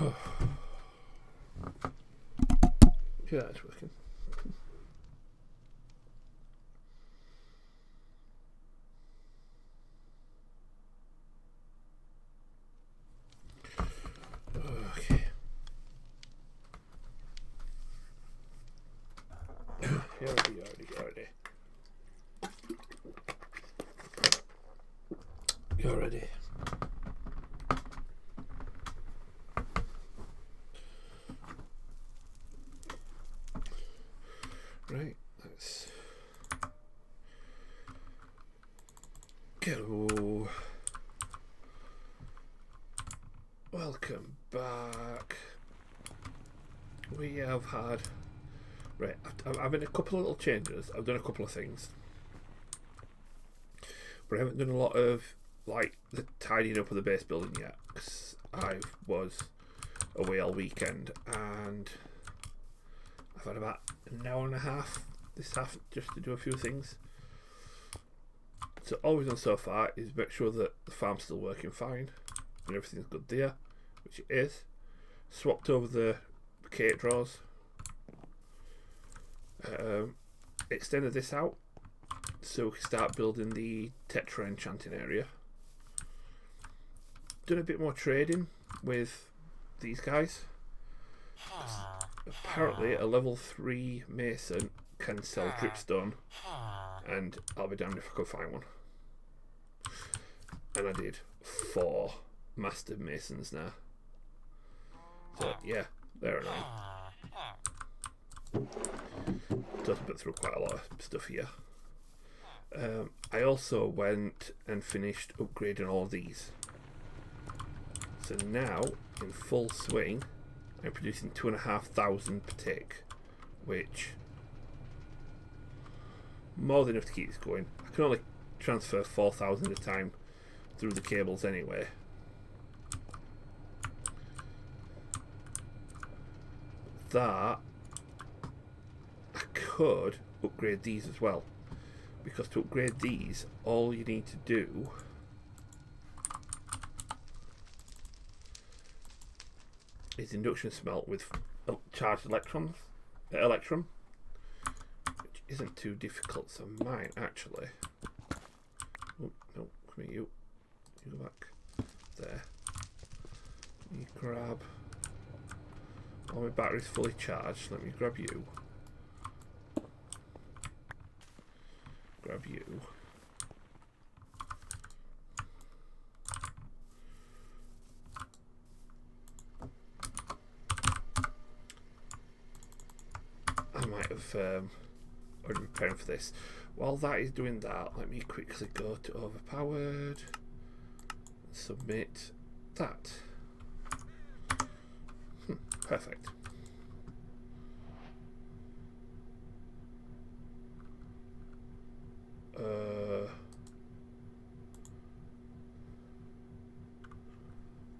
Yeah, it's working. Okay. You're ready. You're ready. Right, let's go. Welcome back. We have had... Right, I've made a couple of little changes. I've done a couple of things. But I haven't done a lot of, like, the tidying up of the base building yet. Because I was away all weekend. And I've had about an hour and a half this half just to do a few things. So all we've done so far is make sure that the farm's still working fine. And everything's good there. Which it is. Swapped over the cake drawers. Extended this out so we can start building the Tetra enchanting area. Done a bit more trading with these guys. Apparently a level 3 mason can sell dripstone, and I'll be damned if I could find one. And I did 4 master masons now. So yeah, they're annoying. Does put through quite a lot of stuff here. I also went and finished upgrading all of these. So now, in full swing, I'm producing 2,500 per tick, which more than enough to keep this going. I can only transfer 4,000 at a time through the cables anyway. That I could upgrade these as well, because to upgrade these all you need to do is induction smelt with charged electron, which isn't too difficult. So mine actually, oh no, come here, you go back there, you grab. All my battery's fully charged. Let me grab you. Grab you. I might have already preparing for this. While that is doing that, let me quickly go to overpowered. Submit that. Perfect.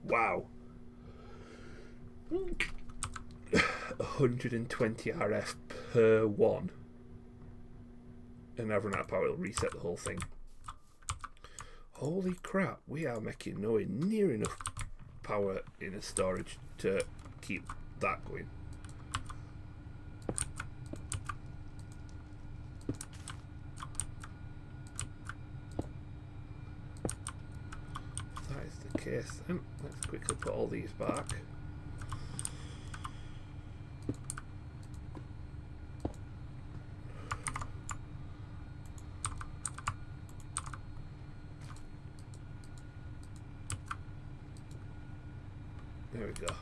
Wow. 120 RF per one. And I've run out of power, it'll reset the whole thing. Holy crap, we are making nowhere near enough power in a storage to keep that going. If that is the case, then let's quickly put all these back. There we go.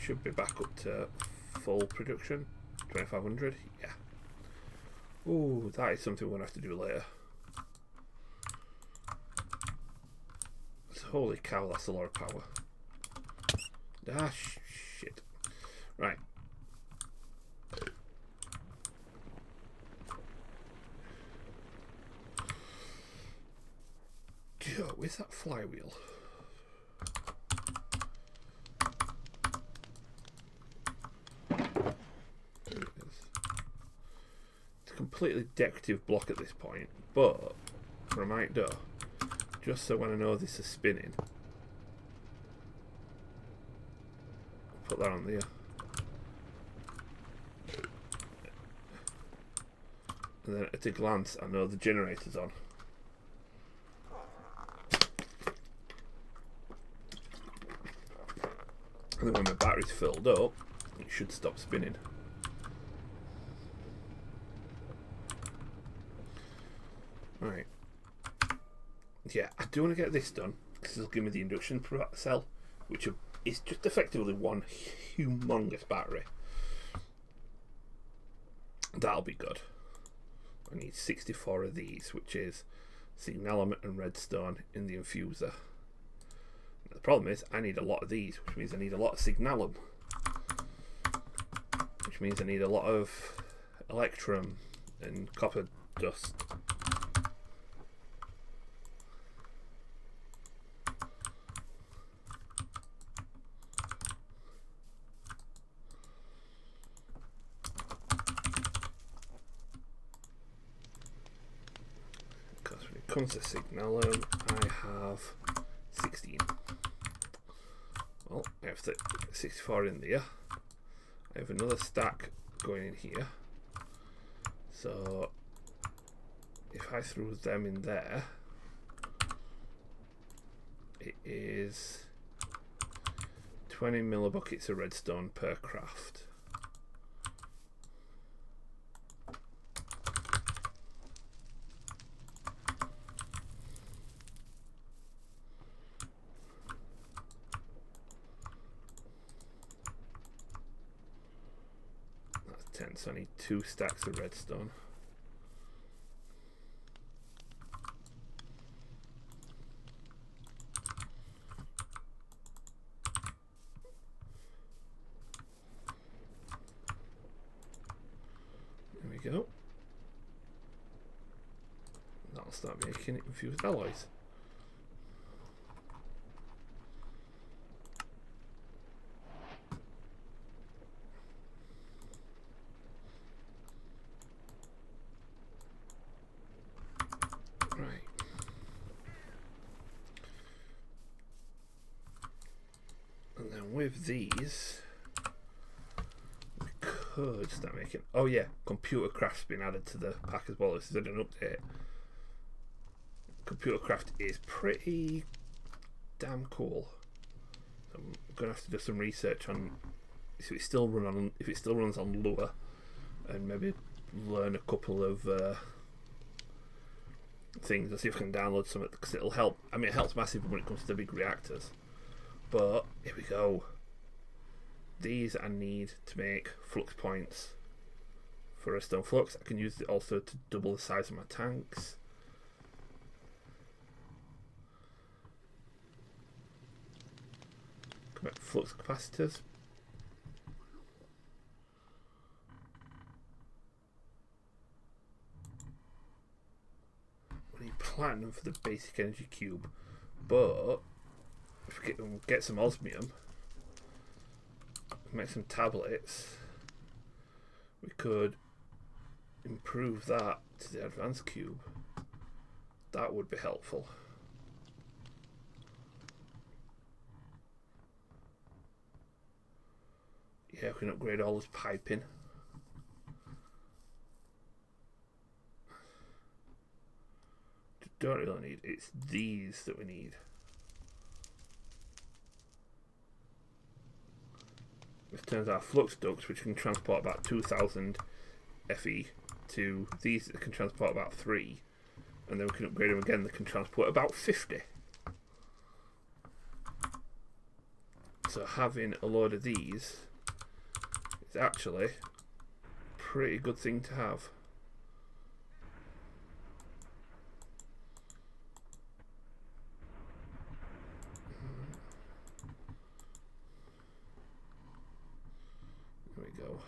Should be back up to full production. 2,500, yeah. Ooh, that is something we're going to have to do later. Holy cow, that's a lot of power. Ah, shit. Right. Yo, where's that flywheel? Completely decorative block at this point, but what I might do, just so when I know this is spinning, put that on there. And then at a glance, I know the generator's on. And then when my battery's filled up, it should stop spinning. Right. Yeah, I do want to get this done, because it'll give me the induction cell, which is just effectively one humongous battery. That'll be good. I need 64 of these, which is signalum and redstone in the infuser. The problem is I need a lot of these, which means I need a lot of signalum, which means I need a lot of electrum and copper dust. Because when it comes to signalum, I have 16. Well, I have 64 in there. I have another stack going in here. So if I threw them in there, it is 20 millibuckets of redstone per craft. So I need 2 stacks of redstone. There we go. That'll start making infused alloys. With these, we could start making. Oh yeah, computer craft's been added to the pack as well. This is an update. Computer craft is pretty damn cool. So I'm gonna have to do some research on if it still runs on Lua, and maybe learn a couple of things and see if I can download some of it, because it'll help. I mean, it helps massively when it comes to the big reactors. But here we go. These I need to make flux points for redstone flux. I can use it also to double the size of my tanks. Correct flux capacitors. We need platinum for the basic energy cube, but if we get some osmium, make some tablets, we could improve that to the advanced cube. That would be helpful. Yeah, we can upgrade all this piping. Don't really need, it's these that we need. This turns out flux ducts, which can transport about 2,000 Fe, to these that can transport about 3, and then we can upgrade them again, they can transport about 50. So having a load of these is actually a pretty good thing to have. Go.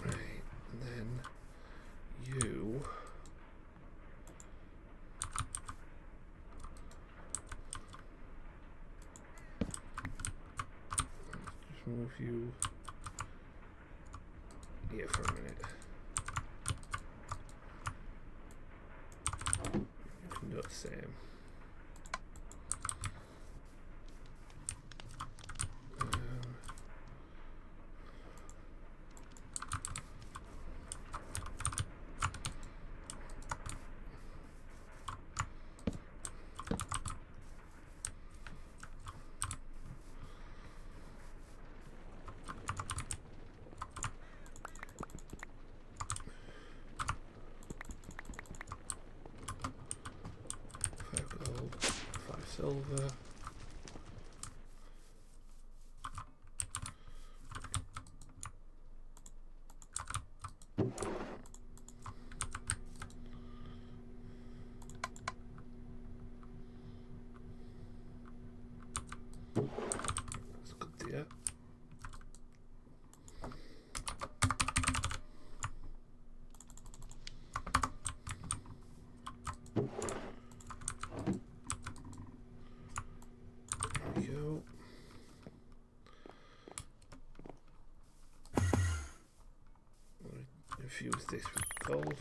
Right, and then you just move you for a minute. You can do the same. Silver. That's good there. Infuse this with gold.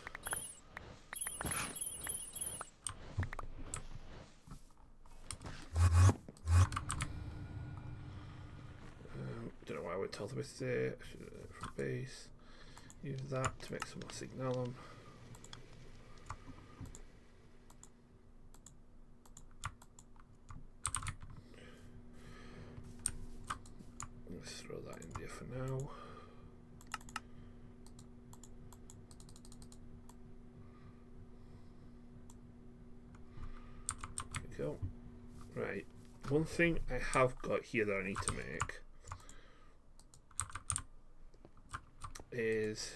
Don't know why I went all the way there. I should have done it from base. Use that to make some more signalum. Let's throw that in there for now. Go. Right, one thing I have got here that I need to make is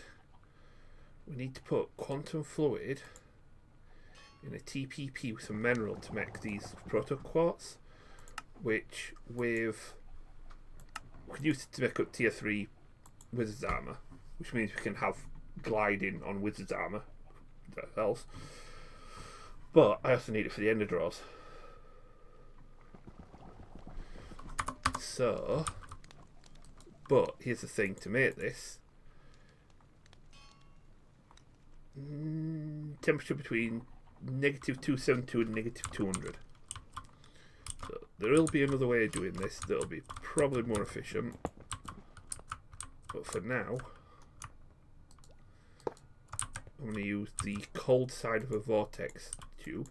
we need to put quantum fluid in a TPP with some mineral to make these proto quartz, which we can use it to make up tier 3 wizard's armor, which means we can have gliding on wizard's armor. That else, but I also need it for the ender draws. So, but here's the thing to make this. Temperature between -272 and -200. So there will be another way of doing this that'll be probably more efficient. But for now, I'm going to use the cold side of a vortex tube.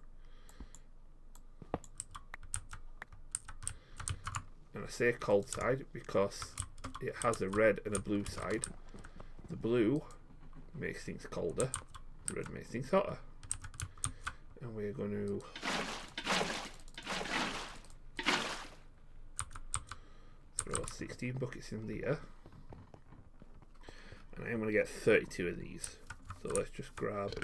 And I say cold side because it has a red and a blue side. The blue makes things colder, the red makes things hotter. And we're going to throw 16 buckets in there. And I'm going to get 32 of these. So let's just grab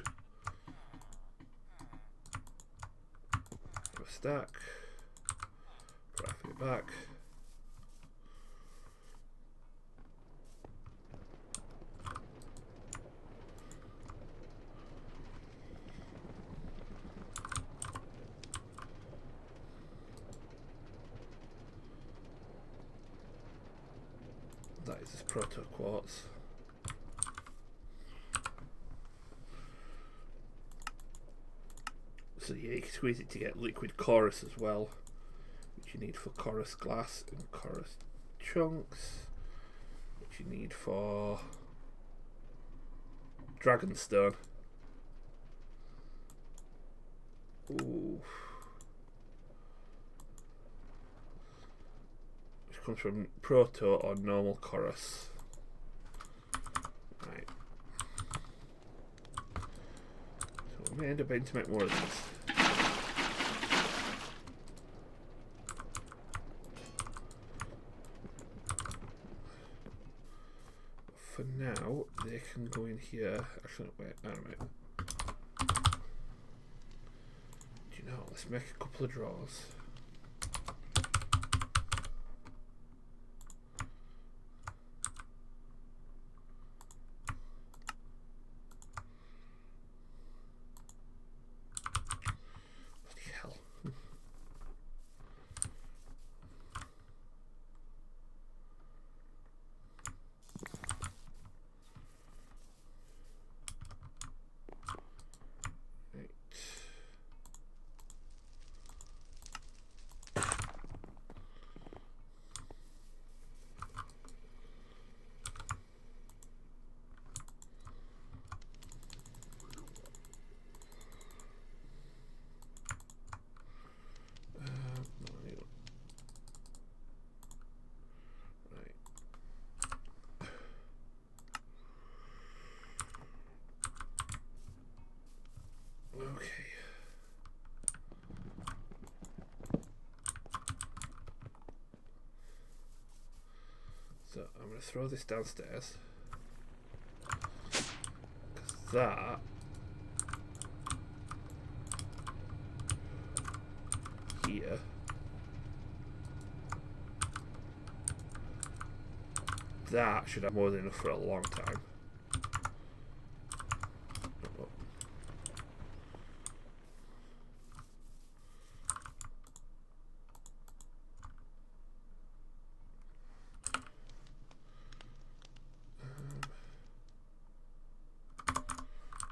a stack, craft it back. That is this proto quartz. So yeah, you can squeeze it to get liquid chorus as well, which you need for chorus glass and chorus chunks, which you need for dragonstone. Ooh. Which comes from proto or normal chorus. Right. So we may end up having to make more of these. For now, they can go in here. Actually, wait, I don't know. Do you know? Let's make a couple of drawers. Bloody hell. going to throw this downstairs. Because that here that should have more than enough for a long time.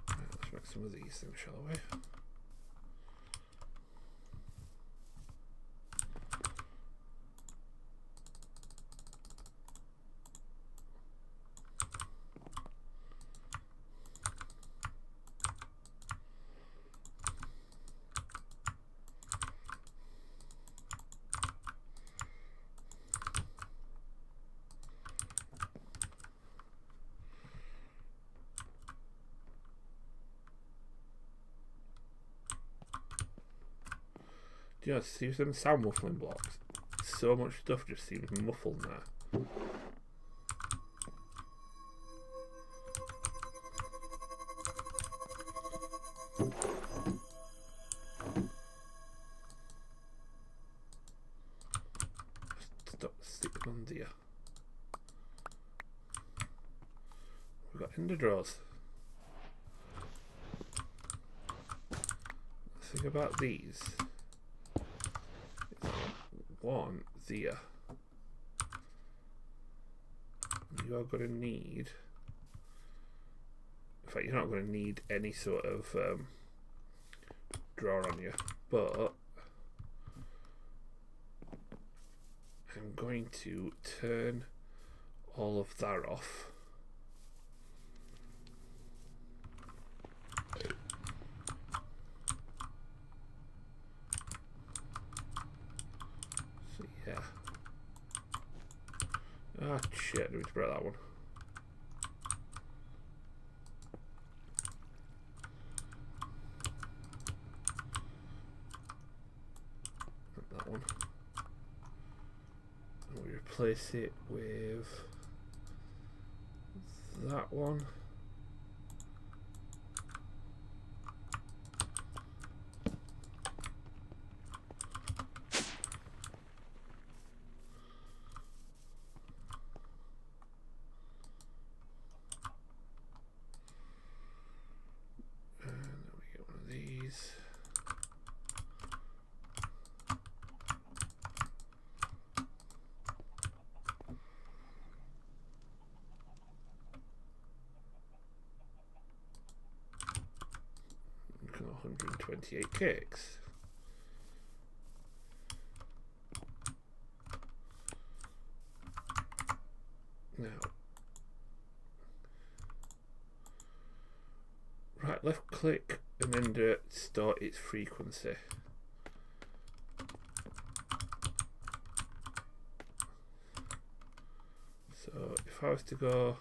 Let's make some of these things, shall we? You know, see them sound muffling blocks. So much stuff just seems muffled now. Stop sticking on there. We've got ender drawers. Think about these. One there. You are going to need. In fact, you're not going to need any sort of drawer on you, but I'm going to turn all of that off. Yeah. Ah, shit, I need to break that one. That one. And we replace it with that one. These. Got 128 cakes. Now, right, left click and then start its frequency. So if I was to go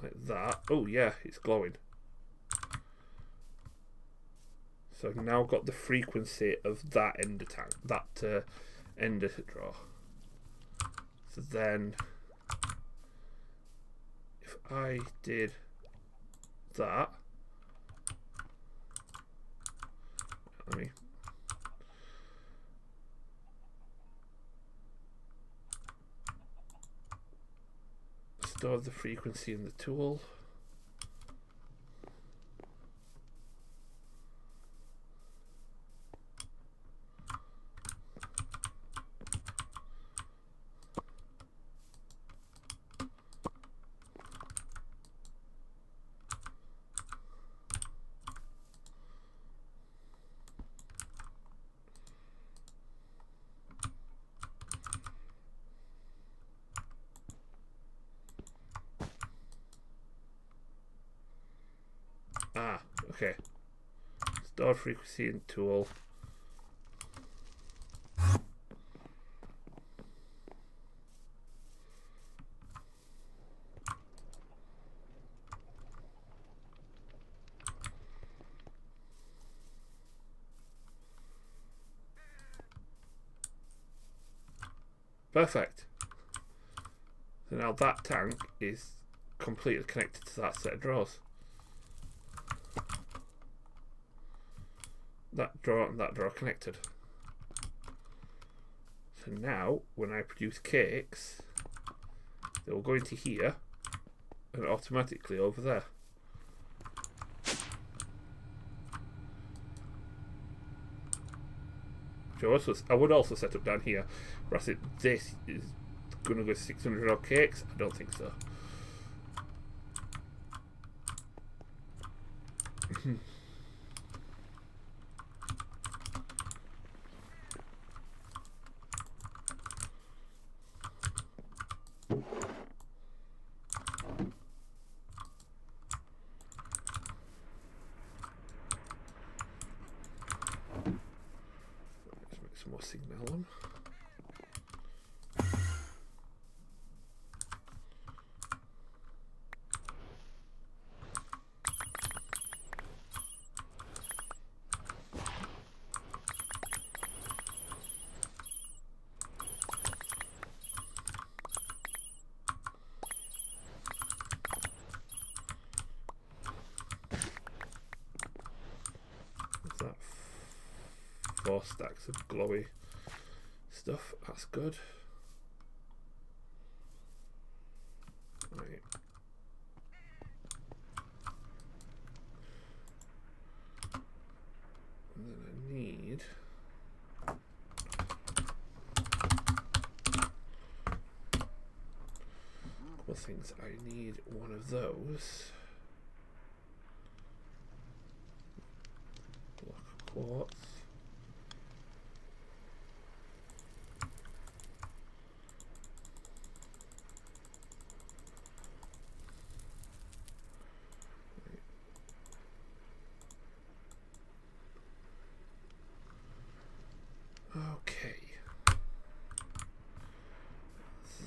like that, oh yeah, it's glowing. So I've now got the frequency of that ender tank, that ender draw. So then, if I did that, let me store the frequency in the tool. Ah, okay. Store frequency in tool. Perfect. So now that tank is completely connected to that set of drawers. That drawer and that drawer connected. So now, when I produce cakes, they will go into here and automatically over there. I would also set up down here, but I said this is going to go 600 odd cakes. I don't think so. Let's make some more signal on. That 4 stacks of glowy stuff. That's good. Right. And then I need a couple of things. I need one of those. Quartz. Okay.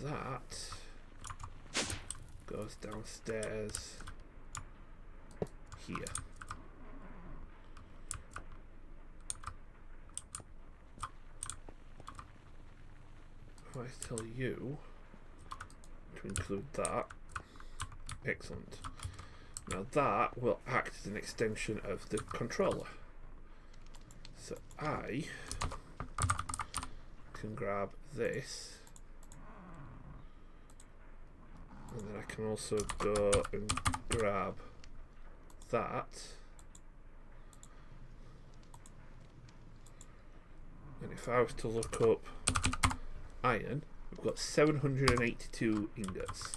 That goes downstairs here. I tell you to include that. Excellent. Now that will act as an extension of the controller. So I can grab this, and then I can also go and grab that. And if I was to look up iron, we've got 782 ingots.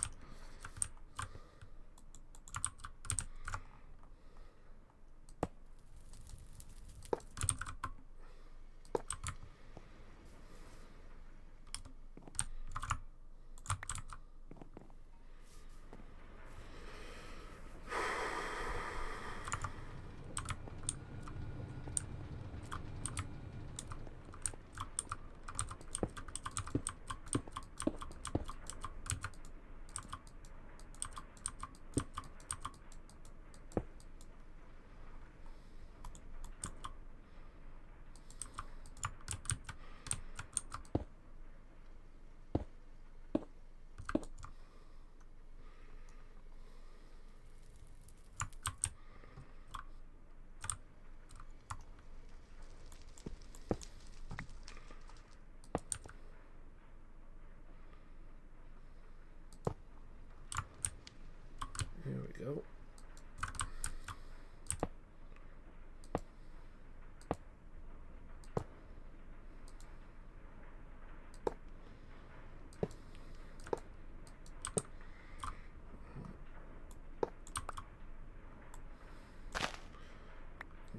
Here we go.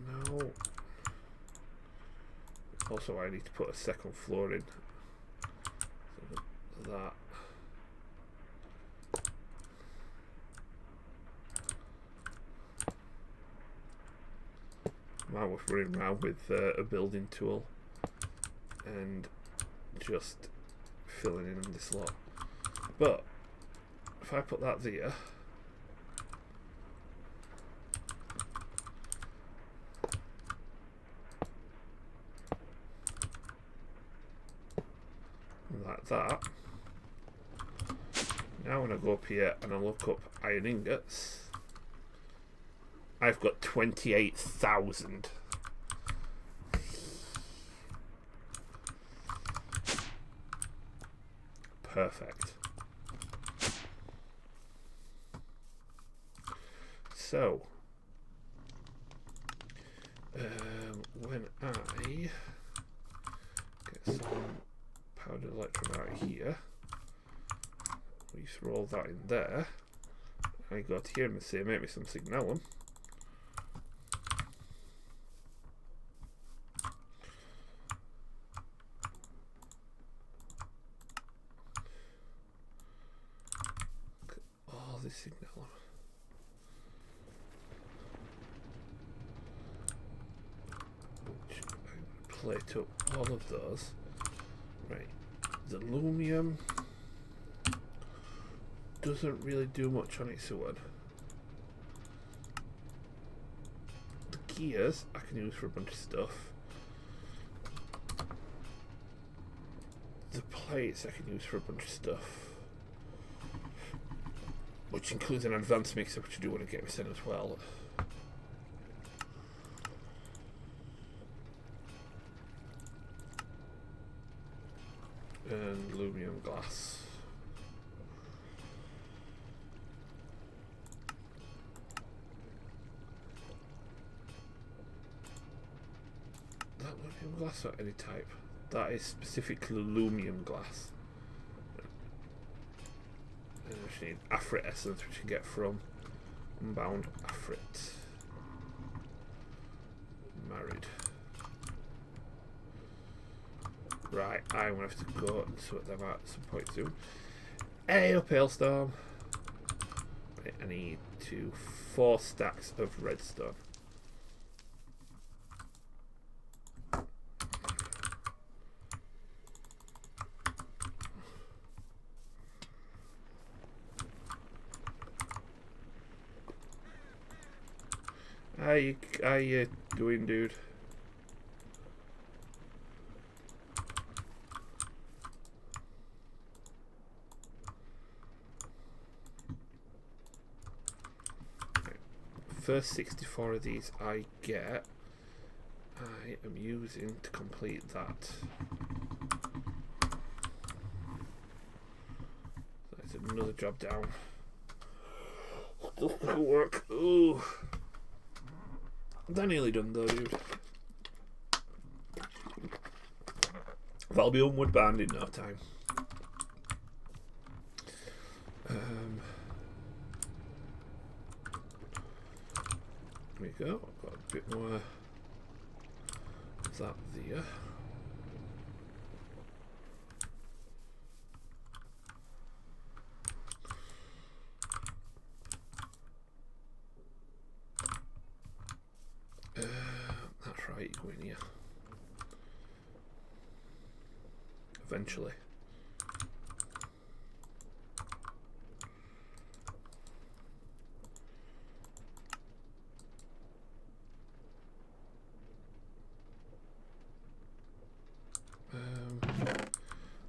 No. Also, I need to put a second floor in. So that. I was running around with a building tool and just filling in this lot. But if I put that there, like that, Now when I go up here and I look up iron ingots, I've got 28,000. Perfect. So, when I get some powdered electrolyte here, we just roll that in there. I go to here and say, make me some signalum. All this signalum. Plate up all of those. Right, the aluminum doesn't really do much on its own. The gears I can use for a bunch of stuff. The plates I can use for a bunch of stuff, which includes an advanced mixer, which I do want to get me sent as well. And aluminum glass. That aluminum glass or any type? That is specifically aluminum glass. And we just need afrit essence, which you can get from Unbound Afrit. Married. Right, I'm going to have to go and sort them out at some point soon. Hey up, Hailstorm! Right, I need 4 stacks of redstone. How you doing, dude? First 64 of these I get, I am using to complete that. That's another job down. Still gonna work. Ooh. They're nearly done though, dude. That'll be onward bound in no time. There we go. I've got a bit more of that there. That's right, you go in here. Eventually.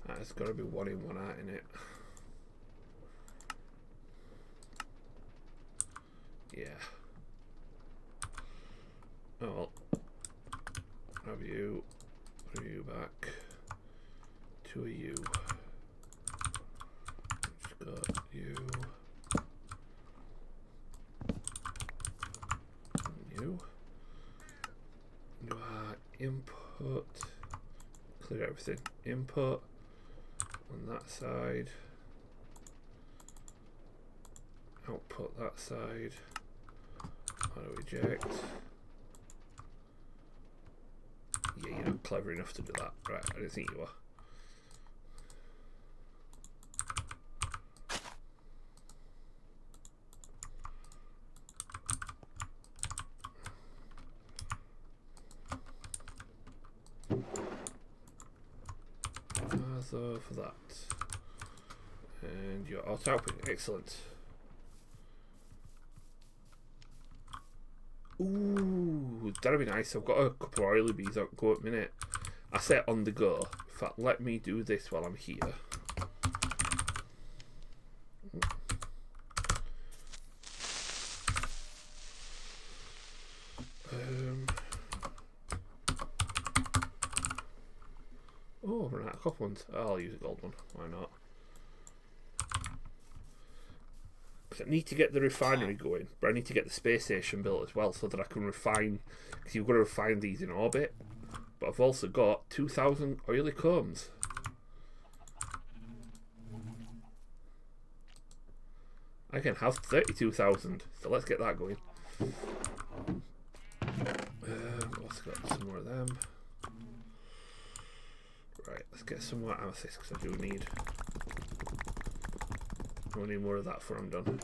There's got to be one in, one out in it. Yeah. Oh well. Have you? Put you back. 2 of you. Just got you. And you. Do I input? Clear everything. Input on that side. Output that side. Auto eject. Yeah, you're not clever enough to do that. Right, I didn't think you were. So for that. And your auto output, excellent. Ooh, that'd be nice. I've got a couple of oily bees on go at a minute. I say on the go. In fact, let me do this while I'm here. copper ones? I'll use a gold one. Why not? Because I need to get the refinery going, but I need to get the space station built as well so that I can refine. Because you've got to refine these in orbit. But I've also got 2,000 oily combs. I can have 32,000, so let's get that going. Also got some more of them. Right, let's get some more amethyst because I do need. I need more of that before I'm done.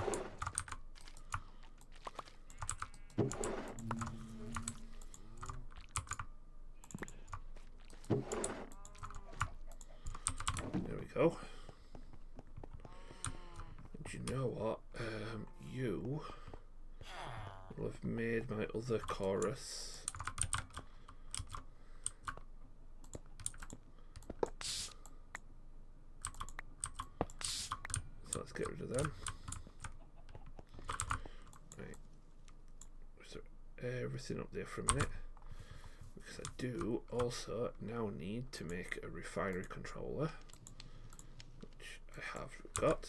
There we go. And you know what? You will have made my other chorus. So let's get rid of them. Right. So everything up there for a minute. Because I do also now need to make a refinery controller. Which I have got.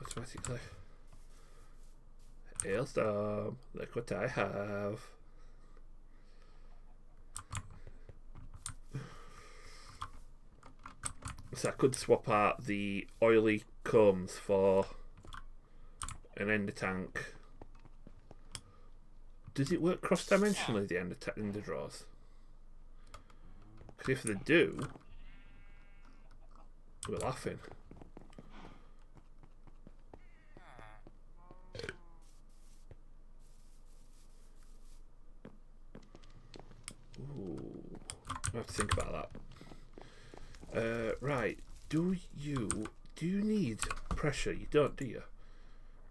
Automatically. Hailstorm, look what I have. So I could swap out the oily combs for an ender tank. Does it work cross-dimensionally, the ender draws? Because if they do, we're laughing. Ooh, I have to think about that. Right, do you need pressure? You don't, do you?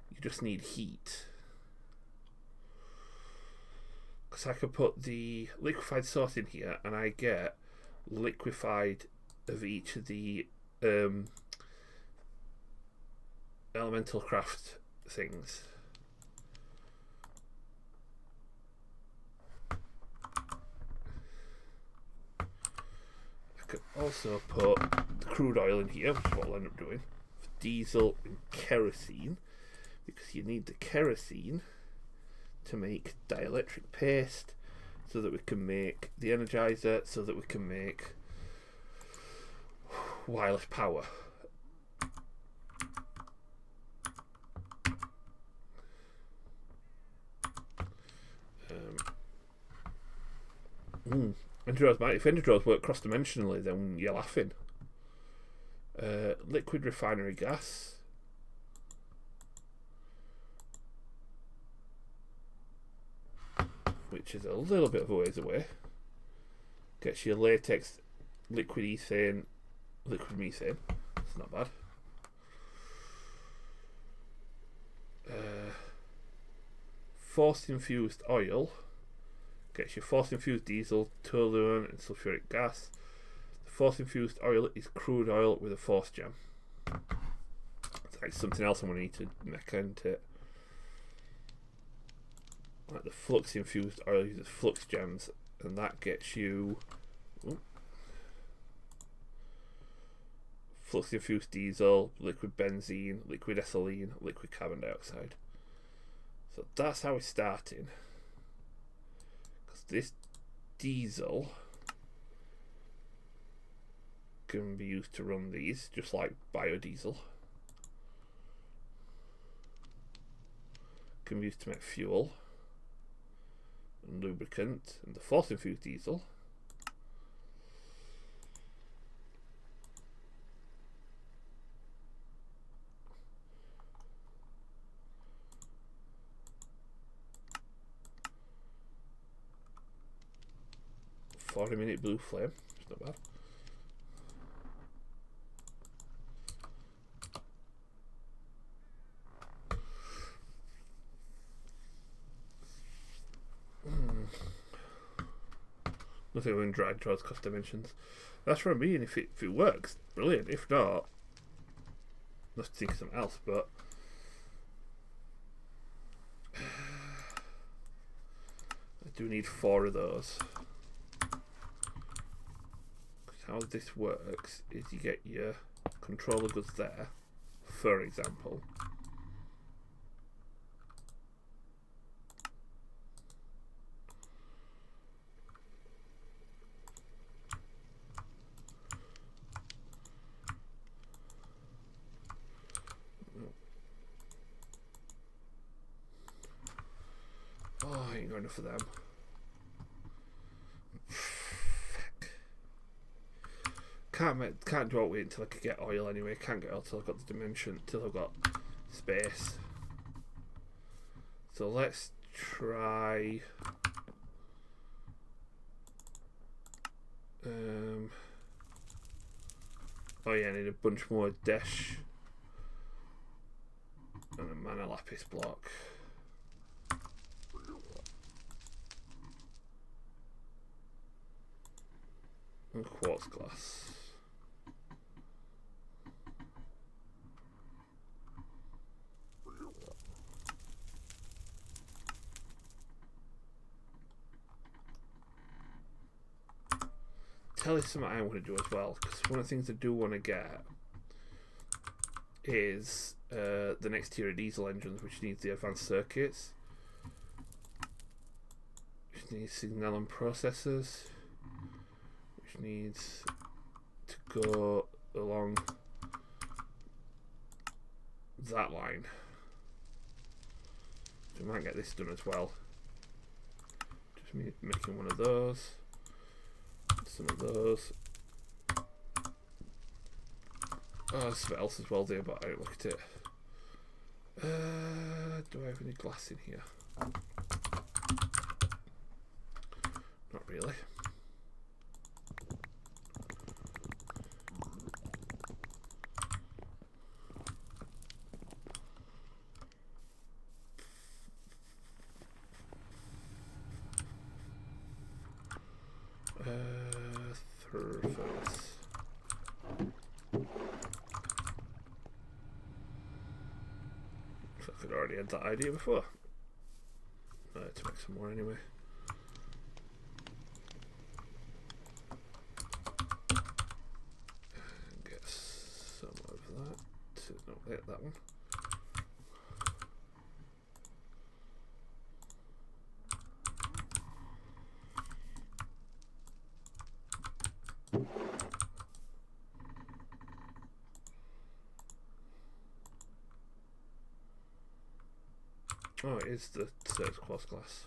You just need heat. Because I could put the liquefied source in here and I get liquefied of each of the elemental craft things. I could also put the crude oil in here, which is what I'll end up doing, diesel and kerosene, because you need the kerosene to make dielectric paste, so that we can make the energizer, so that we can make wireless power. If ender draws work cross-dimensionally, then you're laughing. Liquid refinery gas. Which is a little bit of a ways away. Gets you latex, liquid ethane, liquid methane. That's not bad. Force infused oil. Gets you force infused diesel, toluene, and sulfuric gas. The force infused oil is crude oil with a force gem. It's like something else I'm going to need to make into it. Like the flux infused oil uses flux gems, and that gets you flux infused diesel, liquid benzene, liquid ethylene, liquid carbon dioxide. So that's how we're starting. Because this diesel can be used to run these, just like biodiesel. Can be used to make fuel and lubricant, and the force infused diesel "40-minute blue flame." It's not bad. Nothing when drag draws cost dimensions. That's what I mean. If it works, brilliant. If not, let's think of something else. But do we need 4 of those? How this works is you get your controller goods there, for example. Oh, I ain't got enough of them. Can't do it until I could get oil anyway. Can't get oil till I've got the dimension, till I've got space. So let's try. Oh yeah, I need a bunch more dash and a mana lapis block. And quartz glass. Tell you something I want to do as well, because one of the things I do want to get is the next tier of diesel engines, which needs the advanced circuits, which needs signal and processors, which needs to go along that line. So we might get this done as well. Just making one of those. Some of those. Oh, there's something else as well there, but I don't look at it. Do I have any glass in here? Not really. I could already had that idea before. To make some more anyway. And get some of that. No, wait, that one. Oh, it is the third quartz glass.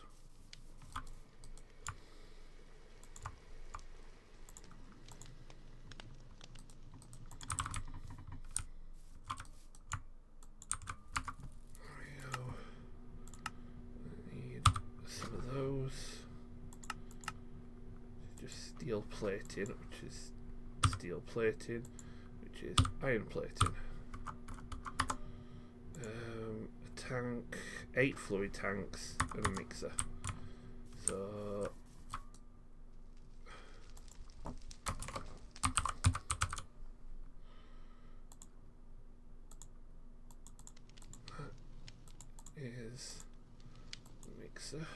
There we go. I need some of those. Just steel plating, which is steel plating, which is iron plating. A tank. 8 fluid tanks and a mixer. So that is the mixer.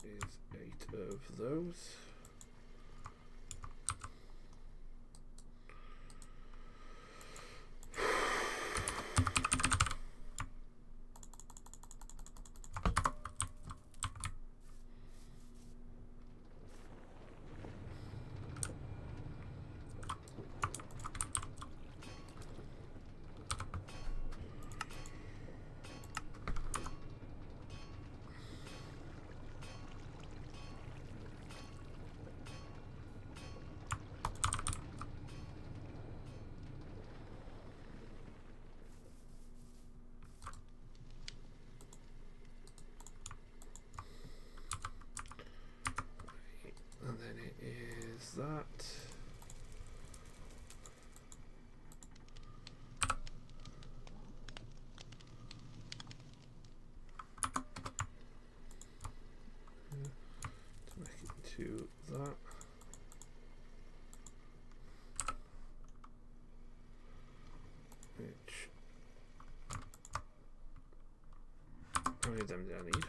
Is 8 of those. And then it is that. to that. Which, how many of them do I need?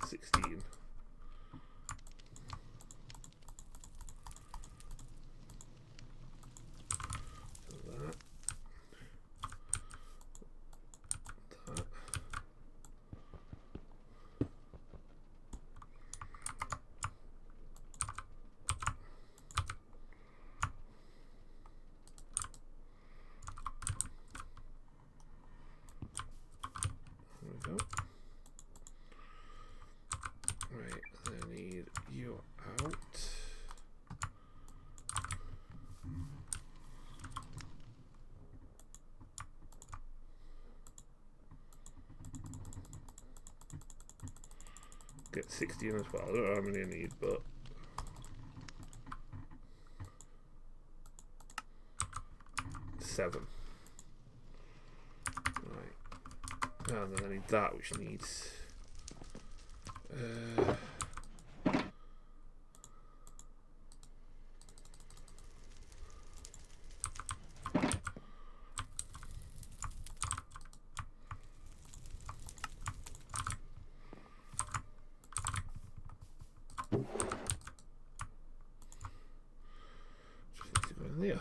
16. So that. There we go. Right, I need you out. Get 16 as well. I don't know how many I need, but seven. Right. And then I need that, which needs just need to go in there.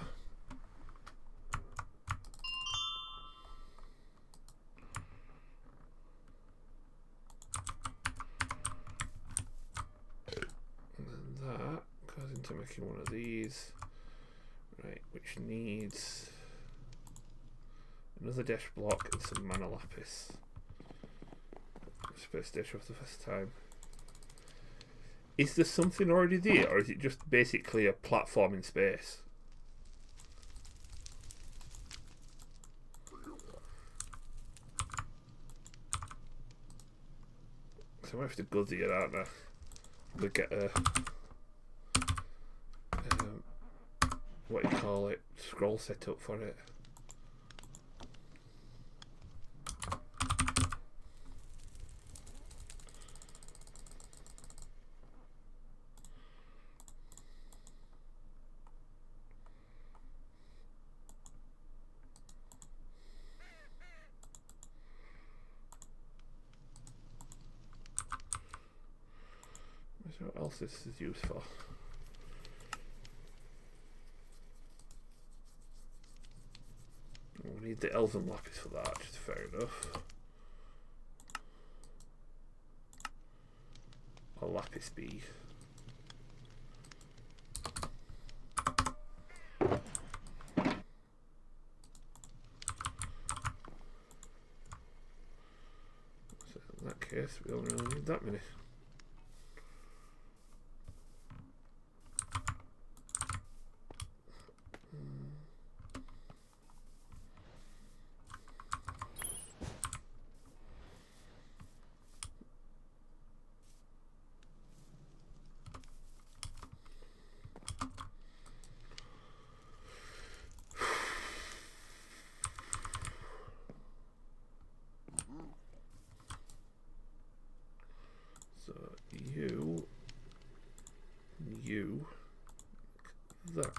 To making one of these, right, which needs another dash block and some mana lapis. Space dash off the first time. Is there something already there, or is it just basically a platform in space? So I have to go there, aren't I? We'll get a what do you call it, scroll set up for it. What else this is used for? We need the elven lapis for that, just fair enough. Or lapis bee. So in that case, we don't really need that many. That.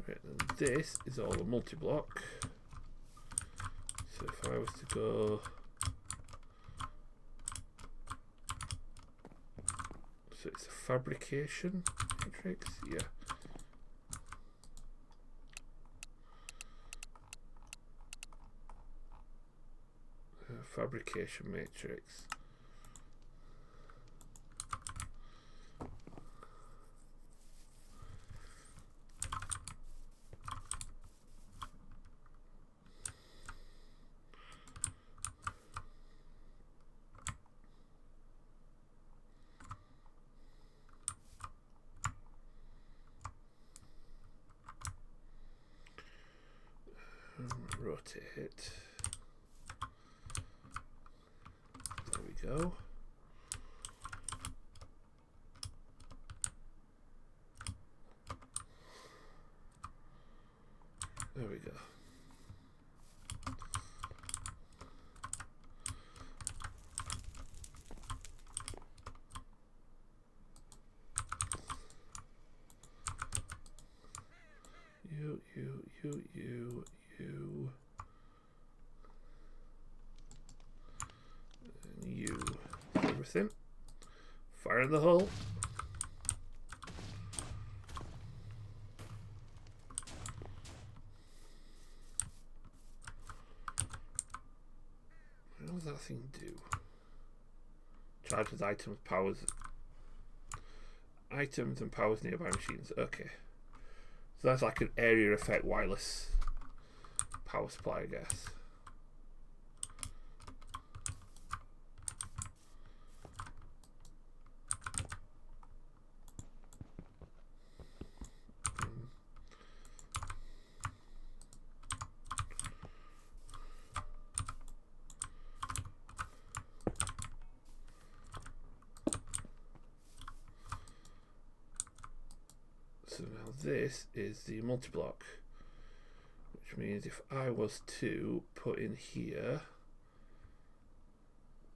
Right, then this is all a multi-block. So if I was to go, so it's a fabrication matrix, yeah. Fabrication matrix. Rotate. There we go. There we go. and you. Everything. Fire in the hole. What does that thing do? Charges items, powers. Items and powers nearby machines. Okay. So that's like an area effect wireless power supply, I guess. So now this is the multi-block, which means if I was to put in here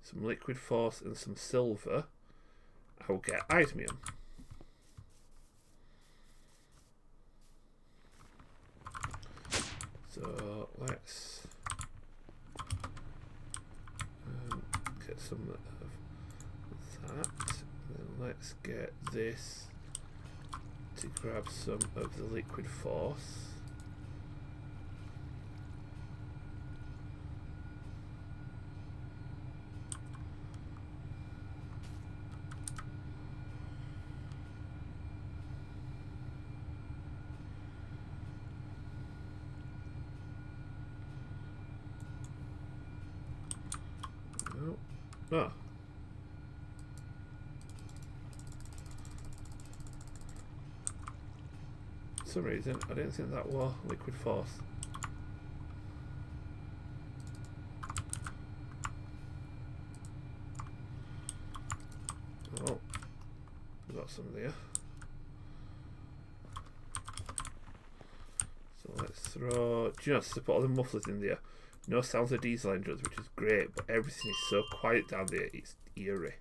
some liquid force and some silver, I will get osmium. So let's get some of that. Then let's get this to grab some of the liquid force. No. Oh. For some reason, I didn't think that was liquid force. Oh, we've got some there. So let's throw, do you know, to put all the mufflers in there. No sounds of diesel engines, which is great, but everything is so quiet down there, it's eerie.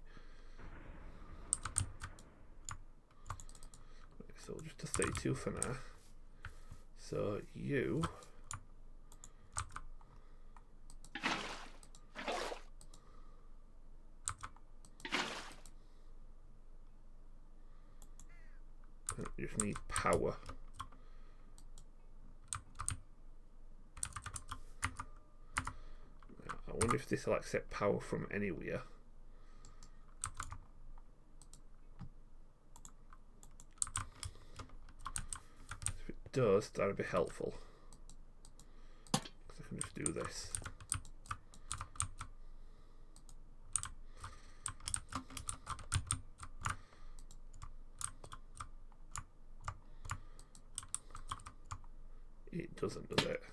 So we'll just do 32 for now. So you just need power. I wonder if this will accept power from anywhere. Does, that would be helpful. Because I can just do this. It doesn't, does it?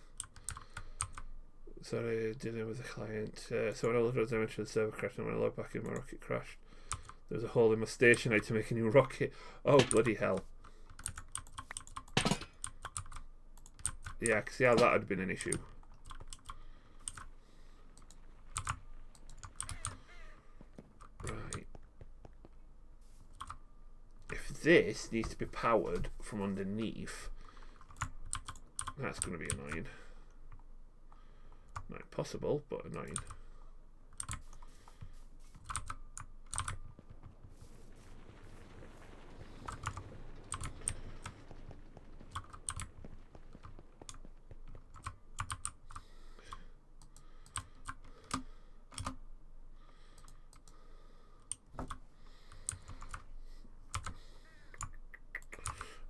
Sorry, dealing with a client. So when I looked at the image of the server crashed and when I logged back in, my rocket crashed. There was a hole in my station. I had to make a new rocket. Oh, bloody hell. Yeah, I can see how that had been an issue. Right. If this needs to be powered from underneath, that's going to be annoying. Not impossible, but annoying.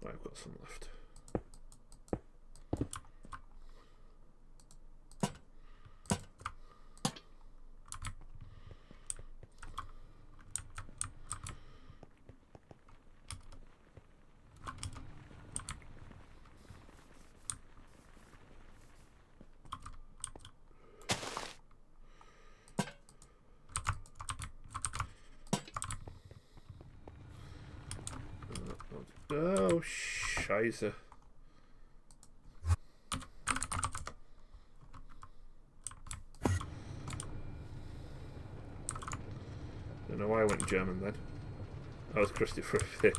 Right, I've got some left. Oh, scheiße. Don't know why I went German then. I was crusty for a bit.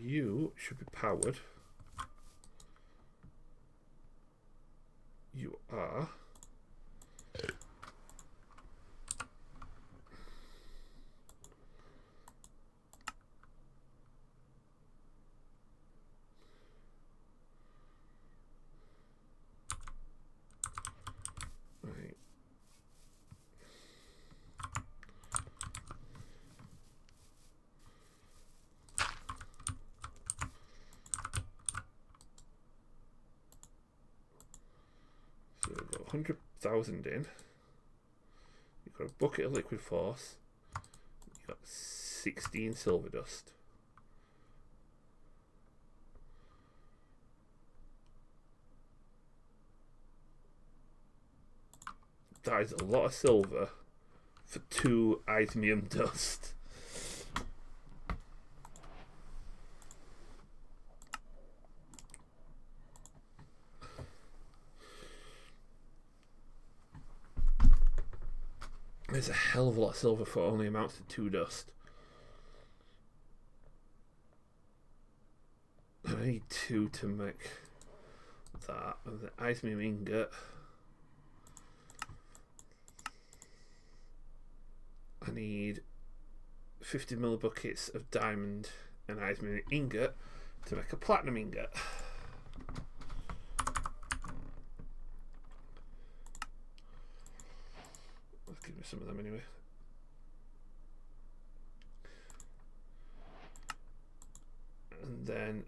you should be powered. You are. Right. So we've got 100,000 in. You've got a bucket of liquid force. You've got 16 silver dust. That is a lot of silver for 2 ismium dust. There's a hell of a lot of silver for only amounts to 2 dust. I need 2 to make that. And the ismium ingot. I need 50 millibuckets of diamond and ismium ingot to make a platinum ingot. Let's give me some of them anyway. And then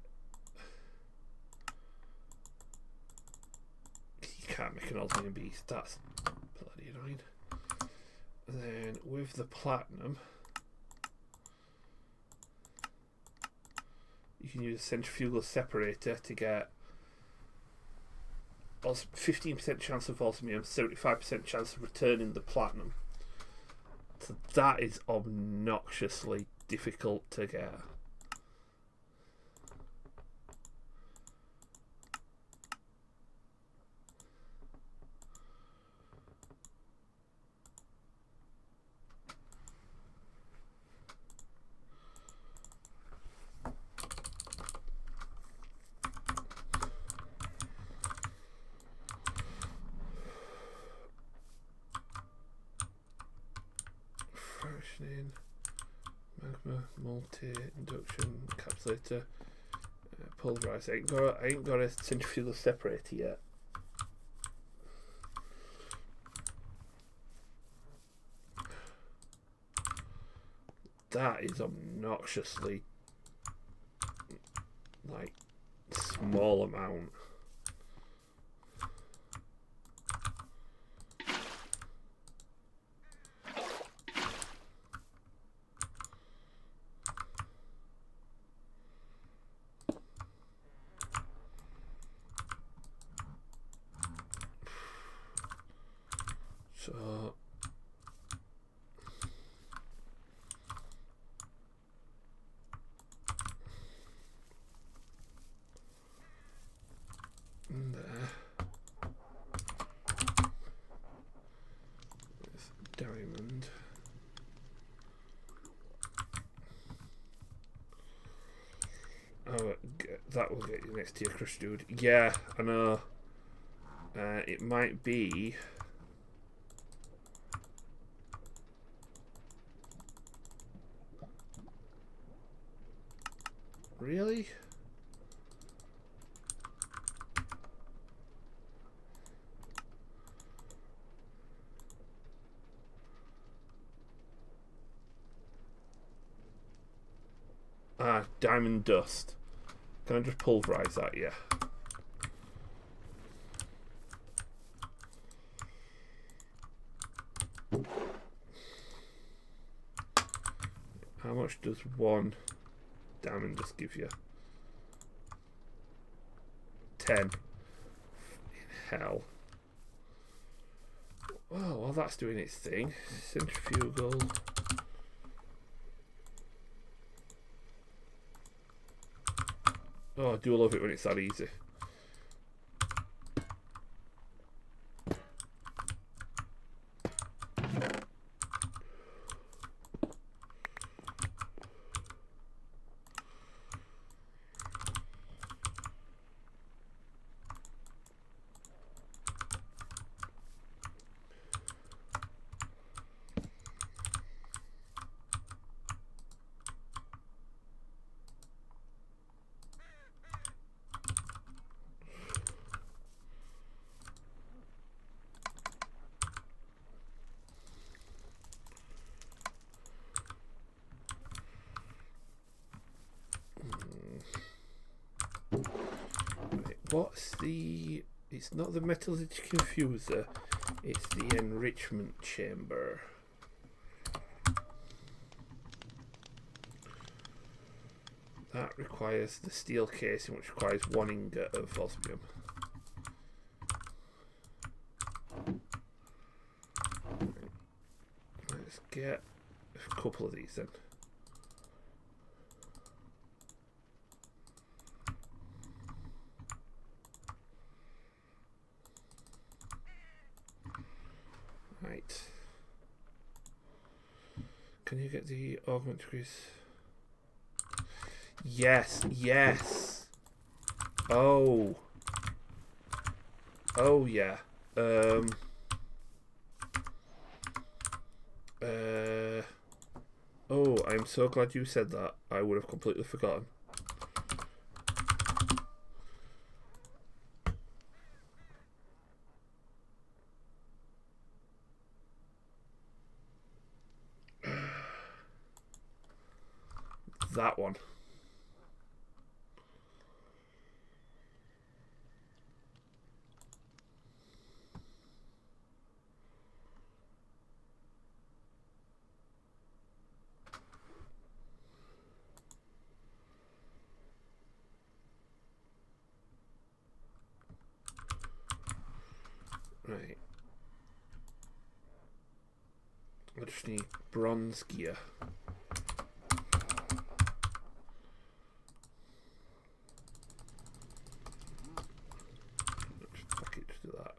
you can't make an osmium beast. That's bloody annoying. And then with the platinum, you can use a centrifugal separator to get 15% chance of osmium, 75% chance of returning the platinum. So that is obnoxiously difficult to get. Magma, multi-induction, encapsulator, pulverize. I ain't got a centrifugal separator yet. That is obnoxiously like small amount. So there. There's diamond. Oh, that will get you next to your crush, dude. Yeah, I know. It might be. Really? Ah, diamond dust. Can I just pulverize that? Yeah. How much does 1 diamond dust give you? 10. Hell. Oh, well, that's doing its thing. Centrifugal. Oh, I do love it when it's that easy. what's the... It's not the metallurgy confuser, it's the enrichment chamber. That requires the steel casing, which requires 1 ingot of osmium. Let's get a couple of these then. Right. Can you get the augment degrees? Yes, yes. Oh. Oh yeah. Oh, I'm so glad you said that. I would have completely forgotten. That one. Right. I just need bronze gear. Fuck it, just do that.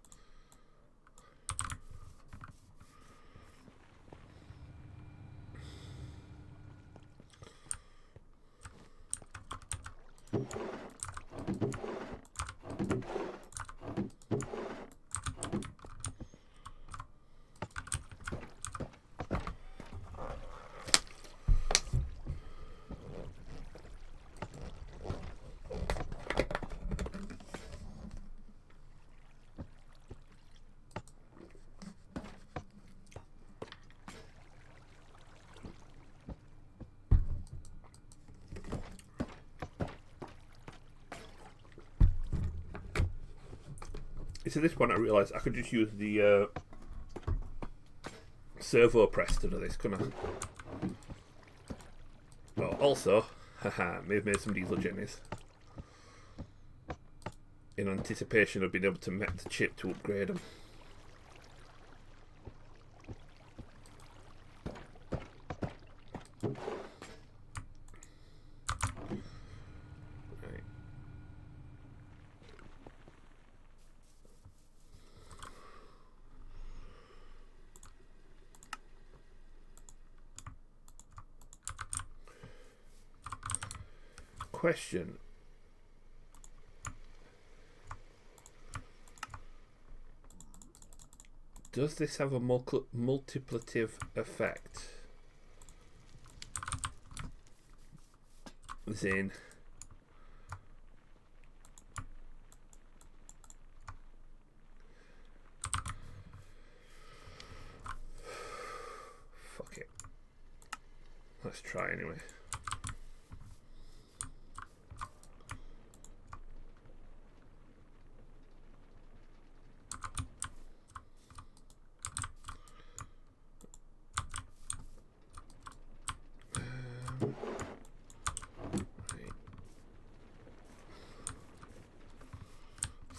It's at this point I realised I could just use the servo press to do this, couldn't I? Well, also, haha, may have made some diesel jennies in anticipation of being able to make the chip to upgrade them. Question. Does this have a multiplicative effect? As in, fuck it. Let's try anyway.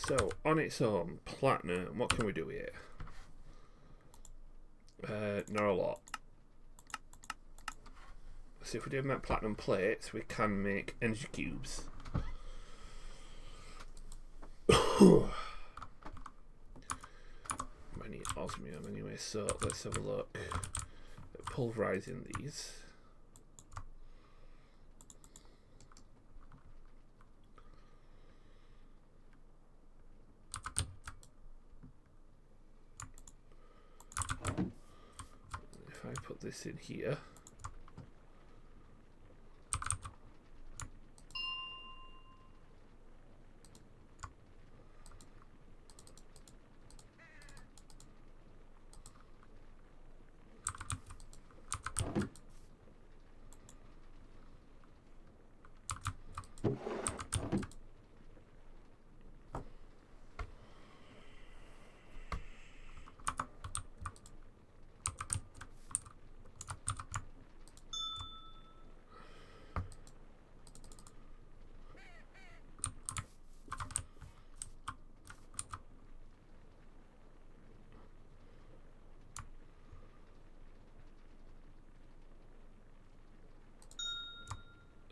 So, on its own, platinum, what can we do here? Not a lot. So if we do make platinum plates, we can make energy cubes. I need osmium anyway, so let's have a look at pulverizing these. If I put this in here,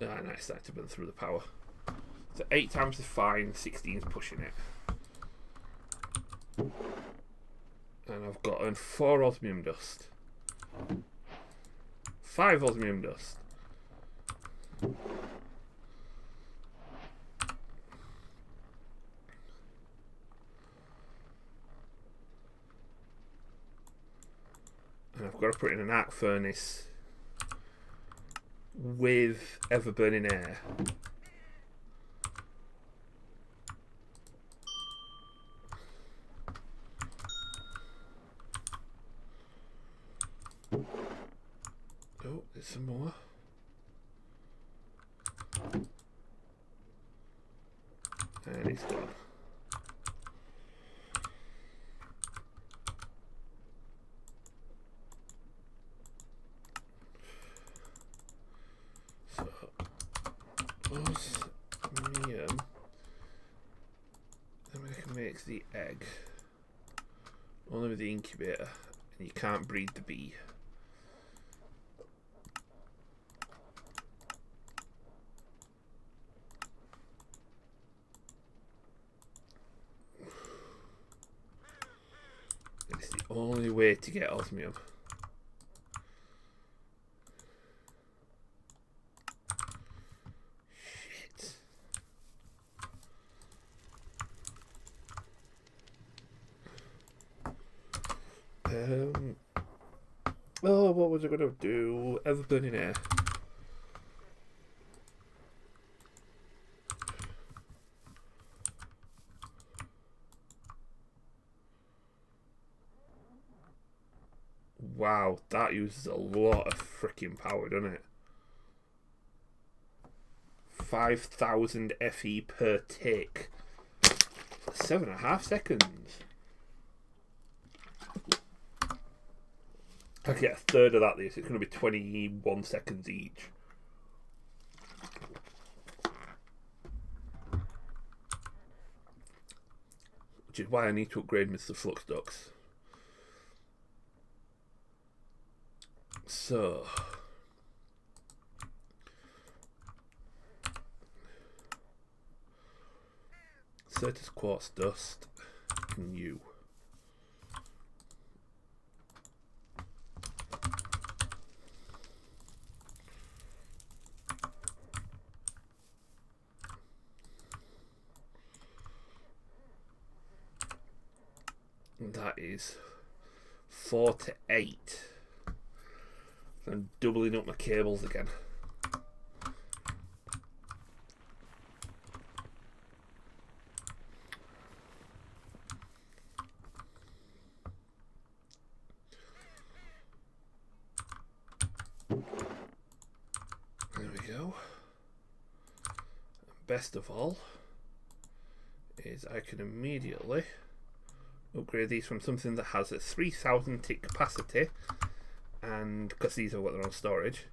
Ah, nice, starting to burn through the power. So 8 times is fine, 16 is pushing it. And I've gotten 4 osmium dust. 5 osmium dust. And I've got to put in an arc furnace with ever burning air. Oh, there's some more. And it's done. So, osmium. Then I can make the egg. Only with the incubator. And you can't breed the bee. It's the only way to get osmium. Shit. Oh, what was I going to do? Ever burning air. Wow, that uses a lot of freaking power, doesn't it? 5,000 FE per tick. 7.5 seconds. I get a third of that. This it's going to be 21 seconds each. Which is why I need to upgrade Mr. Flux Ducts. So, Certus quartz dust and you. And that is 4 to 8. I'm doubling up my cables again. There we go. Best of all is I can immediately upgrade these from something that has a 3,000 tick capacity, and because these have got their own storage,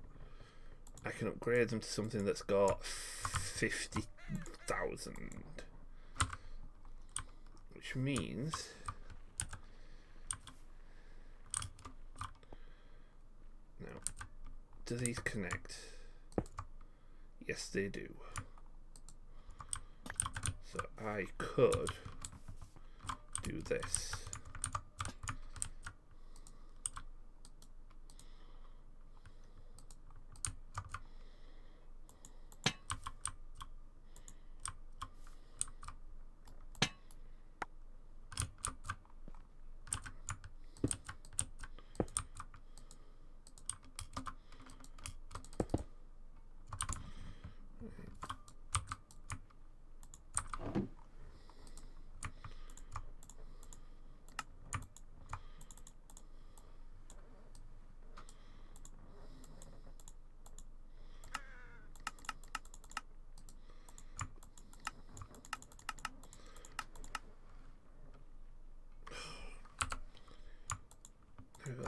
I can upgrade them to something that's got 50,000, which means now, do these connect? Yes, they do. So I could do this.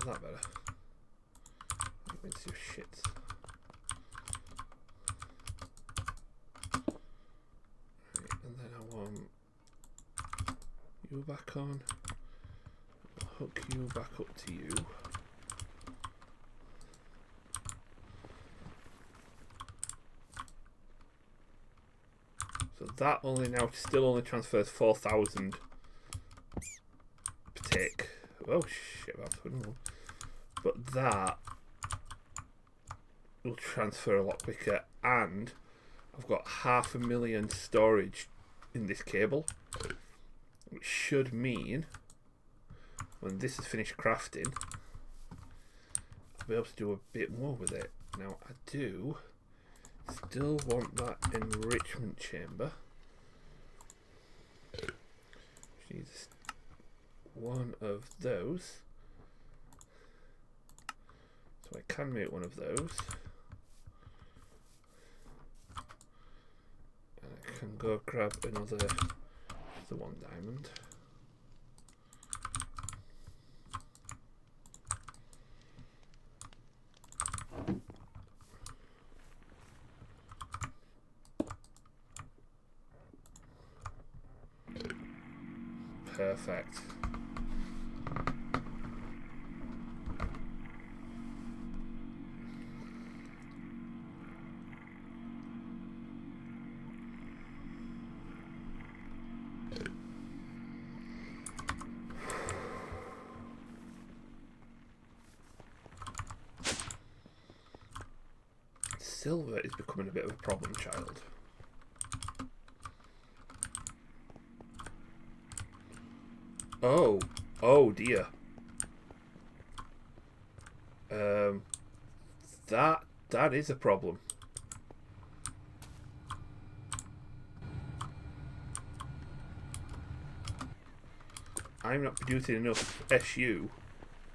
That better. Into your shit. Right, and then I want you back on. I'll hook you back up to you. that only now still only transfers 4,000 per tick. Oh shit, but that will transfer a lot quicker, and I've got 500,000 storage in this cable, which should mean when this is finished crafting, I'll be able to do a bit more with it. Now I do still want that enrichment chamber. Which needs one of those. So I can make one of those. And I can go grab another 1 diamond. Perfect. Silver is becoming a bit of a problem child. Oh dear. That is a problem. I'm not producing enough SU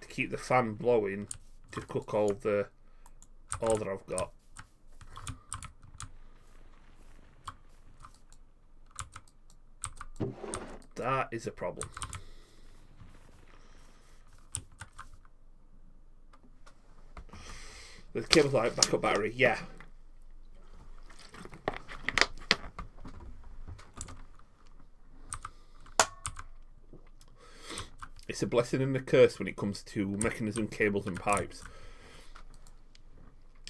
to keep the fan blowing to cook all that I've got. That is a problem. The cable's like backup battery, yeah. It's a blessing and a curse when it comes to mechanism, cables and pipes.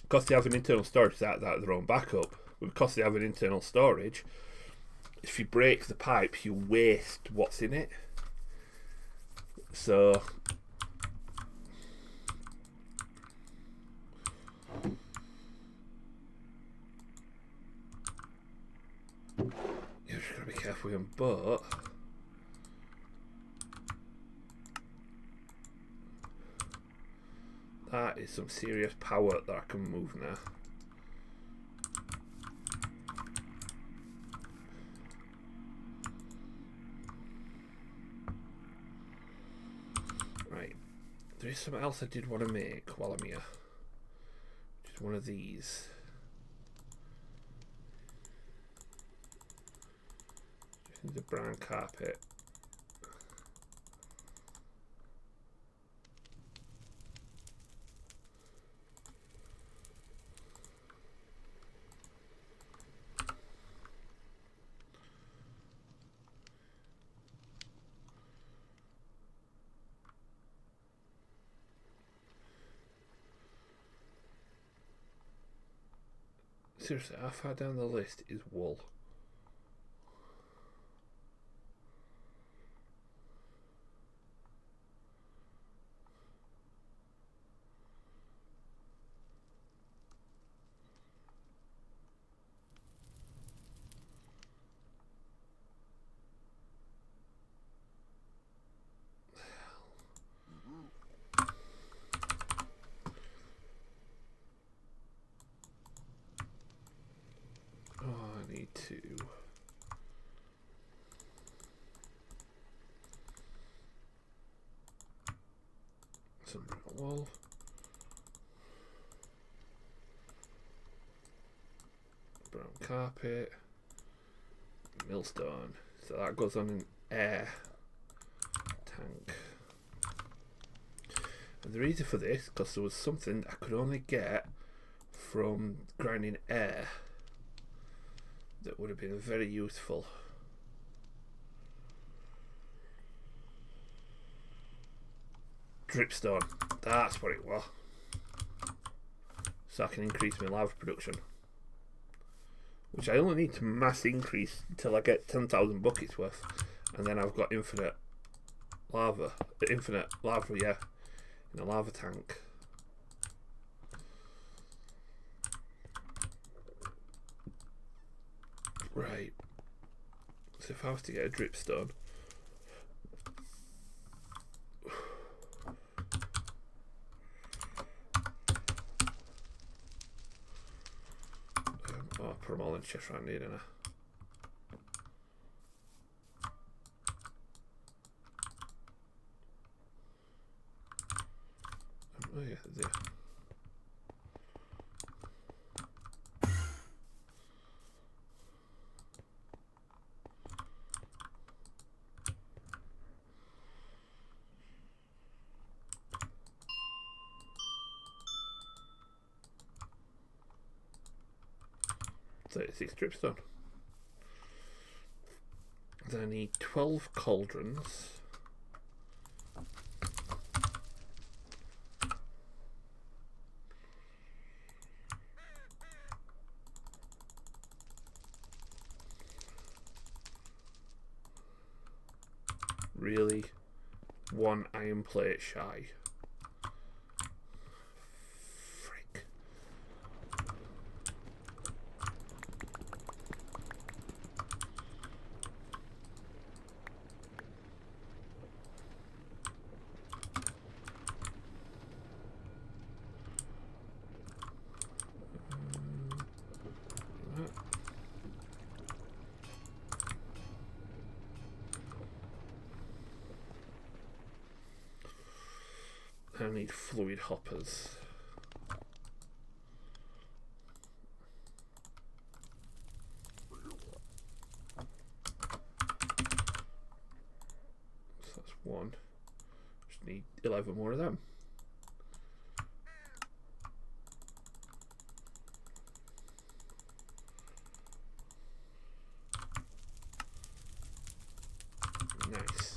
Because they have an internal storage that their own backup, but because they have an internal storage, if you break the pipe, you waste what's in it. So you've just got to be careful with them, but that is some serious power that I can move now. Right, there is something else I did want to make while I'm here. Just one of these. The brown carpet. Seriously, how far down the list is wool? Some wool. Brown carpet. Millstone. So that goes on an air tank. And the reason for this, because there was something I could only get from grinding air that would have been very useful. Dripstone, that's what it was. So I can increase my lava production. which I only need to mass increase until I get 10,000 buckets worth, and then I've got infinite lava, yeah, in a lava tank. Right, so if I was to get a dripstone, I'll put them all in chest round here, didn't I? Oh yeah, there. Dripstone. Then I need 12 cauldrons. Really? One iron plate shy. I need fluid hoppers. So that's one. Just need 11 more of them. Nice.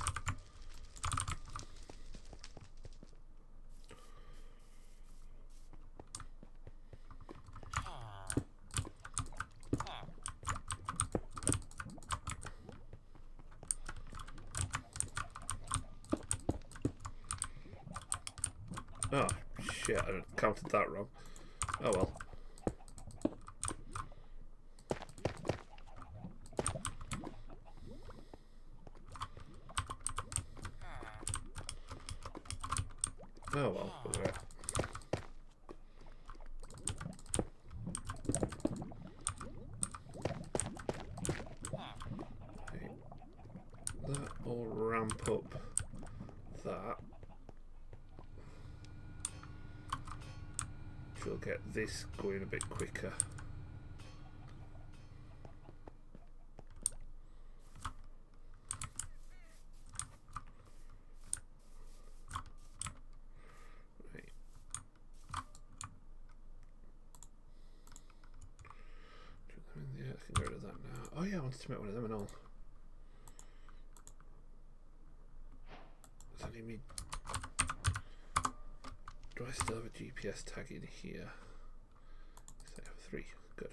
Oh, shit, I counted that wrong. Oh well. Oh well, right. That will ramp up that. We'll get this going a bit quicker. Right. Yeah, I can go to that now. Oh yeah, I wanted to make one of them and all. So I need. Do I still have a GPS tag in here? Yes, I have 3. Good.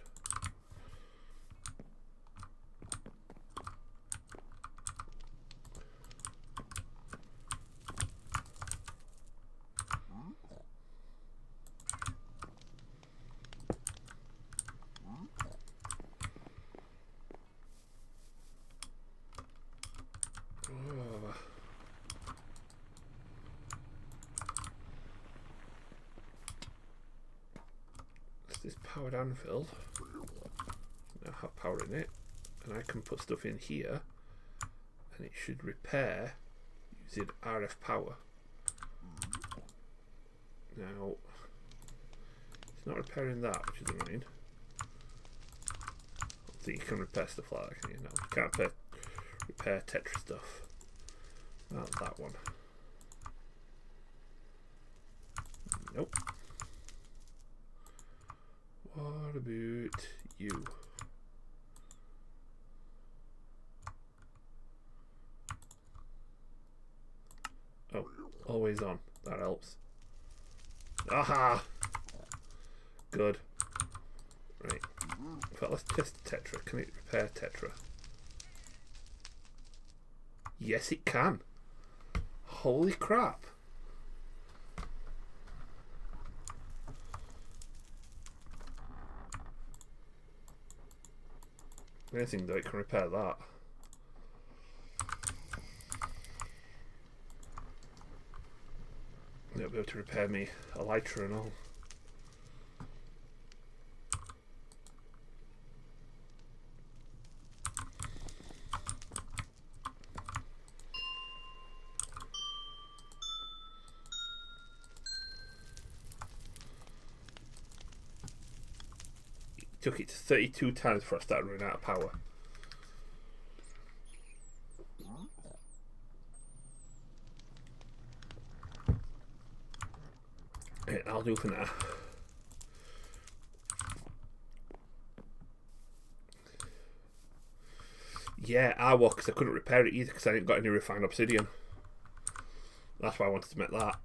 Oh. This powered anvil now have power in it, and I can put stuff in here and it should repair using RF power. Now it's not repairing that, which is annoying. I don't think you can repair stuff like that, can you? No, you can't repair Tetris stuff. Not that one. Nope. What about you? Oh, always on. That helps. Aha! Good. Right. But let's test the Tetra. Can it repair Tetra? Yes, it can. Holy crap. Amazing that it can repair that. It'll be able to repair me elytra and all. Took it 32 times before I started running out of power. Yeah, I'll do for now. Yeah, I was, because I couldn't repair it either because I didn't got any refined obsidian. That's why I wanted to make that.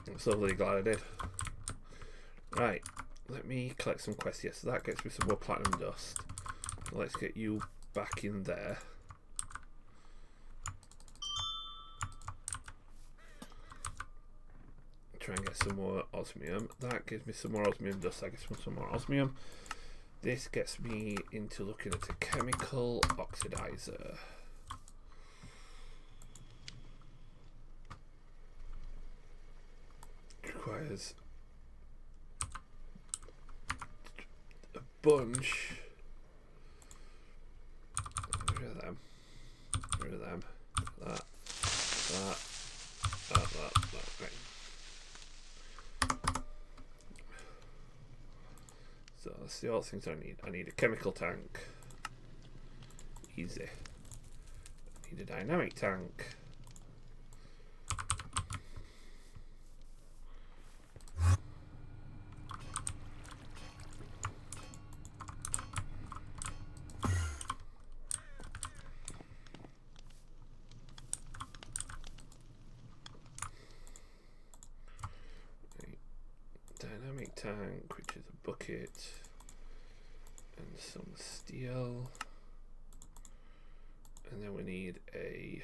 I'm so really glad I did. Right. Let me collect some quests. Yes, so that gets me some more platinum dust. Let's get you back in there. Try and get some more osmium. That gives me some more osmium dust. That gets me some more osmium. This gets me into looking at a chemical oxidizer. It requires bunch. Get rid of them. Get rid of them. That. Right. So let's see all the things I need. I need a chemical tank. Easy. I need a dynamic tank. Dynamic tank, which is a bucket and some steel, and then we need a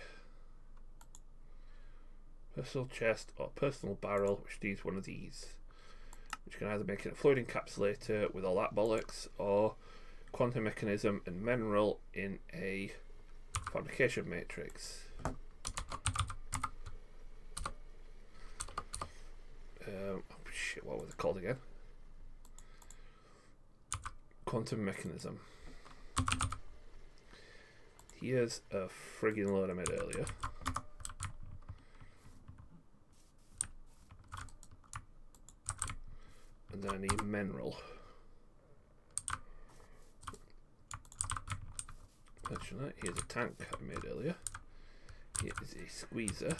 personal chest or personal barrel, which needs one of these, which can either make it a fluid encapsulator with all that bollocks, or quantum mechanism and mineral in a fabrication matrix. Shit, what were they called again? Quantum mechanism. Here's a friggin' load I made earlier. And then I need mineral. Actually, here's a tank I made earlier. Here is a squeezer.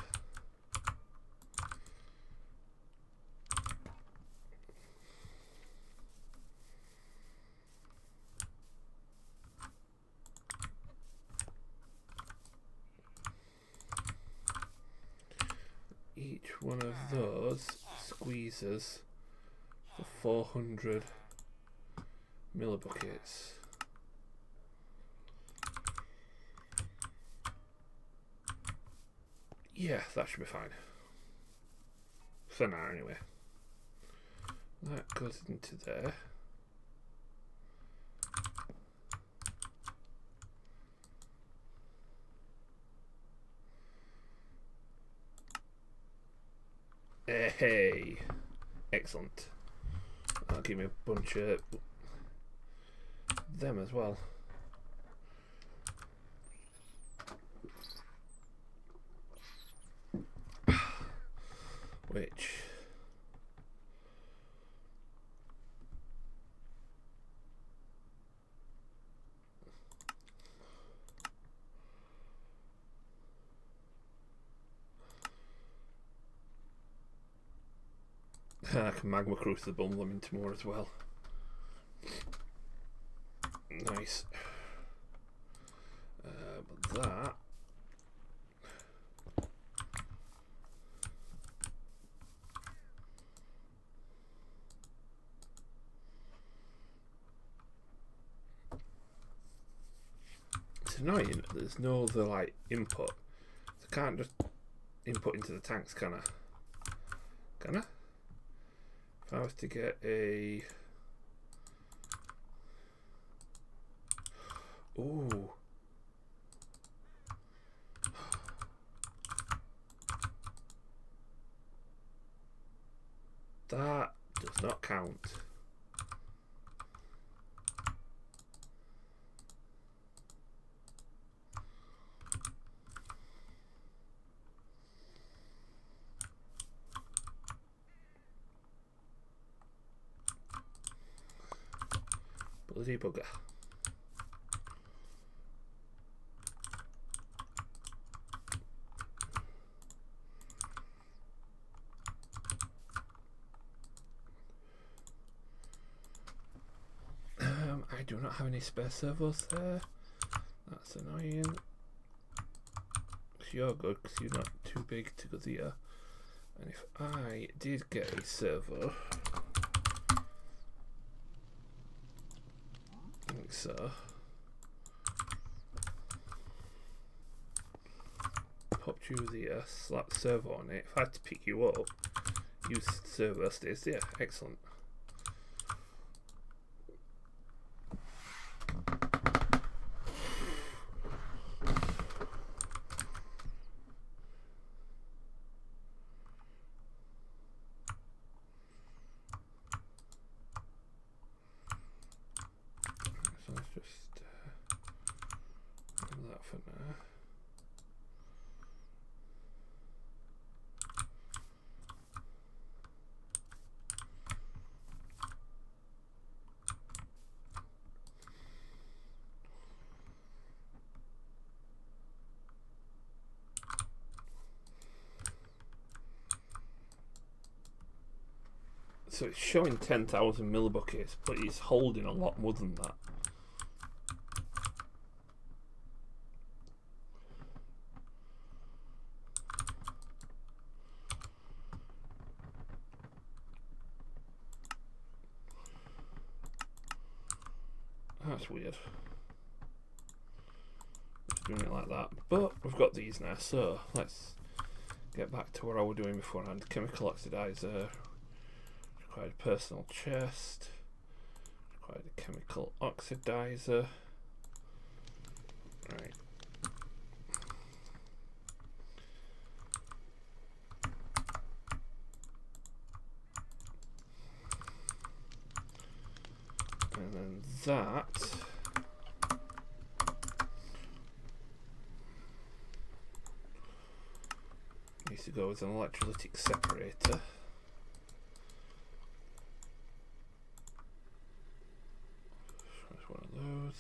Each one of those squeezes for 400 millibuckets. Yeah, that should be fine. For now, anyway. That goes into there. Hey, excellent. That'll give me a bunch of them as well. Which I can magma crucible them into more as well. Nice. But that It's annoying that there's no other like input. So I can't just input into the tanks, can I? Can I? If I was to get a... Ooh. That does not count. Bloody bugger. I do not have any spare servos there. That's annoying. You're good because you're not too big to go there. And if I did get a servo, like so, popped you there, slap servo on it. If I had to pick you up, use servo stays there. Excellent. So it's showing 10,000 millibuckets, but it's holding a lot more than that. That's weird. Just doing it like that. But we've got these now, so let's get back to what I was doing beforehand. Chemical oxidizer. Required a personal chest. Required a chemical oxidizer. Right. And then that needs to go with an electrolytic separator. One of those.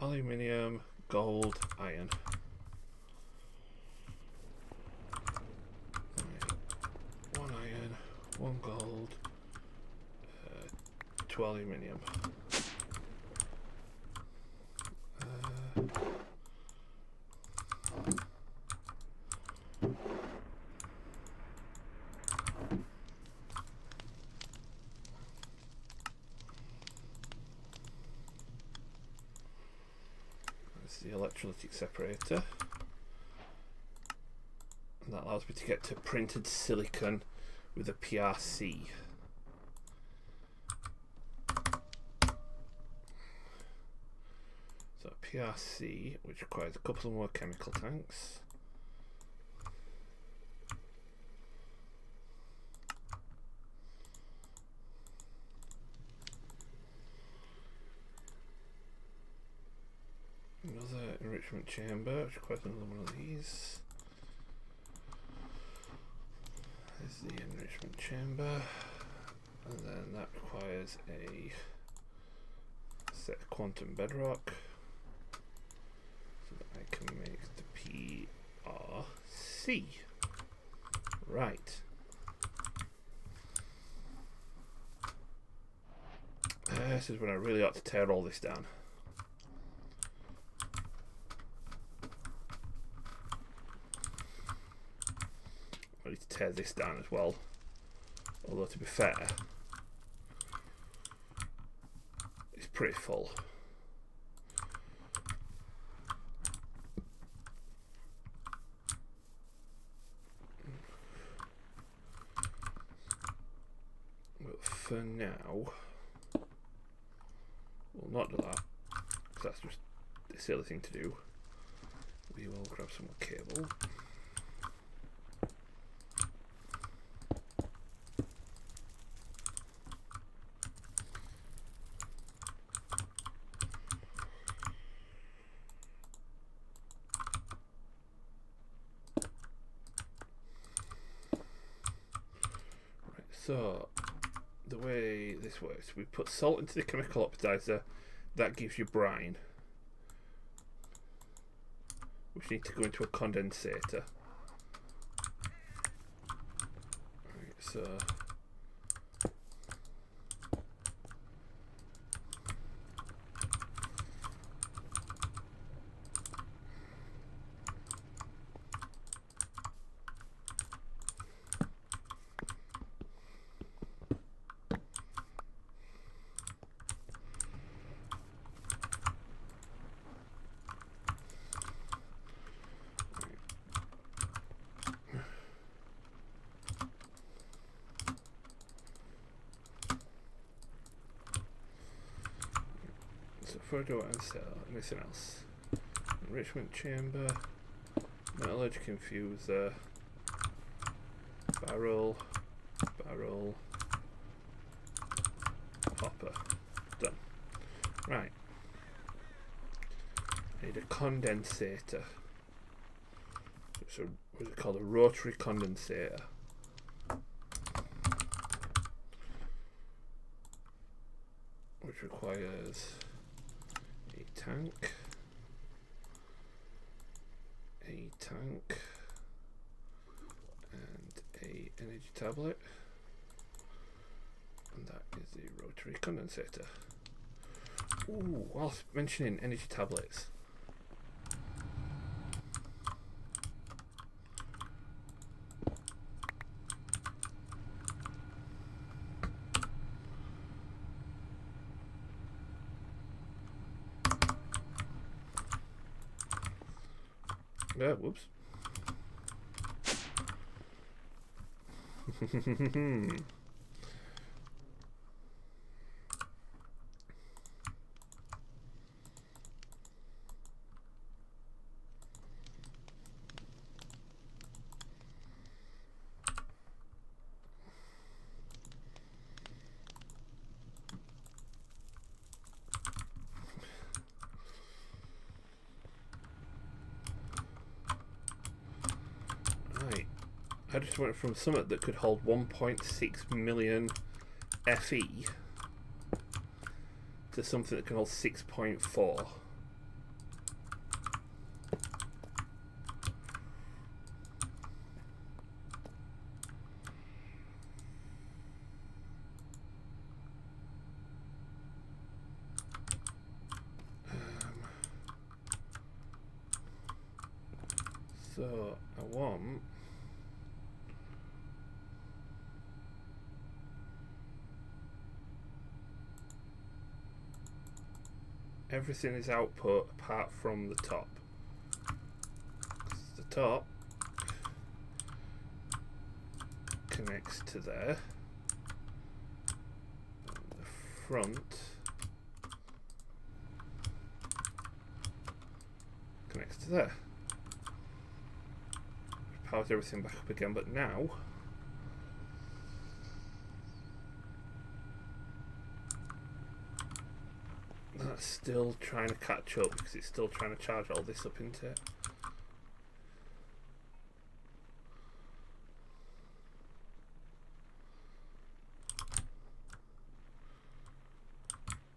Aluminium, gold, iron. Right. One iron, one gold, 2 aluminium. The electrolytic separator, and that allows me to get to printed silicon with a PRC. So a PRC, which requires a couple of more chemical tanks. Another enrichment chamber, which requires another one of these. There's the enrichment chamber, and then that requires a set of quantum bedrock, so that I can make the PRC. Right. This is when I really ought to tear all this down. I need to tear this down as well. Although to be fair, it's pretty full. for now, we'll not do that, because that's just the silly thing to do. We will grab some more cable. So, the way this works, we put salt into the chemical oxidizer, that gives you brine, which needs to go into a condensator. Right, so further and sell anything else. Enrichment chamber, metallurgic infuser, barrel, hopper. Done. Right. I need a condensator. So what's it called? A rotary condensator. Which requires tank, a tank, and a energy tablet, and that is the rotary condensator. Ooh, whilst mentioning energy tablets, whoops. I just went from something that could hold 1.6 million FE to something that can hold 6.4. So I want everything is output apart from the top. The top connects to there. And the front connects to there. Powers everything back up again, but now that's still trying to catch up because it's still trying to charge all this up into it.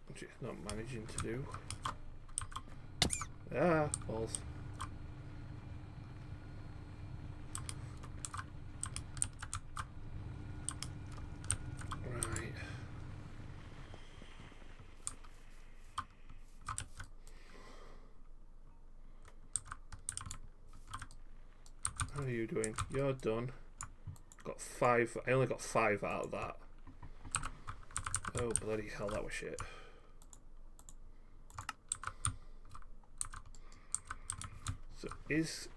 Which it's not managing to do. Ah, balls. Right. How are you doing? You're done. Got 5. I only got 5 out of that. Oh bloody hell, that was shit. So is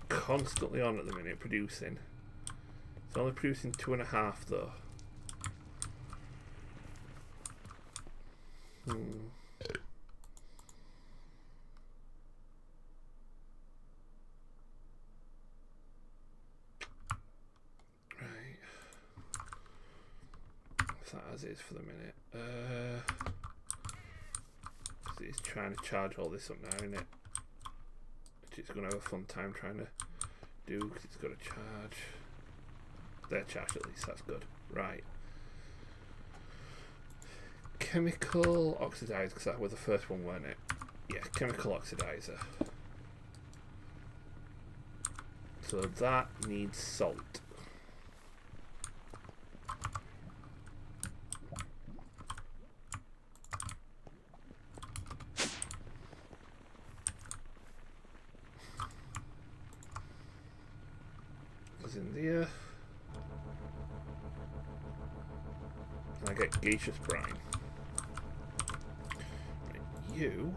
constantly on at the minute producing. It's only producing 2.5 though. as is for the minute. It's trying to charge all this up now, isn't it? Which it's going to have a fun time trying to do, because it's got to charge. They're charged at least, that's good. Right. Chemical oxidizer, because that was the first one, weren't it? Yeah, chemical oxidizer. So that needs salt. Goes in there. And I get gaseous brine. Right, you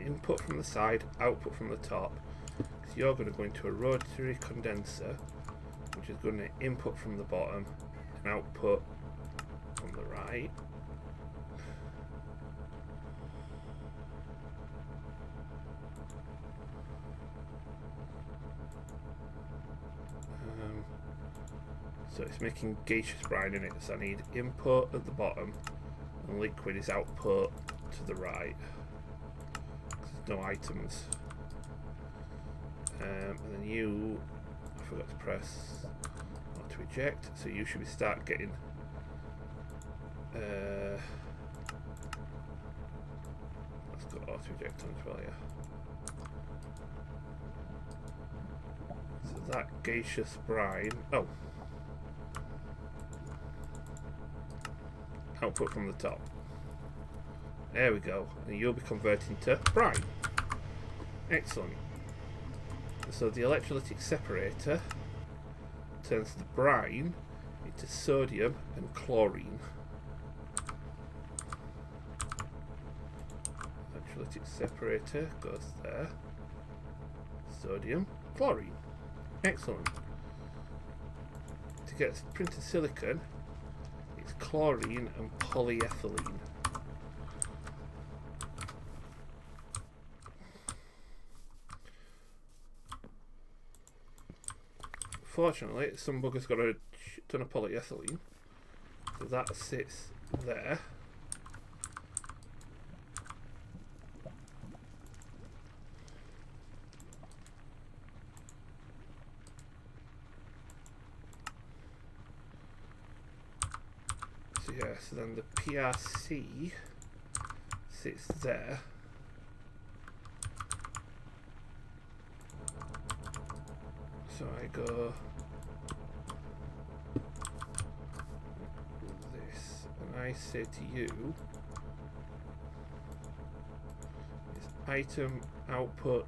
input from the side, output from the top. Because you're going to go into a rotary condenser, which is going to input from the bottom and output from the right. So it's making gaseous brine in it, so I need input at the bottom and liquid is output to the right. There's no items. And then you, I forgot to press not to eject, so you should be start getting let's go auto eject on as well, yeah. So that gaseous brine, oh, output from the top. There we go. And you'll be converting to brine. Excellent. So the electrolytic separator turns the brine into sodium and chlorine. Electrolytic separator goes there. Sodium, chlorine. Excellent. To get printed silicon, it's chlorine and polyethylene. Fortunately, some bugger's got a ton of polyethylene, so that sits there. So yeah, so then the PRC sits there. So I go this, and I say to you, is item output,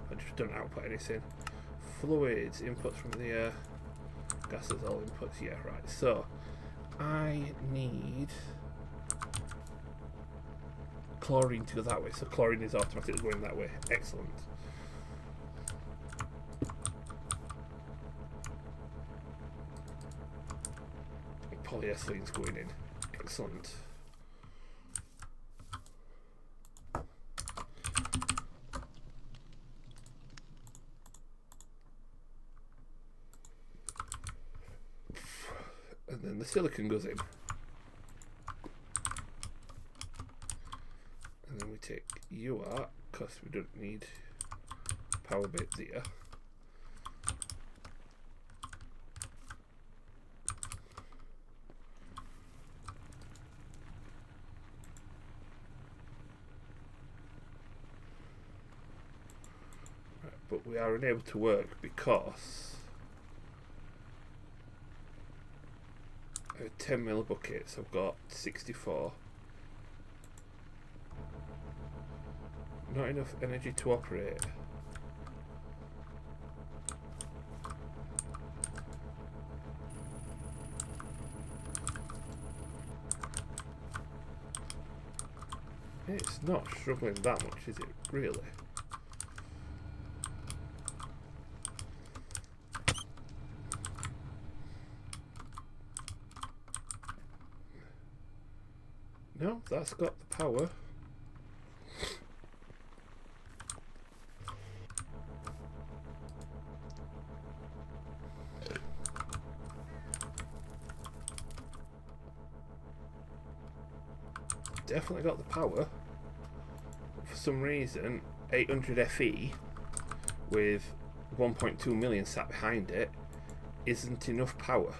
I just don't output anything, fluids, inputs from the air, gases, all inputs, yeah, right, so I need chlorine to go that way, so chlorine is automatically going that way, excellent. Polyethylene's going in. Excellent. And then the silicon goes in. And then we take you out, because we don't need power bit there. But we are unable to work because I have 10 ml buckets. I've got 64. Not enough energy to operate. It's not struggling that much, is it? Really? No, that's got the power. definitely got the power. For some reason, 800 FE with 1.2 million sat behind it isn't enough power.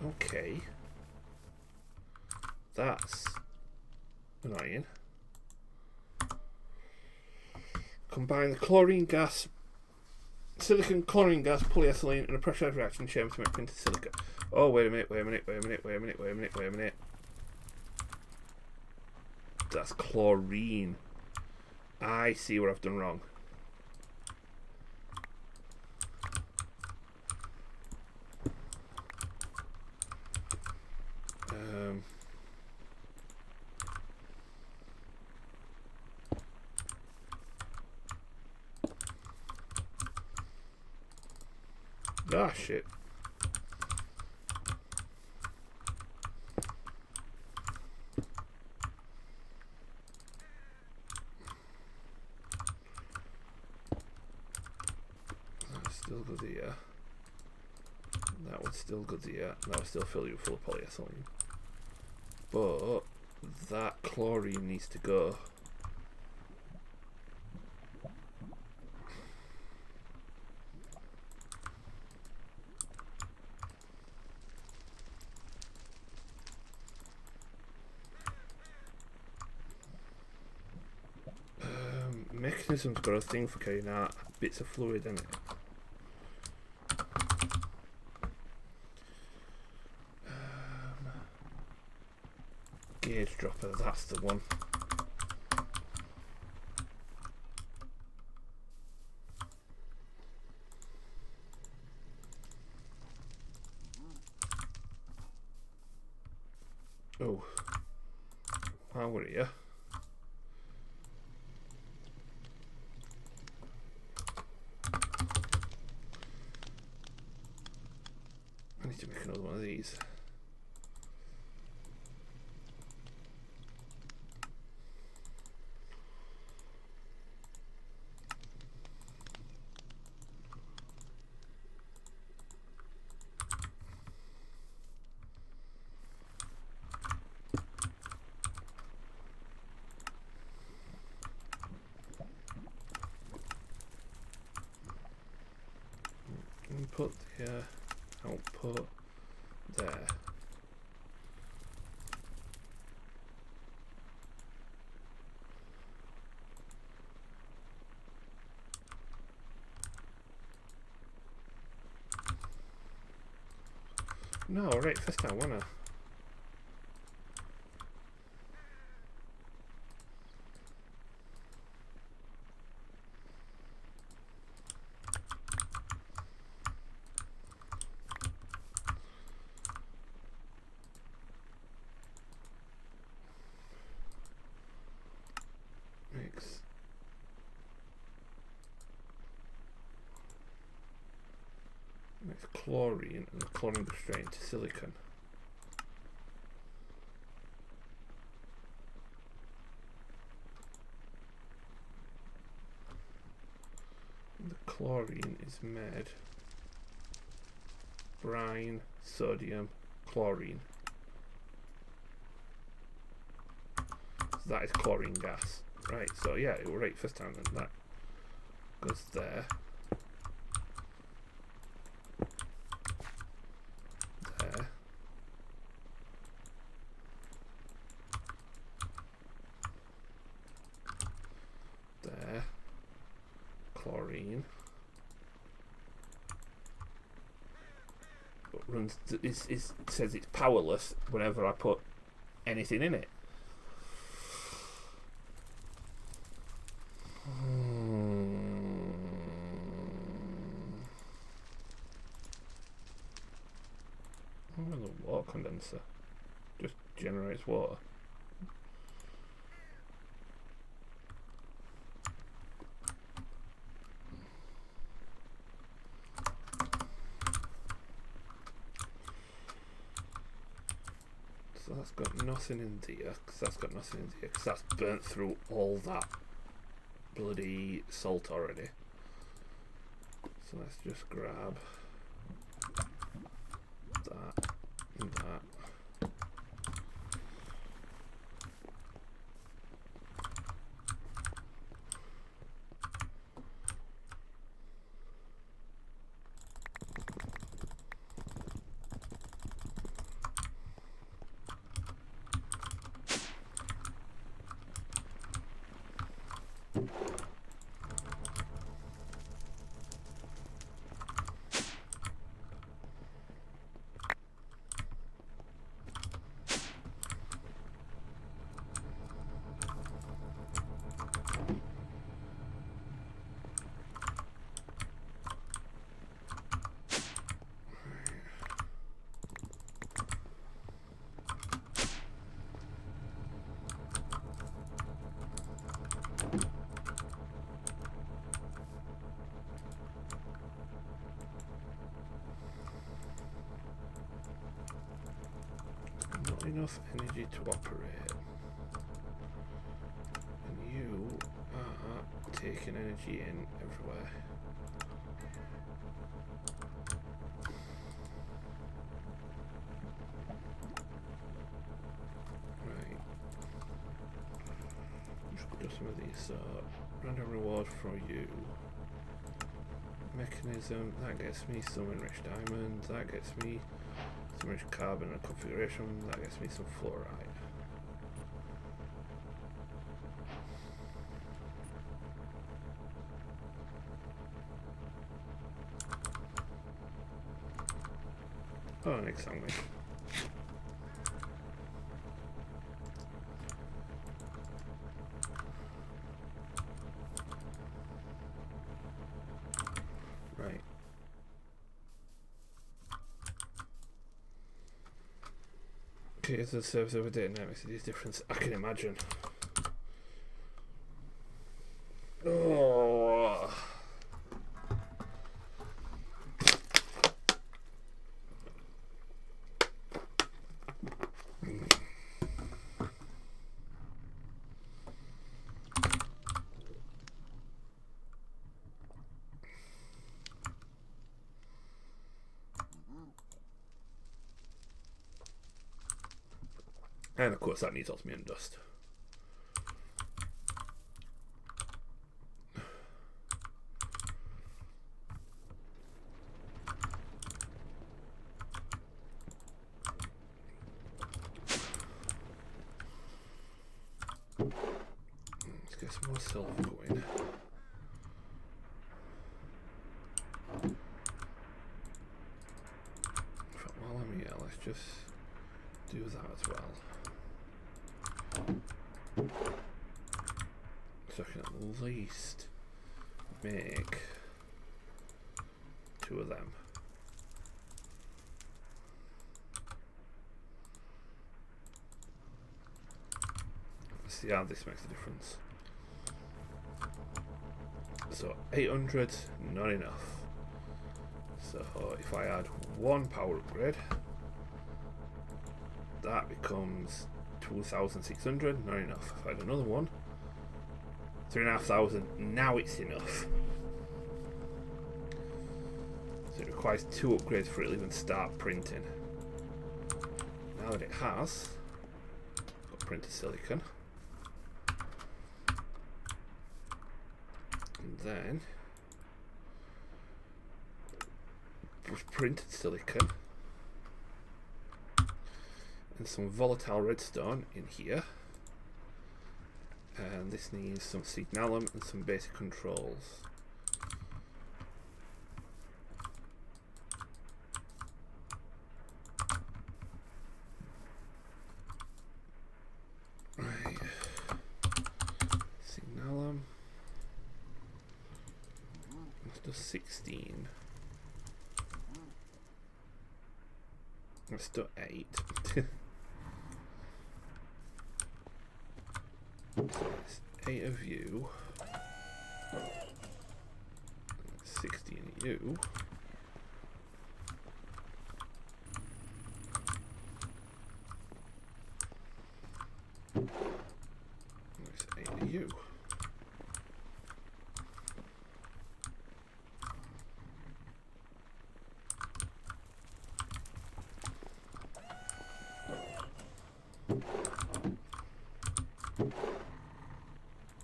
Okay. That's annoying. Combine the chlorine gas, silicon, chlorine gas, polyethylene, and a pressurized reaction chamber to make printed silica. Oh, wait a minute. That's chlorine. I see what I've done wrong. Ah, shit. That's still good here. That one's still good here. That was still fill you full of polyethylene. But that chlorine needs to go. Mechanism's got a thing for carrying out bits of fluid in it. Gauge dropper, that's the one. Oh, how are you? I need to make another one of these. Input here, output there. No, right, first time, wanna. Mix chlorine, and the chlorine goes straight into silicon. And the chlorine is made brine, sodium, chlorine. So that is chlorine gas. Right, so yeah, it will right first time, and that goes there. There. There. Chlorine. But runs. It says it's powerless whenever I put anything in it. Oh, the water condenser just generates water. So that's got nothing in there, because that's got nothing in there, because that's burnt through all that bloody salt already. So let's just grab that and that. Not enough energy to operate. And you are taking energy in everywhere. Right. Just do some of these. So, random reward for you. Mechanism, that gets me some enriched diamonds, that gets me some enriched carbon and configuration, that gets me some fluorite. Oh, an examining. Right. Okay, as the service over data now makes a huge difference. I can imagine. Oh. And of course that needs osmium dust. Let's get some more silver going. While I'm here, let's just do that as well. So I can at least make 2 of them. Let's see how this makes a difference. So 800, not enough. So if I add 1 power upgrade, that becomes 2,600, not enough. If I add another one, 3,500, now it's enough. So it requires 2 upgrades for it to even start printing. Now that it has got printed silicon, and then printed silicon and some volatile redstone in here, and this needs some signalum and some basic controls. Right, signalum, let's do 16. Let's do 8. So it's 8 of you. 16 of you. There's 8 of you.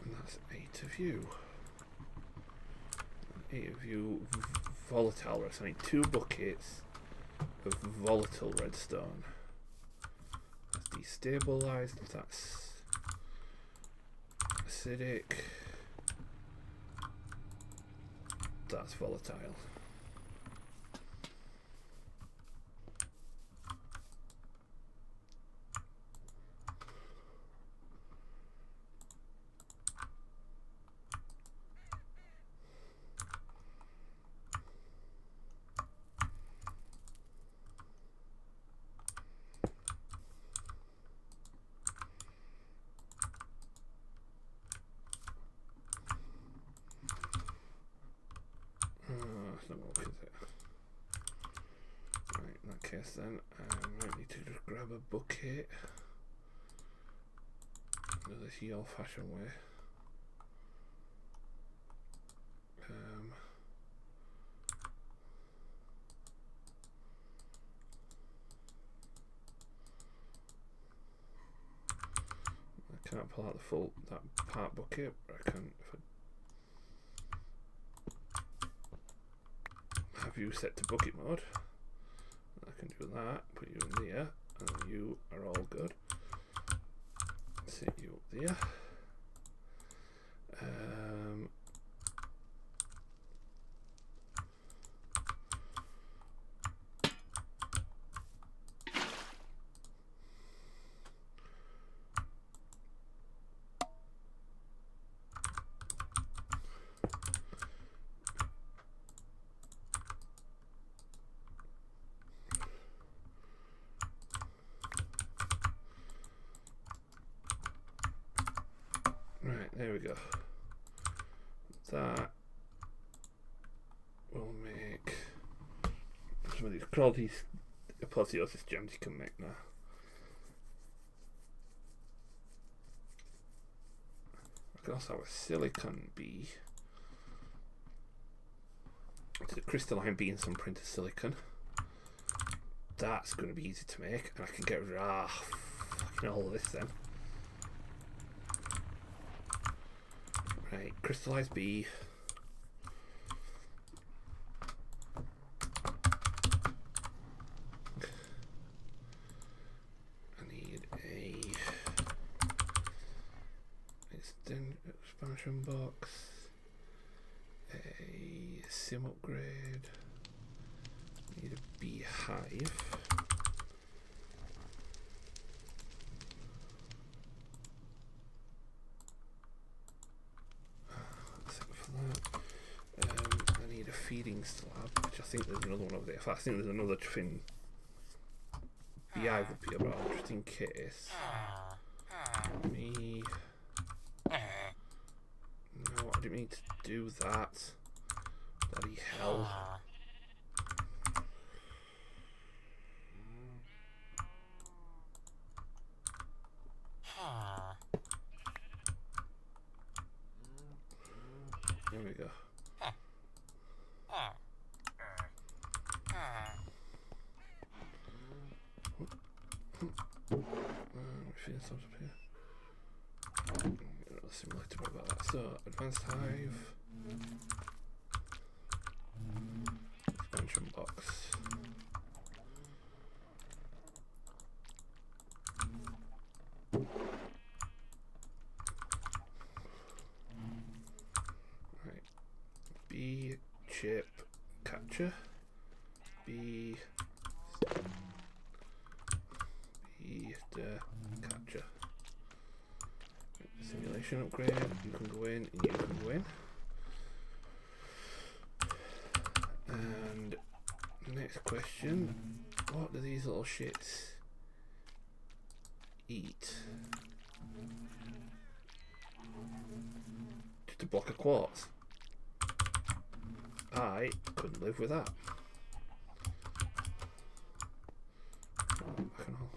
And that's 8 of you. 8 of you volatile rest. I need 2 buckets of volatile redstone. That's destabilized. That's acidic. That's volatile. That's not what is it? Right, in that case then, I might need to just grab a bucket. Do this the old-fashioned way. I can't pull out that part bucket, but I can if I have you set to bucket mode. I can do that, put you in there, and you are all good. Set you up there. Right, there we go. That will make some of these qualities apotheosis gems you can make now. I can also have a silicon bee. To the crystalline bee and some printed silicon. That's going to be easy to make, and I can get rid of fucking all of this then. Right, crystallized bee. I need a expansion box, a sim upgrade, need a beehive. I need a feeding slab, which I think there's another one over there. I think there's another twin beehive up here, but just in case. Me. No, I didn't mean to do that. Bloody hell. There we go. Feeding slabs up here. Another simulator about that. So, advanced hive. Expansion box. Right. Bee chip catcher. Bee the catcher. Simulation upgrade. You can go in and you can go in. And next question, What do these little shits eat? Just a block of quartz. I couldn't live with that. Oh, back and all.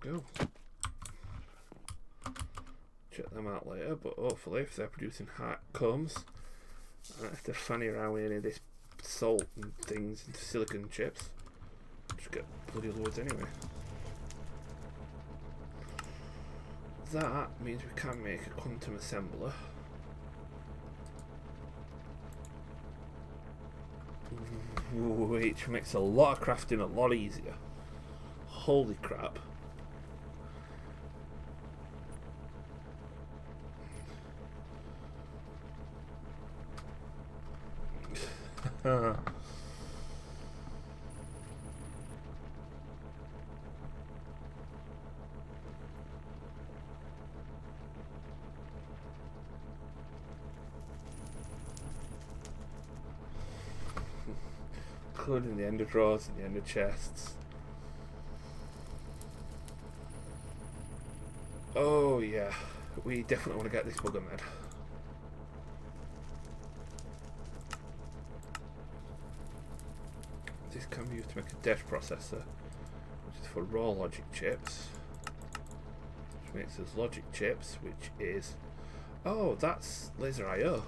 Go. Check them out later, but hopefully if they're producing hot comes, I don't have to fanny around with any of this salt and things into silicon chips. Just get bloody loads anyway. That means we can make a quantum assembler. Which makes a lot of crafting a lot easier. Holy crap. Including the ender drawers and the ender chests. Oh yeah, we definitely want to get this bugger med. This can be used to make a dev processor, which is for raw logic chips, which makes us logic chips, which is, oh, that's laser I/O.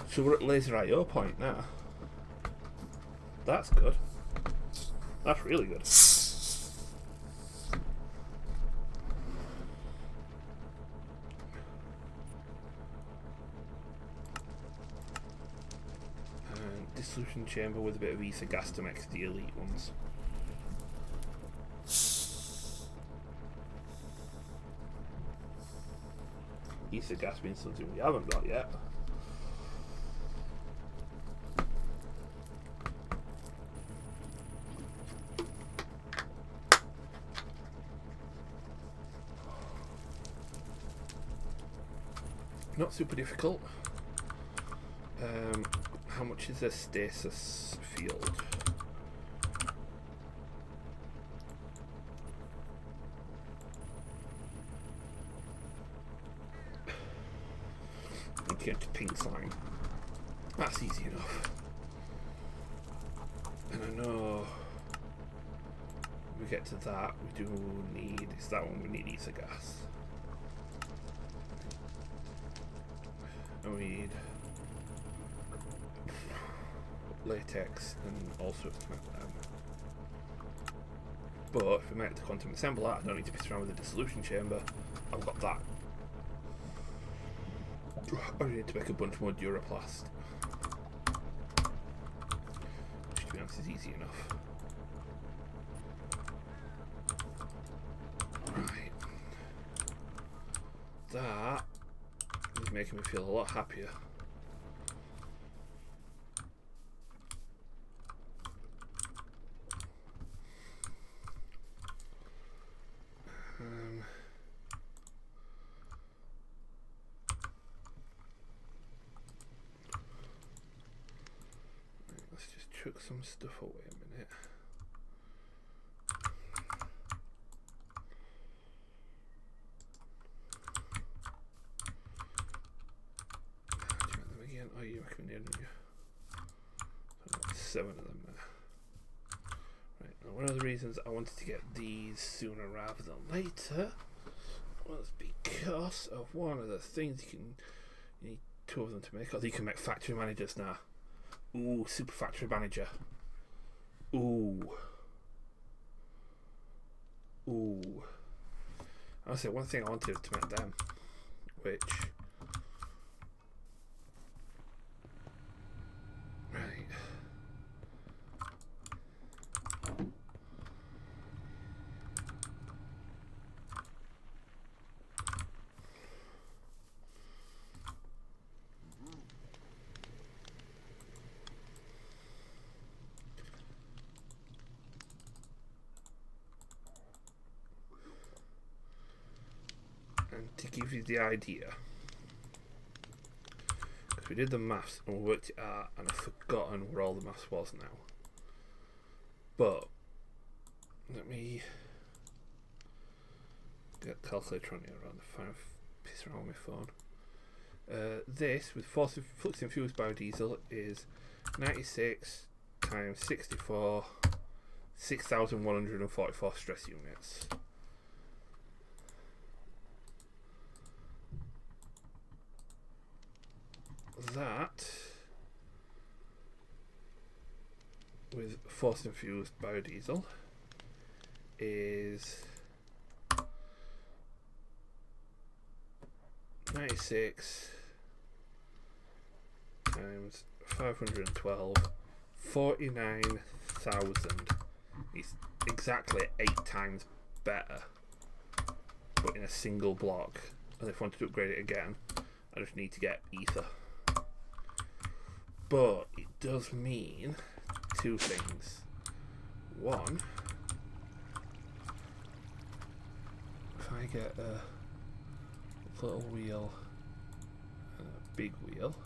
So we're at laser I/O point now. That's good. That's really good. Dissolution chamber with a bit of ether gas to make the elite ones. Ether gas being something we haven't got yet. Not super difficult. How much is a stasis field? Get to pink slime. That's easy enough. And I know when we get to that, we do need, is that one we need ether gas. And we need latex and all sorts of them. But if we make the quantum assembler, I don't need to piss around with the dissolution chamber. I've got that. I need to make a bunch more Duraplast, which to be honest is easy enough. Right. That is making me feel a lot happier. Chuck some stuff away a minute. Do you want them again? Oh, you recommended, didn't you? So I've got 7 of them there. Right, now one of the reasons I wanted to get these sooner rather than later was because of one of the things you need 2 of them to make. Oh, you can make factory managers now. Ooh, super factory manager. Ooh. Ooh. I'll say one thing I wanted to make them, which, right, to give you the idea, because we did the maths and we worked it out, and I've forgotten where all the maths was now. But let me get a calculator on here around the fire, piss around with my phone. This with flux infused biodiesel is 96 times 64, 6,144 stress units. That with force infused biodiesel is 96 times 512, 49,000. It's exactly 8 times better, but in a single block. And if I wanted to upgrade it again, I just need to get ether. But it does mean two things. One, if I get a little wheel and a big wheel,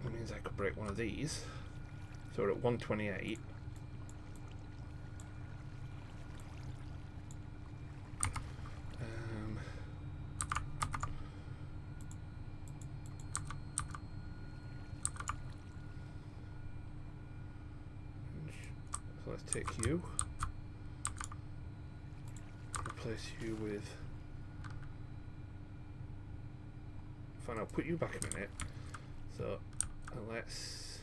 it means I could break one of these. So we're at 128. So let's take you, replace you with, fine, I'll put you back in a minute. So let's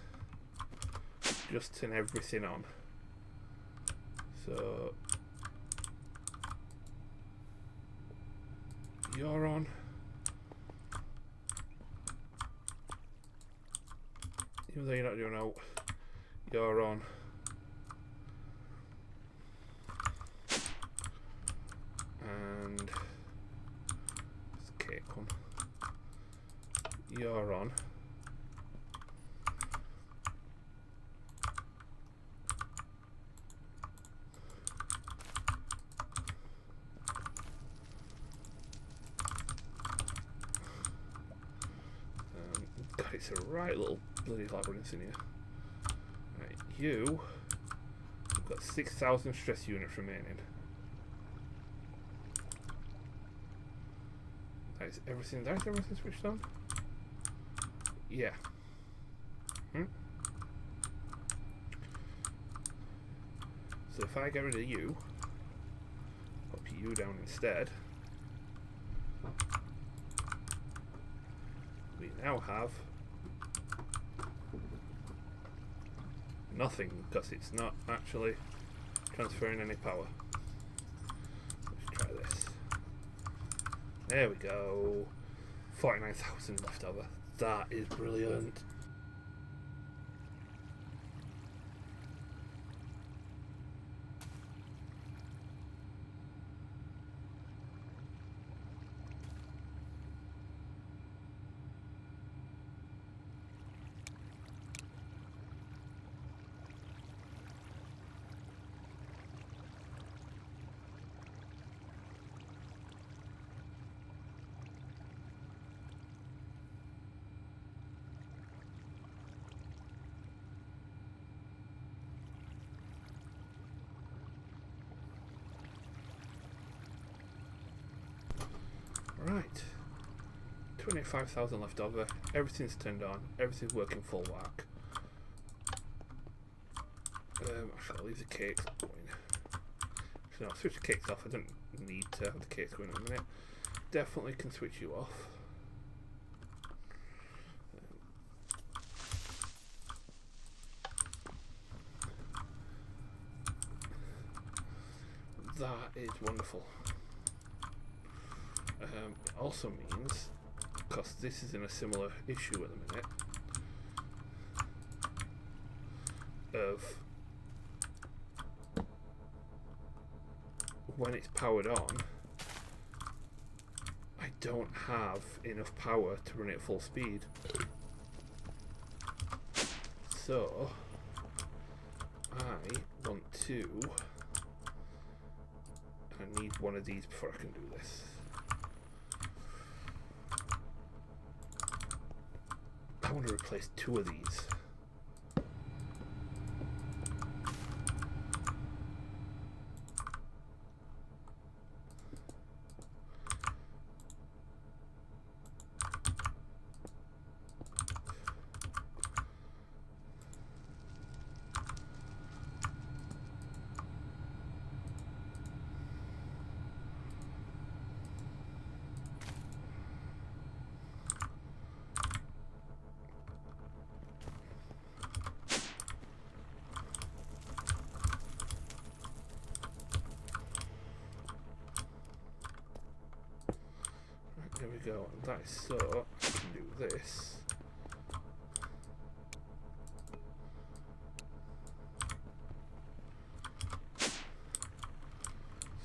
just turn everything on. So you're on. Even though you're not doing out, you're on. And it's a cake one. You're on. God, it's a right little bloody labyrinth in here. Right, you've got 6,000 stress units remaining. Is everything switched on? Yeah. So if I get rid of you, pop you down instead, we now have nothing because it's not actually transferring any power. Let's try this. There we go. 49,000 left over. That is brilliant. Right, 25,000 left over, everything's turned on, everything's working full whack. Actually I'll leave the cakes going. So I'll switch the cakes off, I don't need to have the cakes going in a minute. Definitely can switch you off. That is wonderful. It also means, because this is in a similar issue at the minute, of when it's powered on, I don't have enough power to run it at full speed. So I want to... I need one of these before I can do this. I want to replace 2 of these. There we go, and that is so I can do this.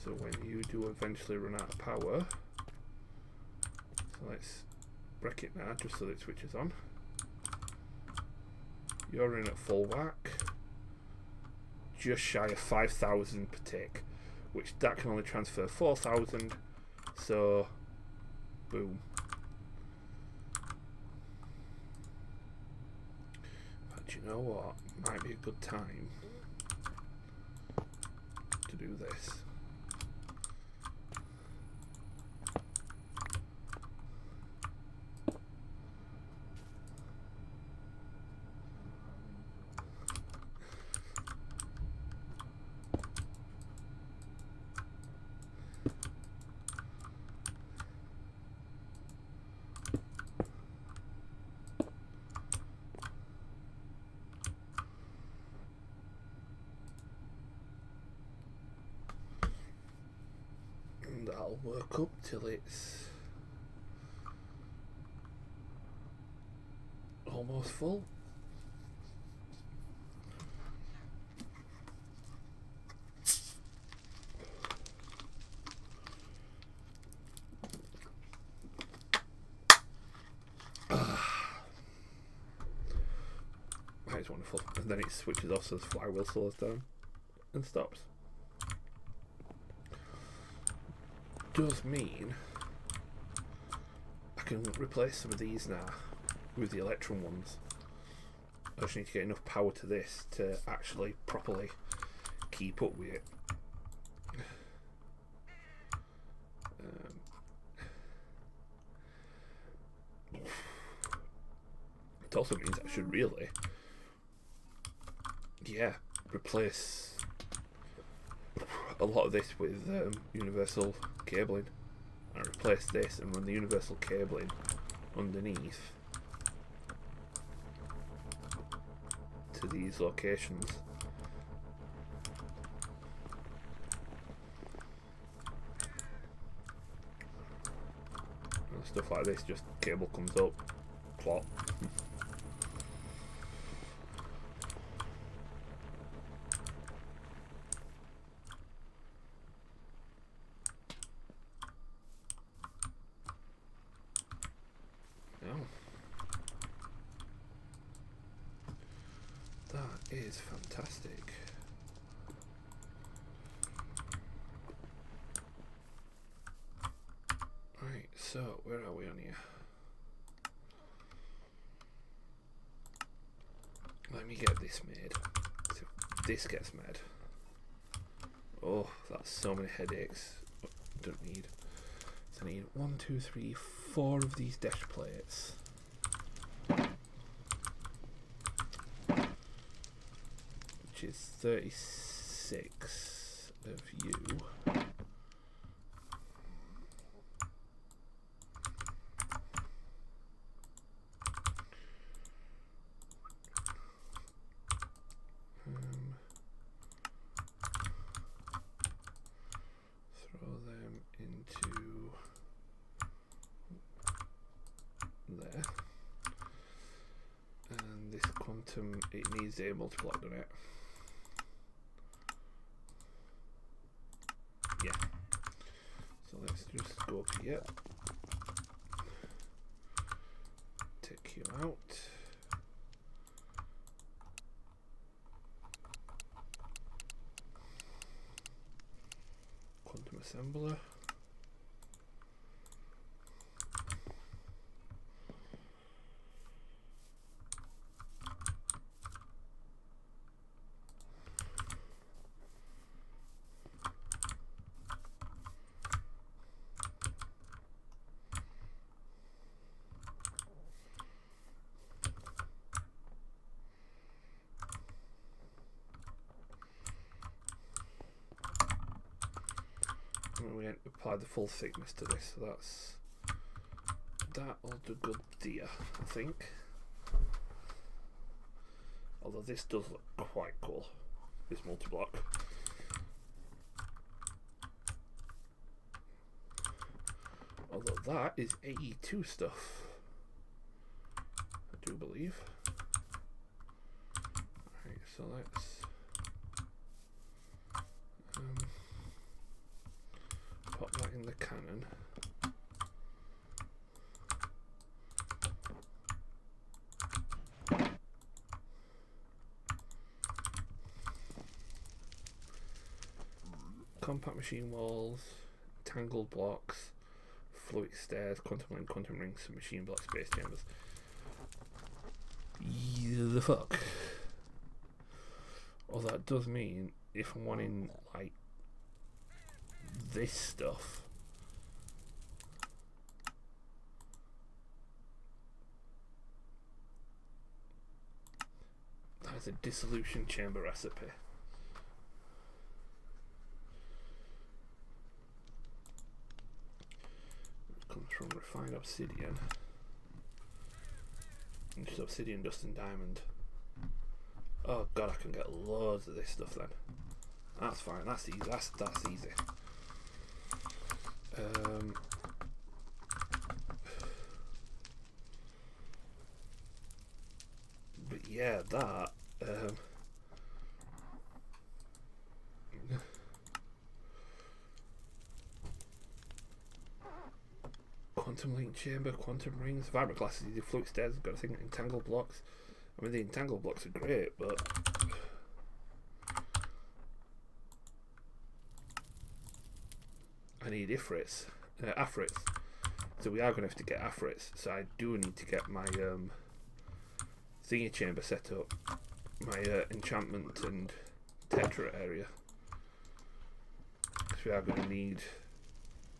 So when you do eventually run out of power, so let's break it now just so that it switches on. You're in at full whack, just shy of 5,000 per tick, which that can only transfer 4,000, so boom. But you know what? Might be a good time to do this. I'll work up till it's almost full. That's wonderful. And then it switches off so the flywheel slows down and stops. Does mean I can replace some of these now with the Electron ones. I just need to get enough power to this to actually properly keep up with it. It also means I should really, replace a lot of this with universal cabling, and replace this and run the universal cabling underneath to these locations. And stuff like this, just cable comes up, plop. That is fantastic. Right, so where are we on here? Let me get this made. So this gets made. Oh, that's so many headaches. Don't need. So I need 1, 2, 3, 4 of these dash plates. Which is 36 of you. Throw them into there. And this quantum, it needs a multiplier, doesn't it? Yeah. So let's just go up here. Take you out. assembler. We apply the full thickness to this, so that'll do good there, I think. Although this does look quite cool, this multi-block. Although that is AE2 stuff, I do believe. Alright, so let's pop that in the cannon. Compact machine walls, tangled blocks, fluid stairs, quantum link, quantum rings, machine block space chambers. The fuck? Well, that does mean if I'm wanting like this stuff, that's a dissolution chamber recipe. It comes from refined obsidian. And just obsidian, dust and diamond. Oh god, I can get loads of this stuff then. That's fine, that's easy, that's easy. But yeah, that quantum link chamber, quantum rings, vibrant glasses, the fluid stairs, I've got a thing, entangled blocks. I mean the entangled blocks are great, but I need afrits, so we are going to have to get afrits, so I do need to get my thingy chamber set up, my enchantment and tetra area, because we are going to need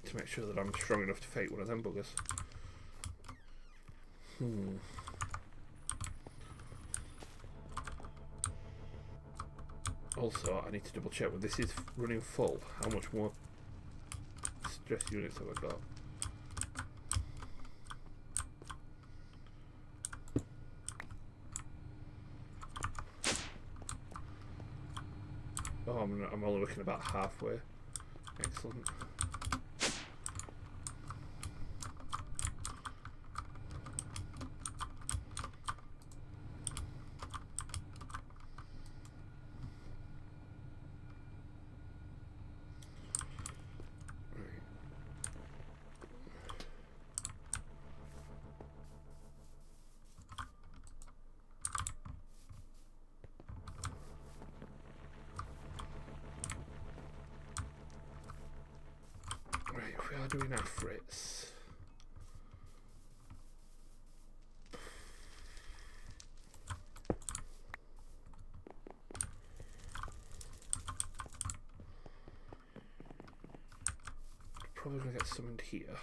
to make sure that I'm strong enough to fight one of them buggers. Also, I need to double check when this is running full, how much more stress units have I got? Oh, I'm only looking about halfway. Excellent. Doing afrits. Probably gonna get summoned here.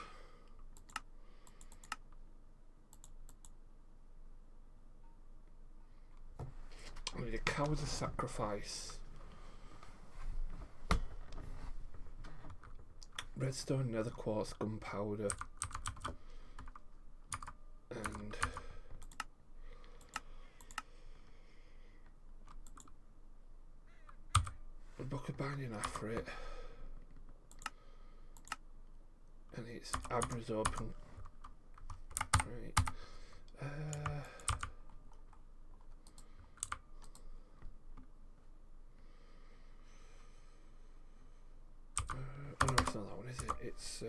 I need a coward's sacrifice. Redstone, nether quartz, gunpowder, and a book of binding afrit, and it's Abra's open. Right. Oh no, it's not that one, is it? It's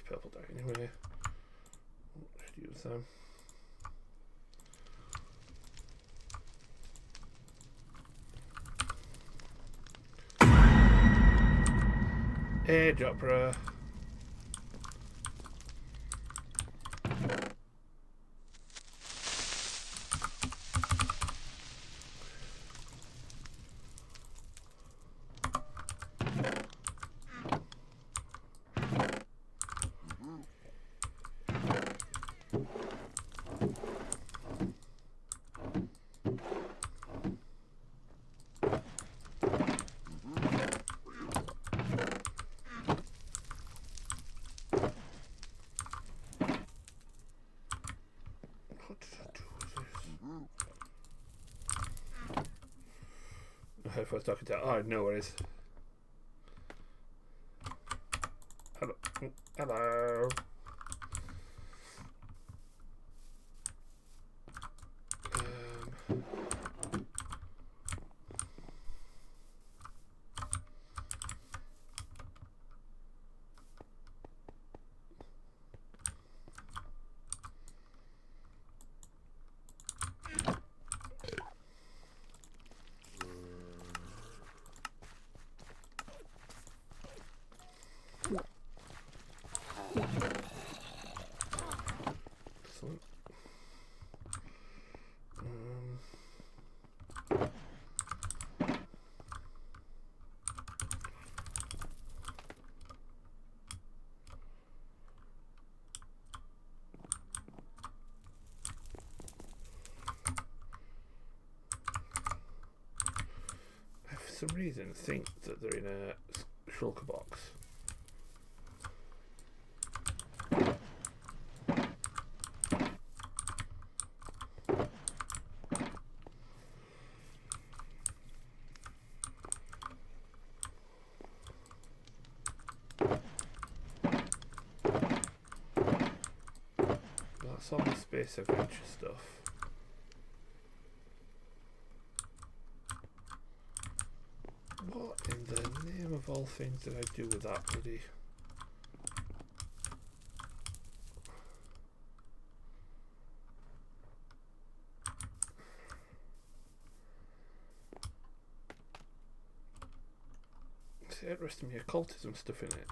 purple dye anyway. Should use them. Edge opera. If I was talking to, oh, no worries. Hello. Hello. Excellent. I, for some reason, think that they're in a shulker box. That's all the space adventure stuff. What in the name of all things did I do with that bloody... It's interesting, me occultism stuff in it.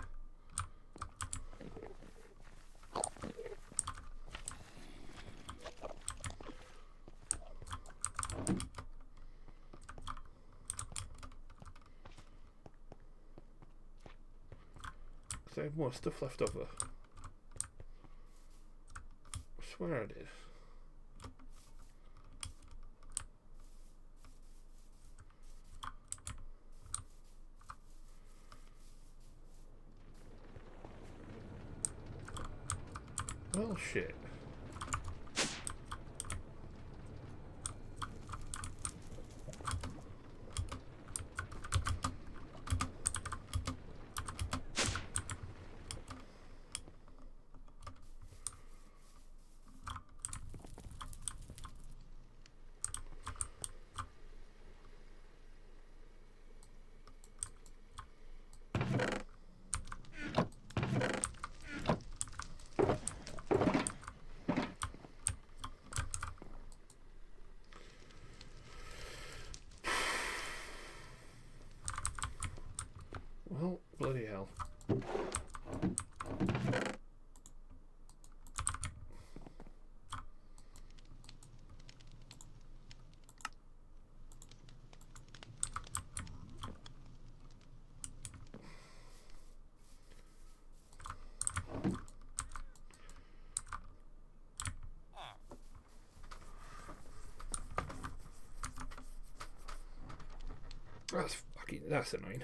I have more stuff left over. I swear I did. Well, shit. Well, bloody hell. That's annoying.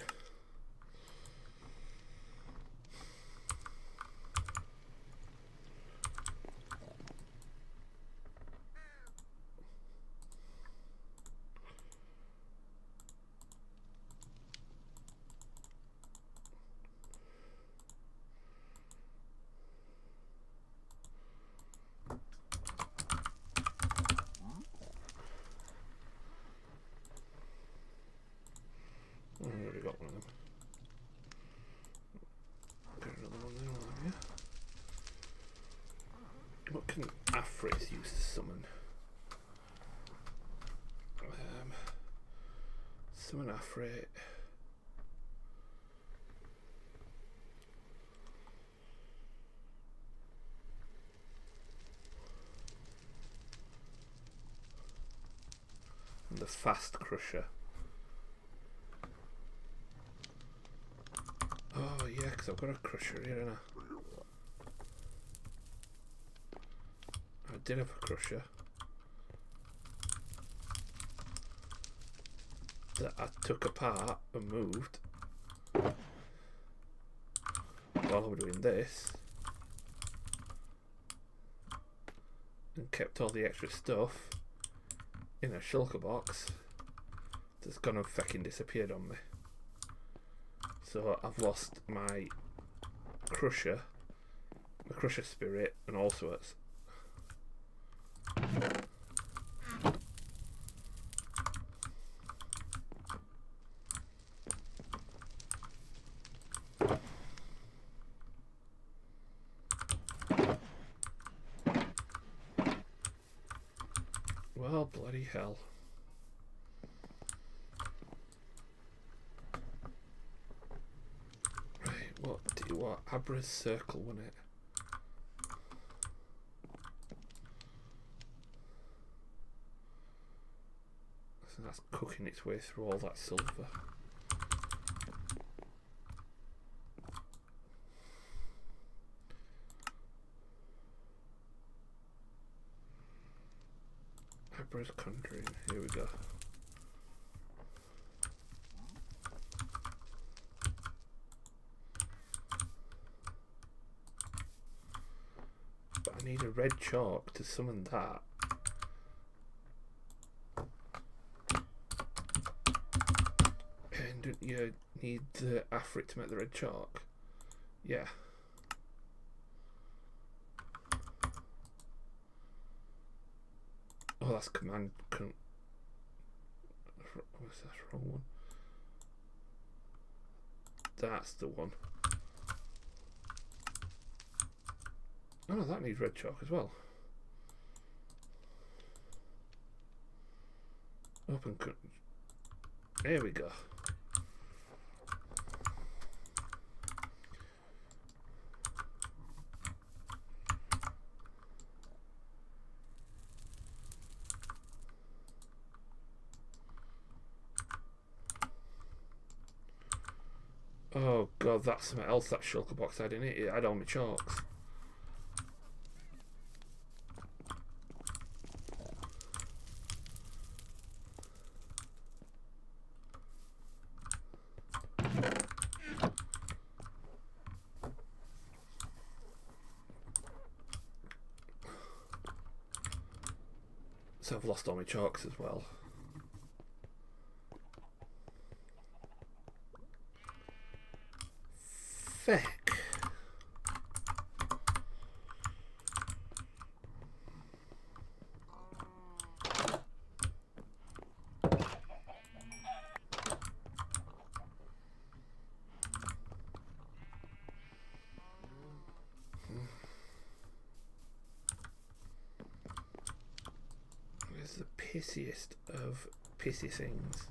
I've already got one of them. Afrit's used to summon. Summon Afrit. And the Fast Crusher. Oh yeah, because I've got a Crusher here, haven't I did have a Crusher that I took apart and moved while I was doing this, and kept all the extra stuff in a shulker box that's gone and fucking disappeared on me. So I've lost my Crusher, my Crusher Spirit, and all sorts. Well, bloody hell. Right, what do you want? Abra's Circle, wasn't it? So that's cooking its way through all that silver. Abra's Conjuring, here we go. But I need a red chalk to summon that. And don't you need the Afrit to make the red chalk? Yeah. Oh, that's command. What's that wrong one? That's the one. Oh no, that needs red chalk as well. Open. There we go. Oh god, that's something else, that shulker box had in it. It had all my chalks. So I've lost all my chalks as well. Feck. Where's the pissiest of pissy things?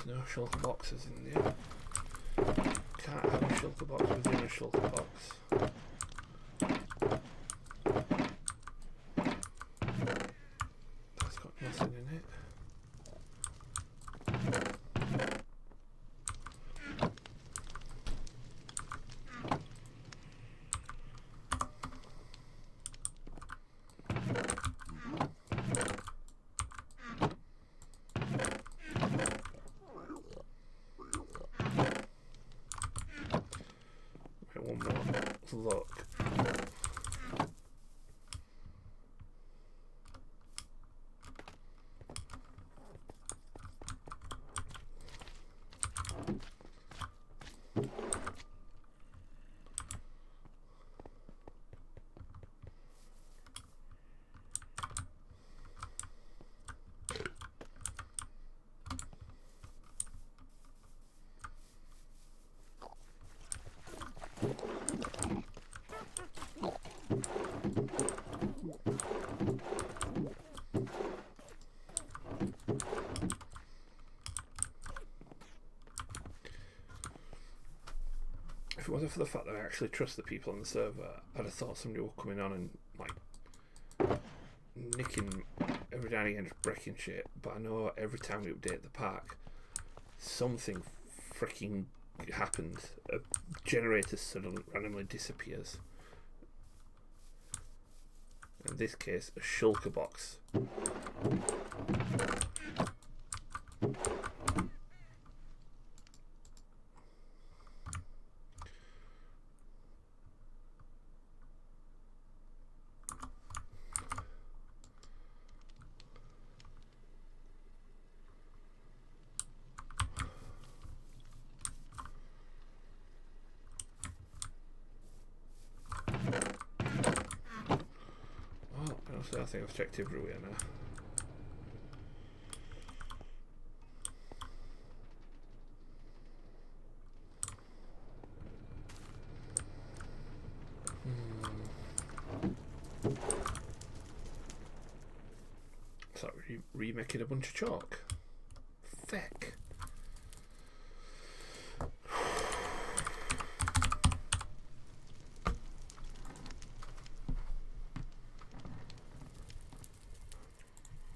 No shulker boxes in there. Can't have a shulker box within a shulker box. That's got nothing in it. look. If it wasn't for the fact that I actually trust the people on the server, I'd have thought somebody were coming on and like nicking every now and again, just breaking shit. But I know every time we update the pack, something freaking happens. A generator suddenly randomly disappears. In this case, a shulker box. So I think I've checked everywhere now. So remaking a bunch of chalk. Feck.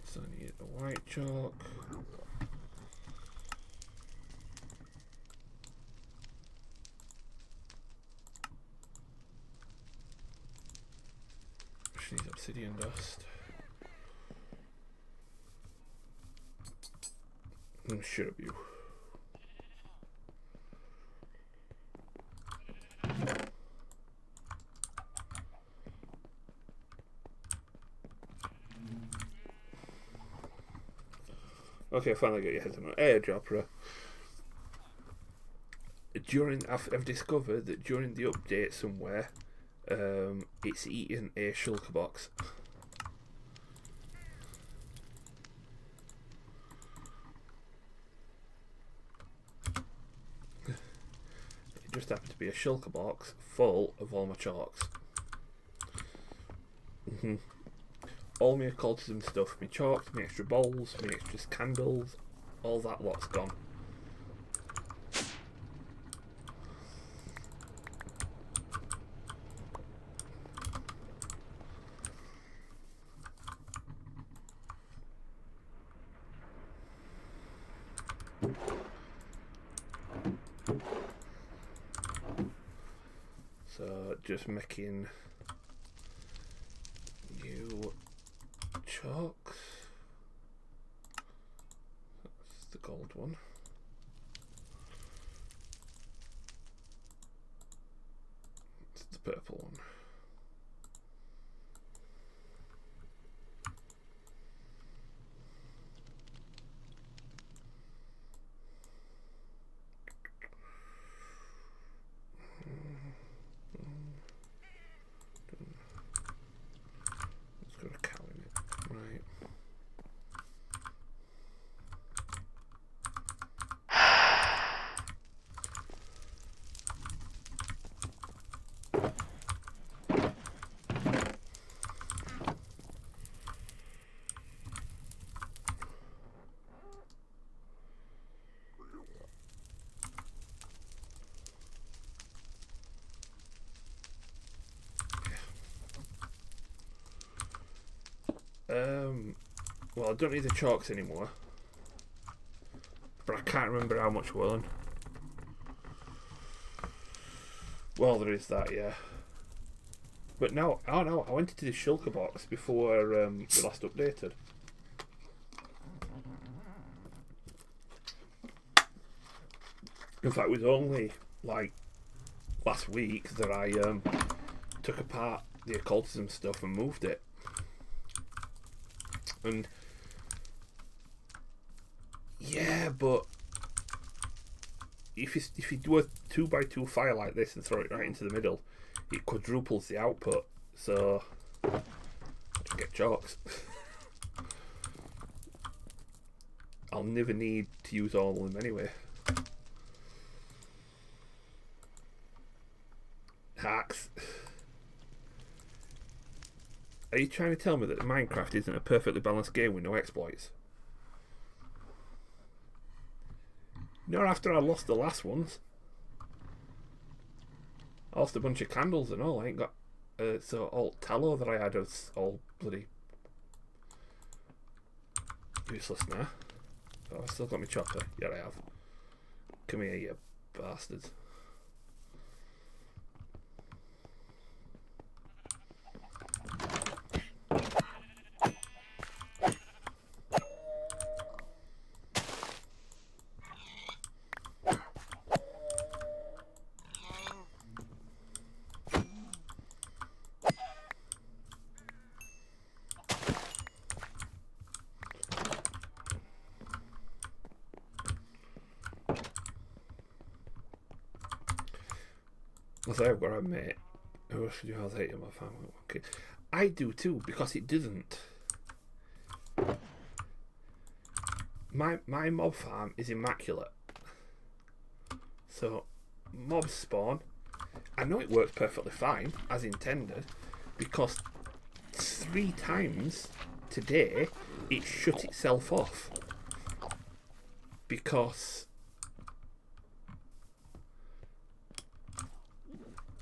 So I need the white chalk. Which needs obsidian dust. Shut up, you. Okay, finally got your head on airdropper. I've discovered that during the update somewhere, it's eaten a shulker box. It just happened to be a shulker box full of all my chalks. All my occultism stuff, my chalks, my extra bowls, my extra candles, all that lot's gone. So just making new chalks. That's the gold one. That's the purple one. Let's go to cow in it. Right. Well, I don't need the chalks anymore, but I can't remember how much we're on. Well, there is that, yeah. But no, oh no, I went into the shulker box before we last updated. In fact, it was only like last week that I took apart the occultism stuff and moved it. And yeah, but if you do a 2x2 fire like this and throw it right into the middle, it quadruples the output. So I just get chalks. I'll never need to use all of them anyway. Hacks. Are you trying to tell me that Minecraft isn't a perfectly balanced game with no exploits? Not after I lost the last ones. I lost a bunch of candles and all. I ain't got so all tallow that I had was all bloody useless now. Oh, I've still got my chopper. Yeah, I have. Come here, you bastards. I've got to admit, who should you have hated my family? Okay, I do too, because it doesn't. My mob farm is immaculate. So mobs spawn. I know it works perfectly fine as intended, because 3 times today it shut itself off because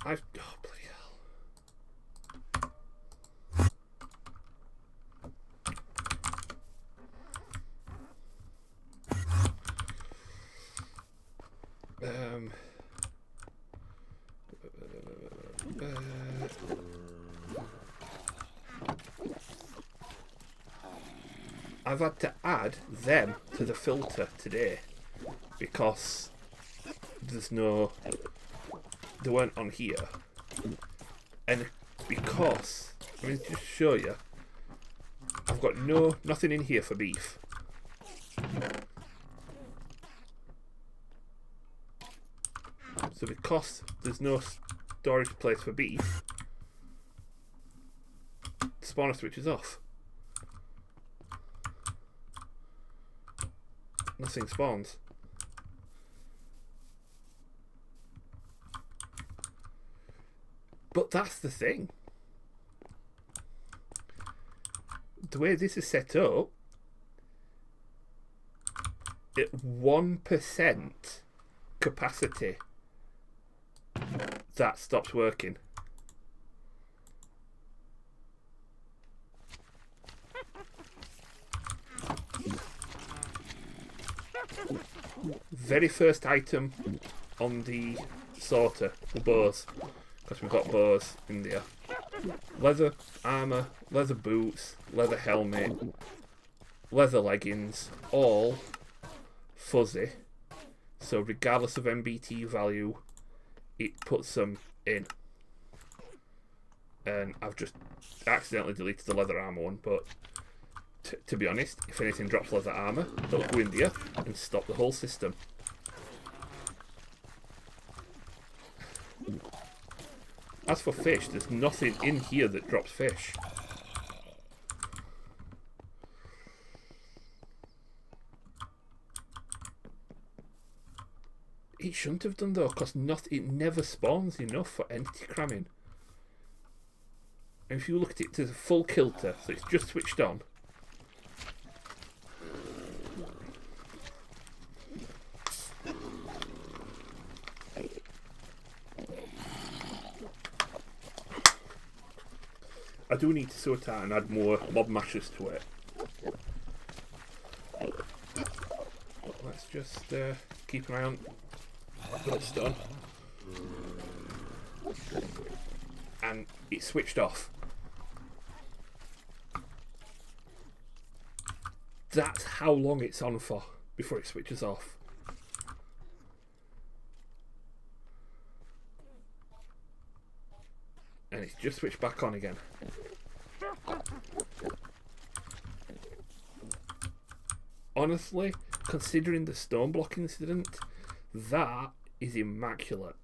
oh bloody hell. I've had to add them to the filter today because there's no, they weren't on here, and because let me just show you, I've got nothing in here for beef. So because there's no storage place for beef, the spawner switch is off. Nothing spawns. But that's the thing. The way this is set up, at 1% capacity, that stops working. Very first item on the sorter, the bows, because we've got bows in there. Leather armour, leather boots, leather helmet, leather leggings, all fuzzy. So regardless of MBT value, it puts them in. And I've just accidentally deleted the leather armour one, but to be honest, if anything drops leather armour, it'll go in there and stop the whole system. As for fish, there's nothing in here that drops fish. It shouldn't have done though, because it never spawns enough for entity cramming. And if you look at it to the full kilter, so it's just switched on. I do need to sort out and add more mob mashers to it. Let's just keep an eye on Bloodstone. And it switched off. That's how long it's on for before it switches off. And it's just switched back on again. Honestly, considering the stone block incident, that is immaculate.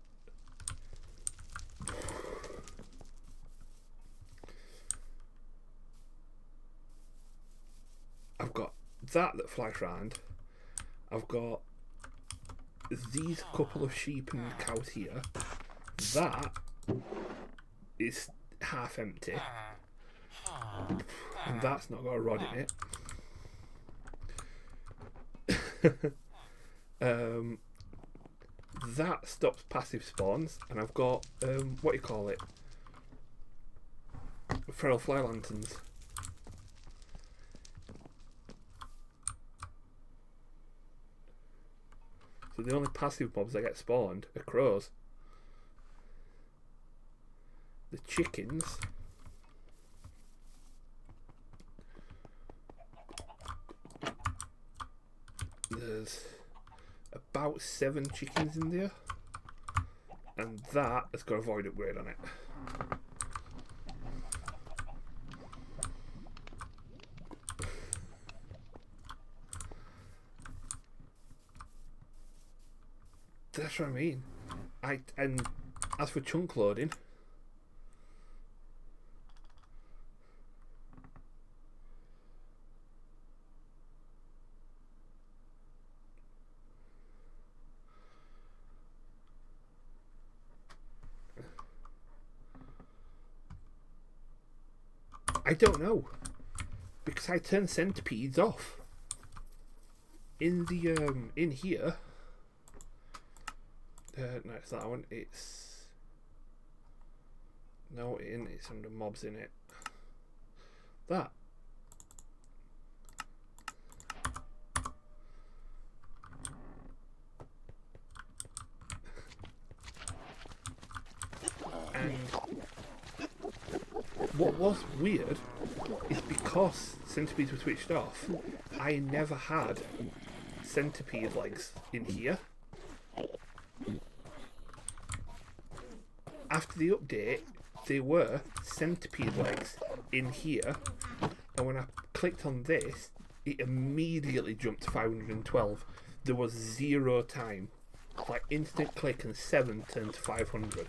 I've got that flies round. I've got these couple of sheep and cows here. That is half empty. And that's not got a rod in it. That stops passive spawns, and I've got what do you call it? Feral fly lanterns. So the only passive mobs that get spawned are crows. The chickens. There's about 7 chickens in there, and that has got a void upgrade on it. That's what I mean. And as for chunk loading, I don't know, because I turned centipedes off in the in here. No, it's that one. It's no, it's under mobs in it. That. And what was weird is because centipedes were switched off, I never had centipede legs in here. After the update, there were centipede legs in here, and when I clicked on this, it immediately jumped to 512. There was 0 time. Like instant click and 7 turned to 500.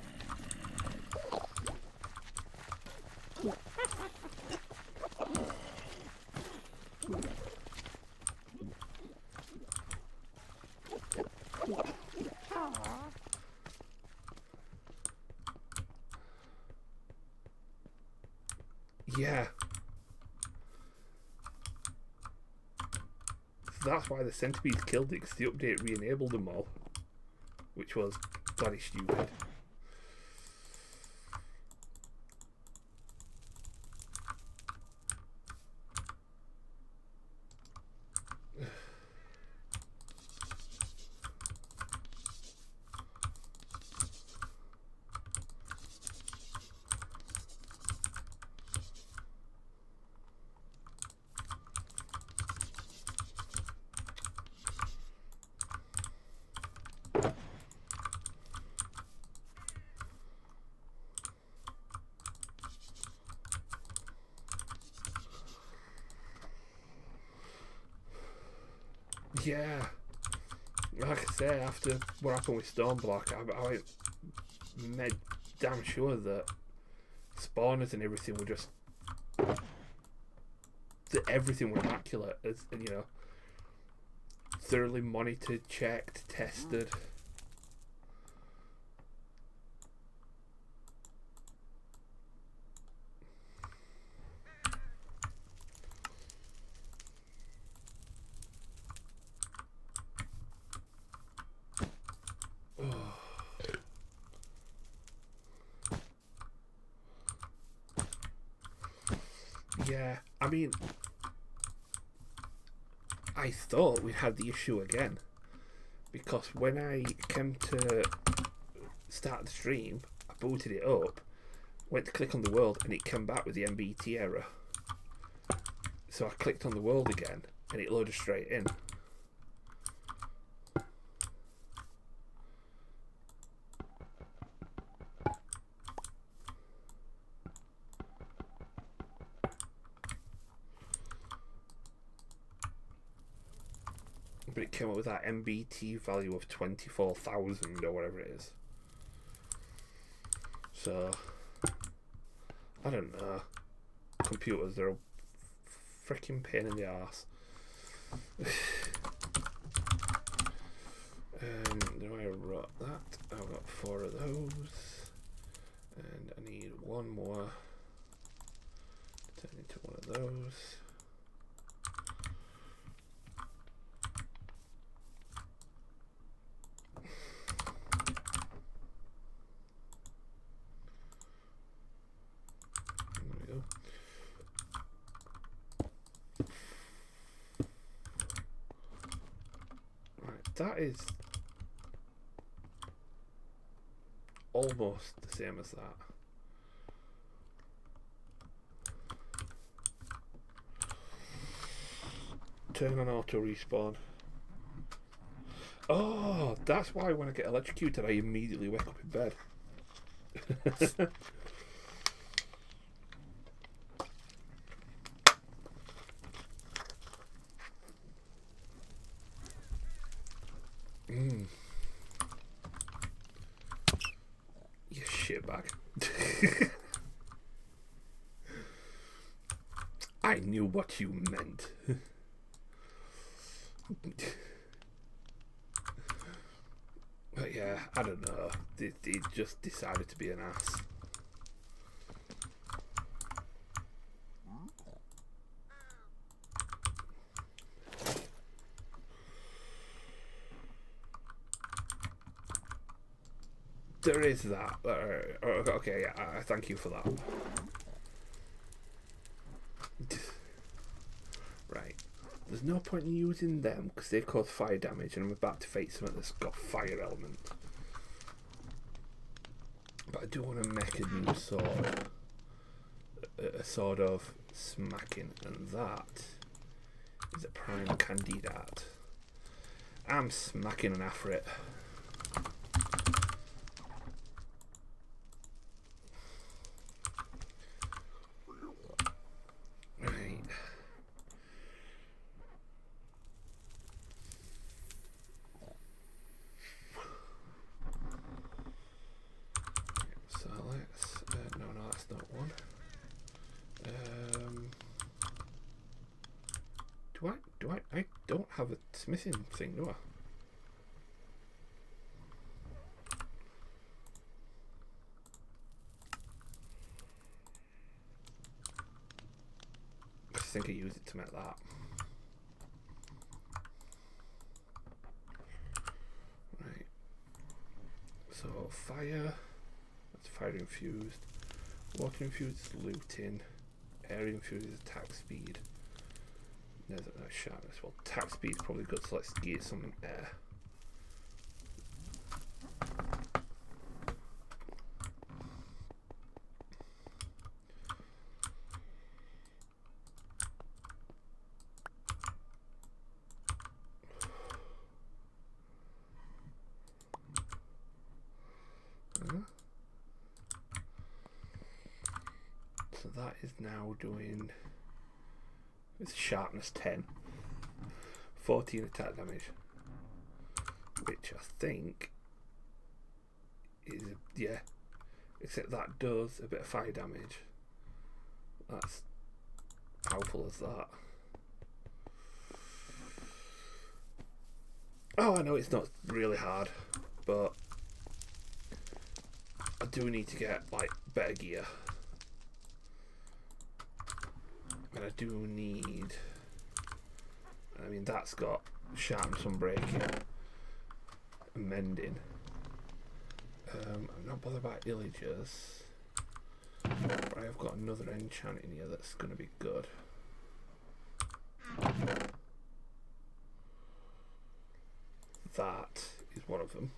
Yeah. So that's why the centipedes killed it, because the update re-enabled them all. Which was bloody stupid. Yeah, like I say, after what happened with Stoneblock, I made damn sure that spawners and everything were just that everything were immaculate, as you know, thoroughly monitored, checked, tested. Yeah, I mean, I thought we had the issue again, because when I came to start the stream, I booted it up, went to click on the world, and it came back with the MBT error. So I clicked on the world again, and it loaded straight in. but it came up with that MBT value of 24,000 or whatever it is. So I don't know. Computers, they're a freaking pain in the arse. Do I wrote that? I've got 4 of those, and I need one more. Turn into one of those. There we go. Right, that is almost the same as that. Turn on auto respawn. Oh, that's why when I get electrocuted I immediately wake up in bed. You shitbag. I knew what you meant. But yeah, I don't know. They just decided to be an ass. There is that. Okay, yeah, I thank you for that. Right. There's no point in using them because they cause fire damage, and I'm about to face something that's got fire element. But I do want to make a new sword. A sword of smacking, and that is a prime candidat. I'm smacking an after it. I don't have a smithing thing, do I? I think I use it to make that. Right. So fire, that's fire infused. Water infused is looting. Air infused is attack speed. No, sharpness. Well, attack speed is probably good, so let's get some air. So that is now doing. It's sharpness 10, 14 attack damage, which I think is, yeah, except that does a bit of fire damage. That's powerful as that. Oh, I know it's not really hard, but I do need to get like better gear. And I do need, I mean, that's got sharpness, unbreaking, and mending. I'm not bothered about illagers, but I've got another enchant in here that's going to be good. That is one of them.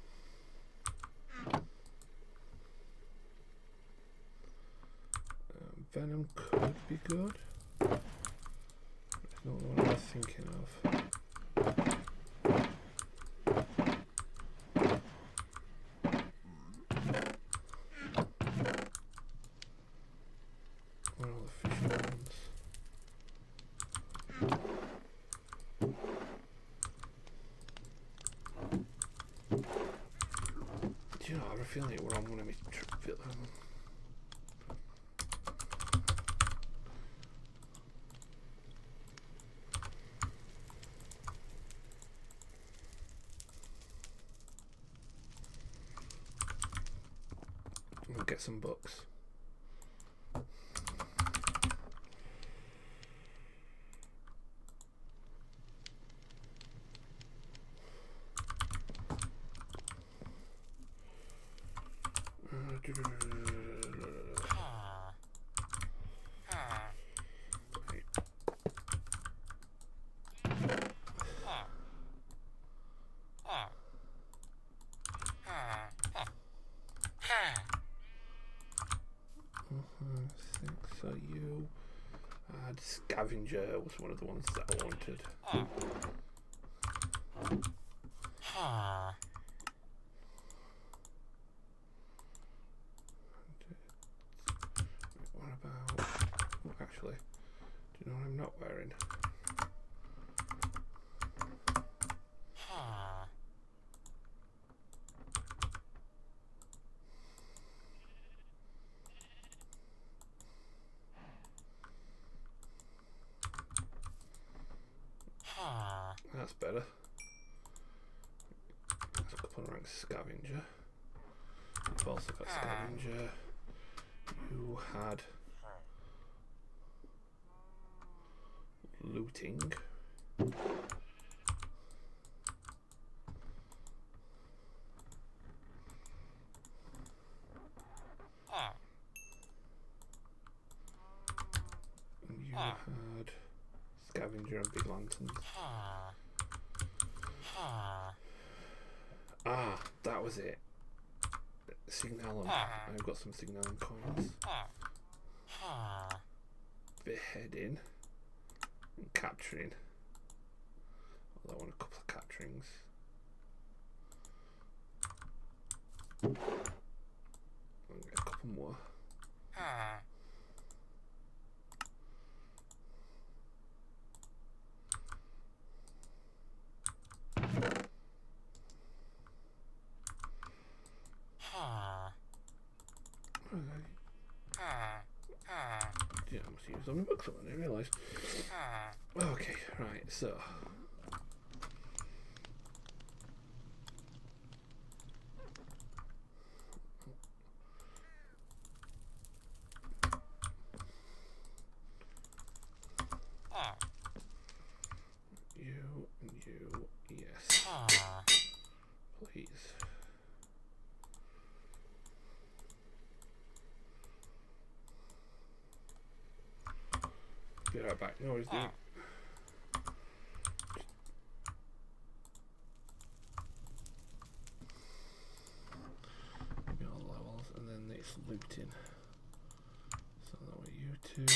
Venom could be good. It's not the one I was thinking of. Where are all the fishing ones? feeling it were on one of my We'll get some books. So you had Scavenger was one of the ones that I wanted. What about... Oh, actually, do you know what I'm not wearing? That's better. That's a couple of ranks Scavenger. You've also got Scavenger. You had looting. And you had Scavenger and Big Lanterns. Ah, that was it. Signalum. I've got some Signalum coins. Beheading and capturing. Although I want a couple of capturings. I'll get a couple more. Yeah, I must use some books on it, I realised. Okay, right, so. You and you, yes. Please. Be right back. No worries, dude. Get all the levels, and then it's looting. So that way you two.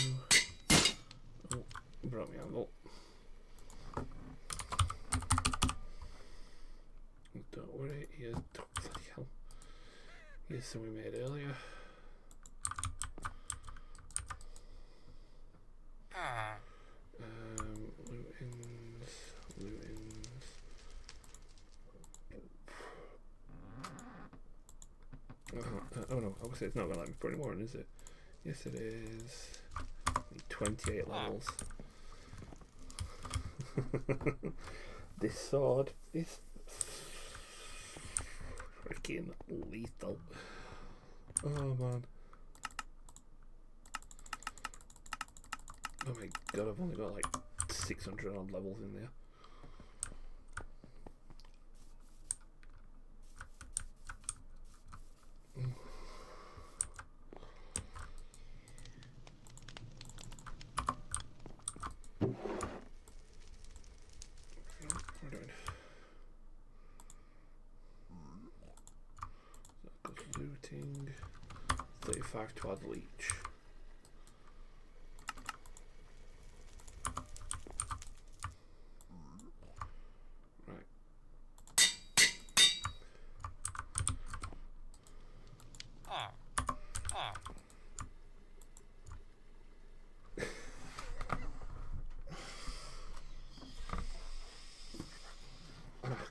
Oh, brought me angle. Don't worry, here's bloody hell. Here's some we made earlier. Lootings. Oh no, obviously it's not going to let me put any more in, is it? Yes it is. 28 levels. This sword is freaking lethal. Oh man. Oh my god, I've only got like 600 odd levels in there. What are we doing? So that goes looting. 35 to add leech.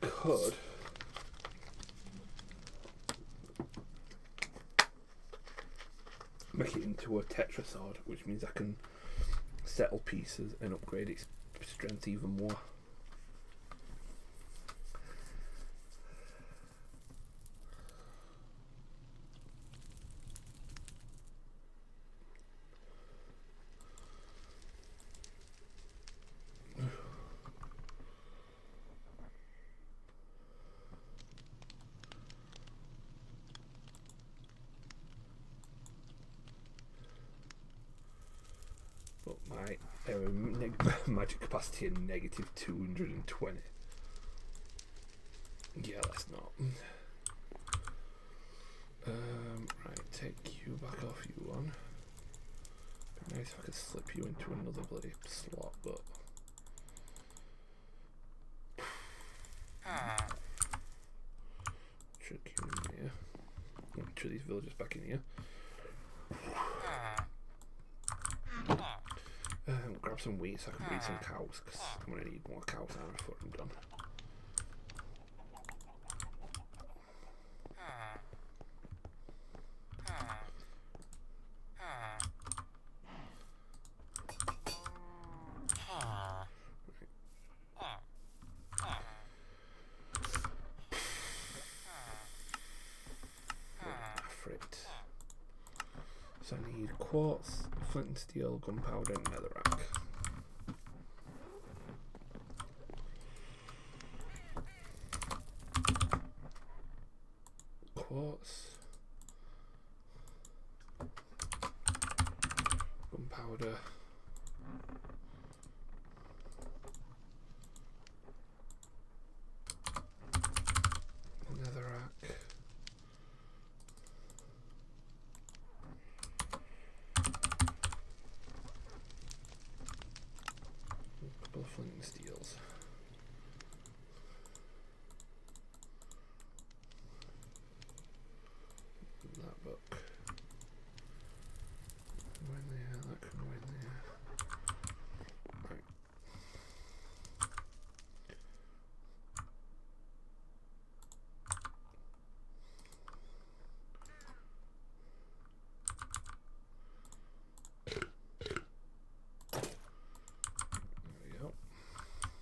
Could make it into a Tetra sword, which means I can settle pieces and upgrade its strength even more. But my magic capacity is negative 220. Yeah, that's not. Right, take you back off, you one. Be nice if I could slip you into another bloody slot, but. Chuck you in here. Chuck these villagers back in here. Grab some wheat so I can breed some cows, because I'm going to need more cows now before I'm done. So I need quartz, flint and steel, gunpowder, and netherrack. Quartz, gunpowder, netherrack. Flint and steels. That book. Go in there, that can go in there. Right.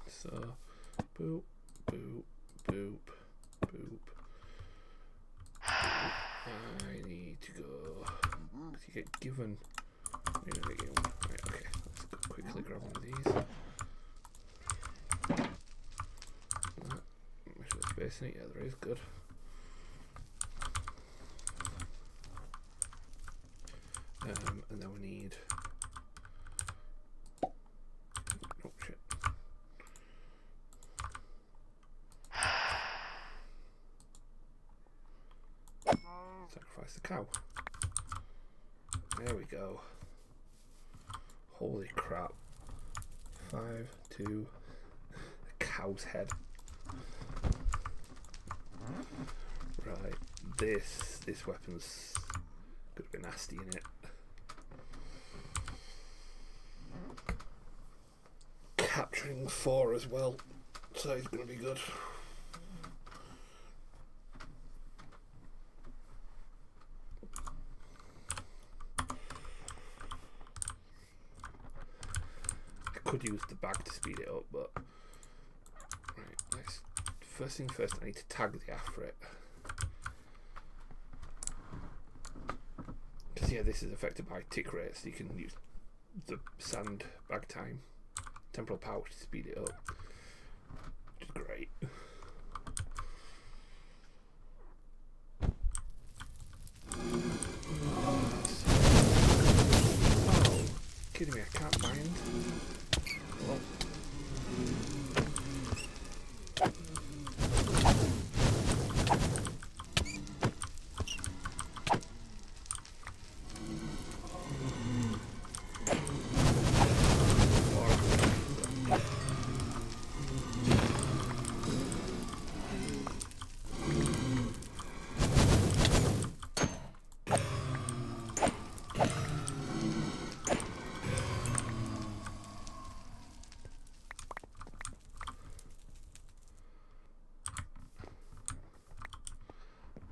So, boop, boop, boop, boop. I need to go. To get given. Right, okay, let's go quickly grab one of these. Make sure there's space in it. Yeah, there is. Good. And then we need. Oh shit. Sacrifice the cow. There we go. Holy crap. 5, 2, a cow's head. Right, this weapon's gonna be nasty in it. Capturing 4 as well, so it's gonna be good. Could use the bag to speed it up, but right, let's first thing first, I need to tag the Afrit, because yeah, this is affected by tick rates, so you can use the sand bag time temporal pouch to speed it up, which is great. Oh, kidding me, I can't bind. Well,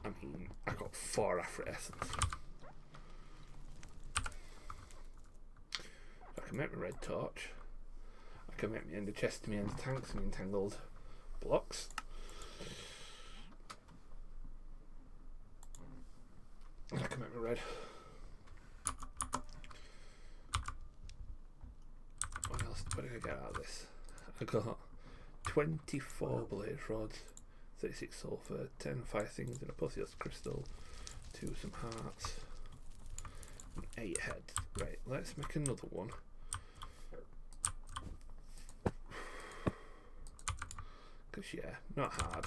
I mean, I got 4 Afrit essence. can make my red torch. I can make my ender chest, my ender tanks, my entangled blocks. And I can make my red. What else? What did I get out of this? I got 24 blaze rods, 36 sulphur, 10 fire things in a Potheos crystal, 2 some hearts, and 8 heads. Right, let's make another one. Because, yeah, not hard.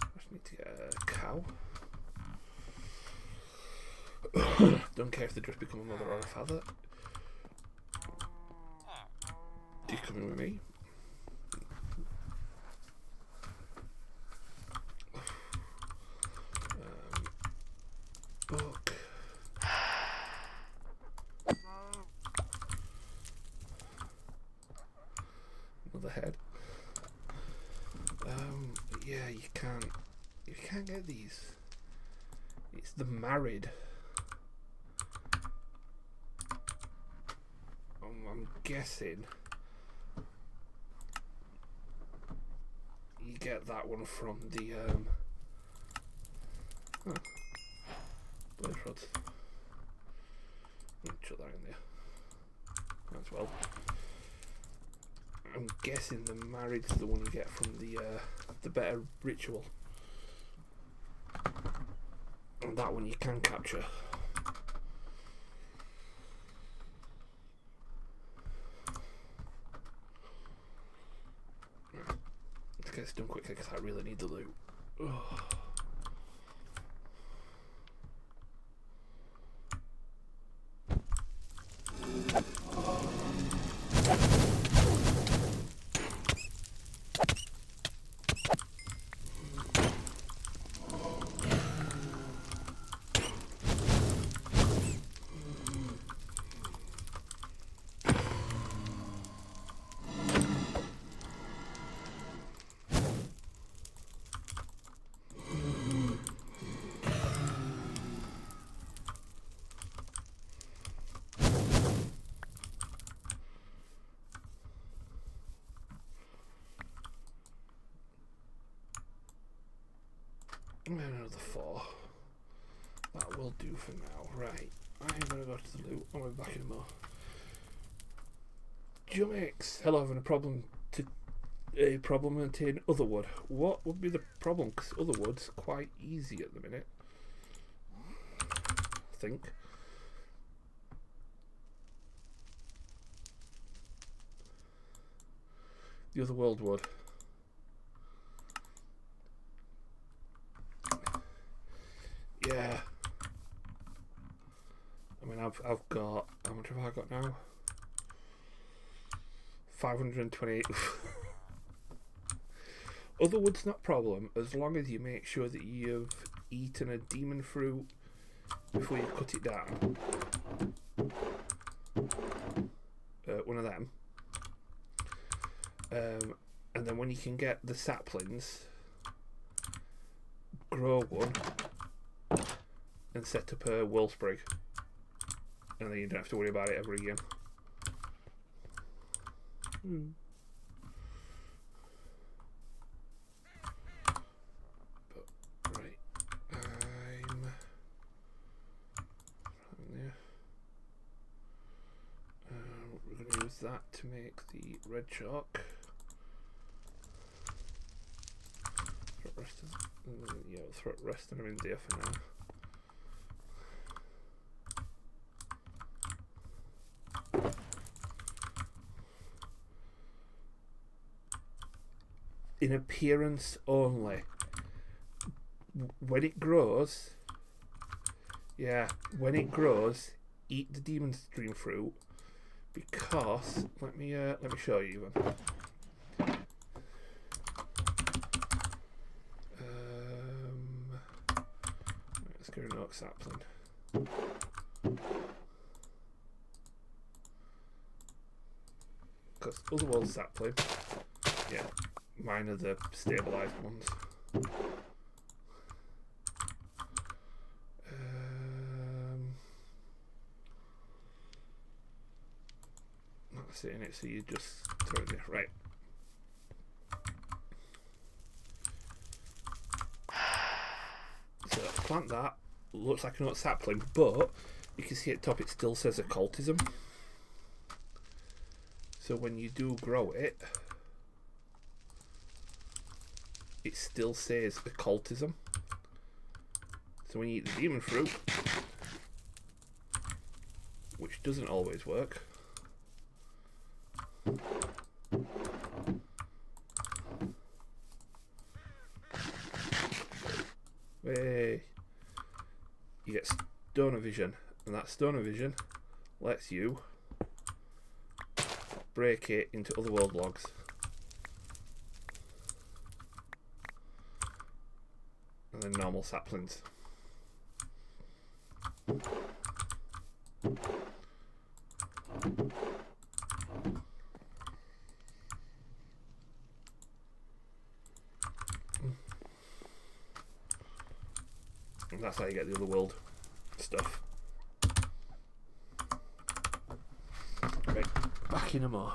I just need to get a cow. Don't care if they just become a mother or a father. Do you coming with me? Book. Another head. Yeah, you can't get these. It's the married. I'm guessing you get that one from the blaze rods. Chuck that in there as well. I'm guessing the married's the one you get from the better ritual, and that one you can capture. Let's get this done quickly because I really need the loot. Ugh. And another 4. That will do for now. Right, I'm gonna go to the loot. I'll be back in a more. Jumix, hello, having a problem obtaining Otherwood. What would be the problem? Because Otherwood's quite easy at the minute, I think. The Otherworld wood. Yeah. I mean, I've got, how much have I got now? 528. Otherwood's not a problem as long as you make sure that you've eaten a demon fruit before you cut it down. One of them. And then when you can get the saplings, grow one and set up a wellspring, and then you don't have to worry about it ever again. But right, I'm there. We're going to use that to make the red chalk. Yeah, we'll throw it rest and I'm in there for now. In appearance only. When it grows, yeah, when it grows, eat the demon stream fruit, because let me show you even. Let's go to an oak sapling. Because Otherworld sapling, yeah, mine are the stabilised ones. capacity in it, so you just throw it in. Right. So plant that. Looks like an oak sapling, but you can see at the top it still says occultism. So when you do grow it, it still says occultism. So when you eat the demon fruit, which doesn't always work, hey, you get stone of vision, and that stone of vision lets you break it into otherworld logs. And then normal saplings. And that's how you get the otherworld stuff. Right, back in a more.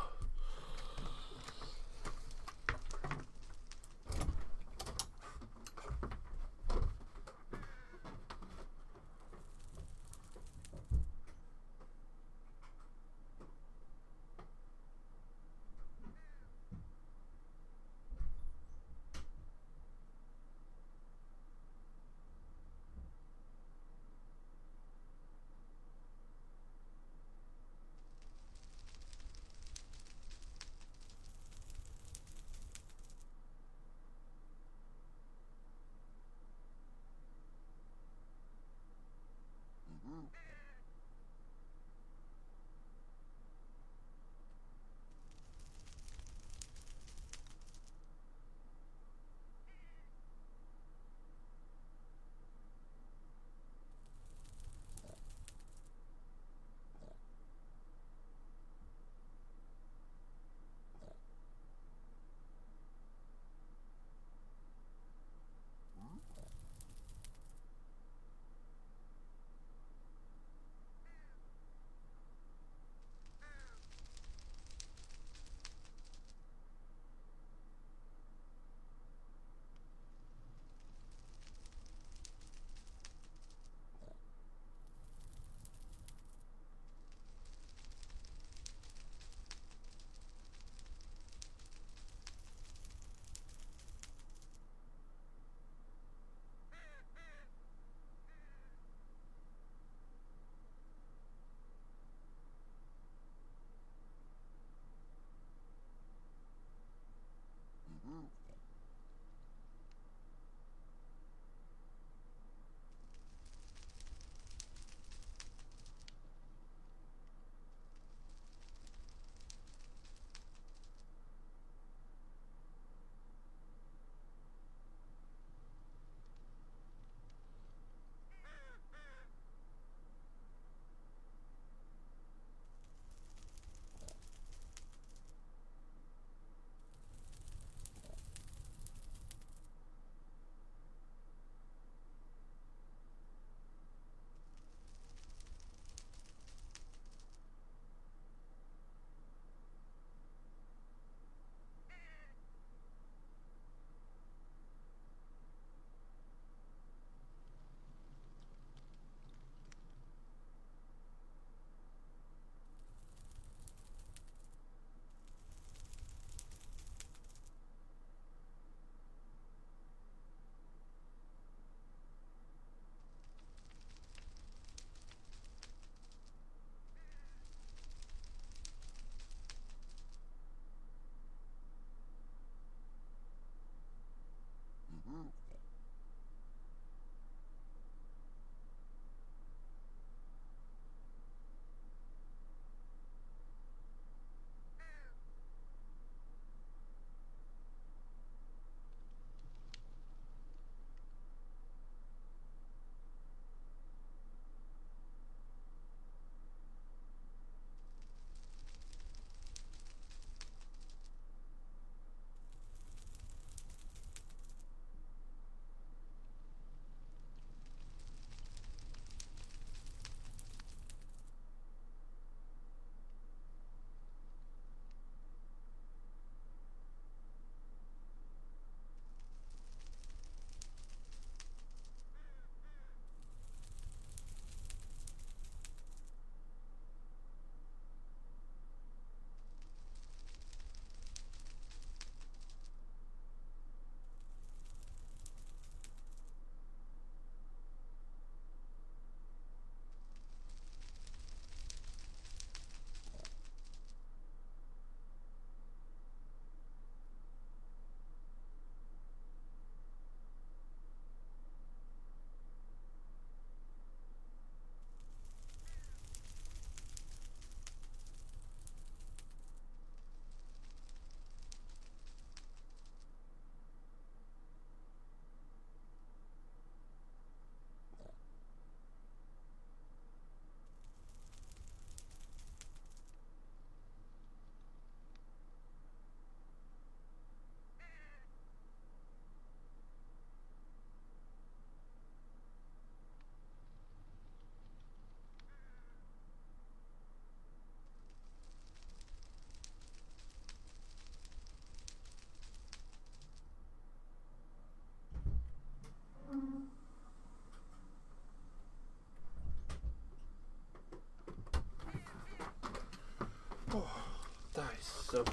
So.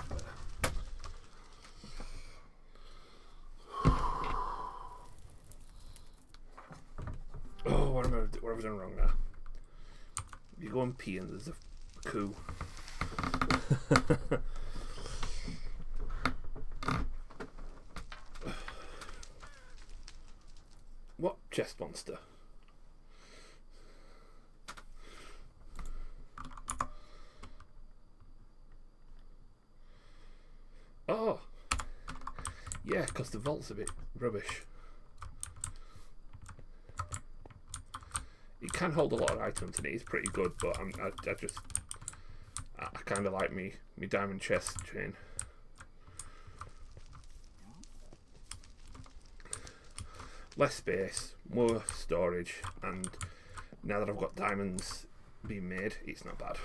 Oh, what have I done wrong now? You go and pee and there's a coup. What chest monster? Oh, yeah, because the vault's a bit rubbish. It can hold a lot of items and it is pretty good, but I kind of like me diamond chest chain. Less space, more storage, and now that I've got diamonds being made, it's not bad.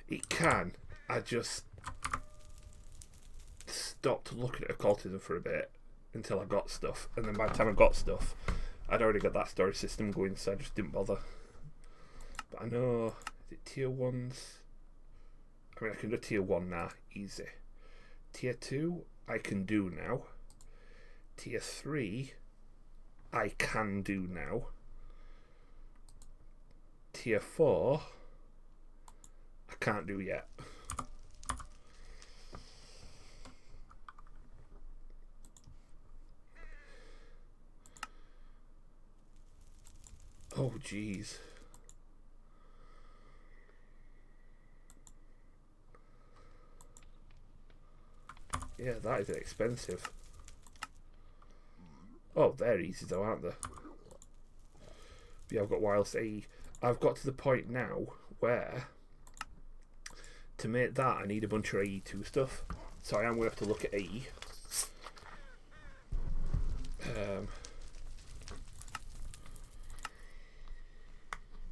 It can. I just stopped looking at occultism for a bit until I got stuff, and then by the time I got stuff, I'd already got that storage system going, so I just didn't bother. But I know, is it tier 1s? I mean, I can do tier 1 now, easy. Tier 2, I can do now. Tier 3, I can do now. Tier 4, I can't do yet. Oh, jeez. Yeah, that is expensive. Oh, they're easy though, aren't they? Yeah, I've got wild AE. I've got to the point now where to make that I need a bunch of AE2 stuff. So I am going to have to look at AE.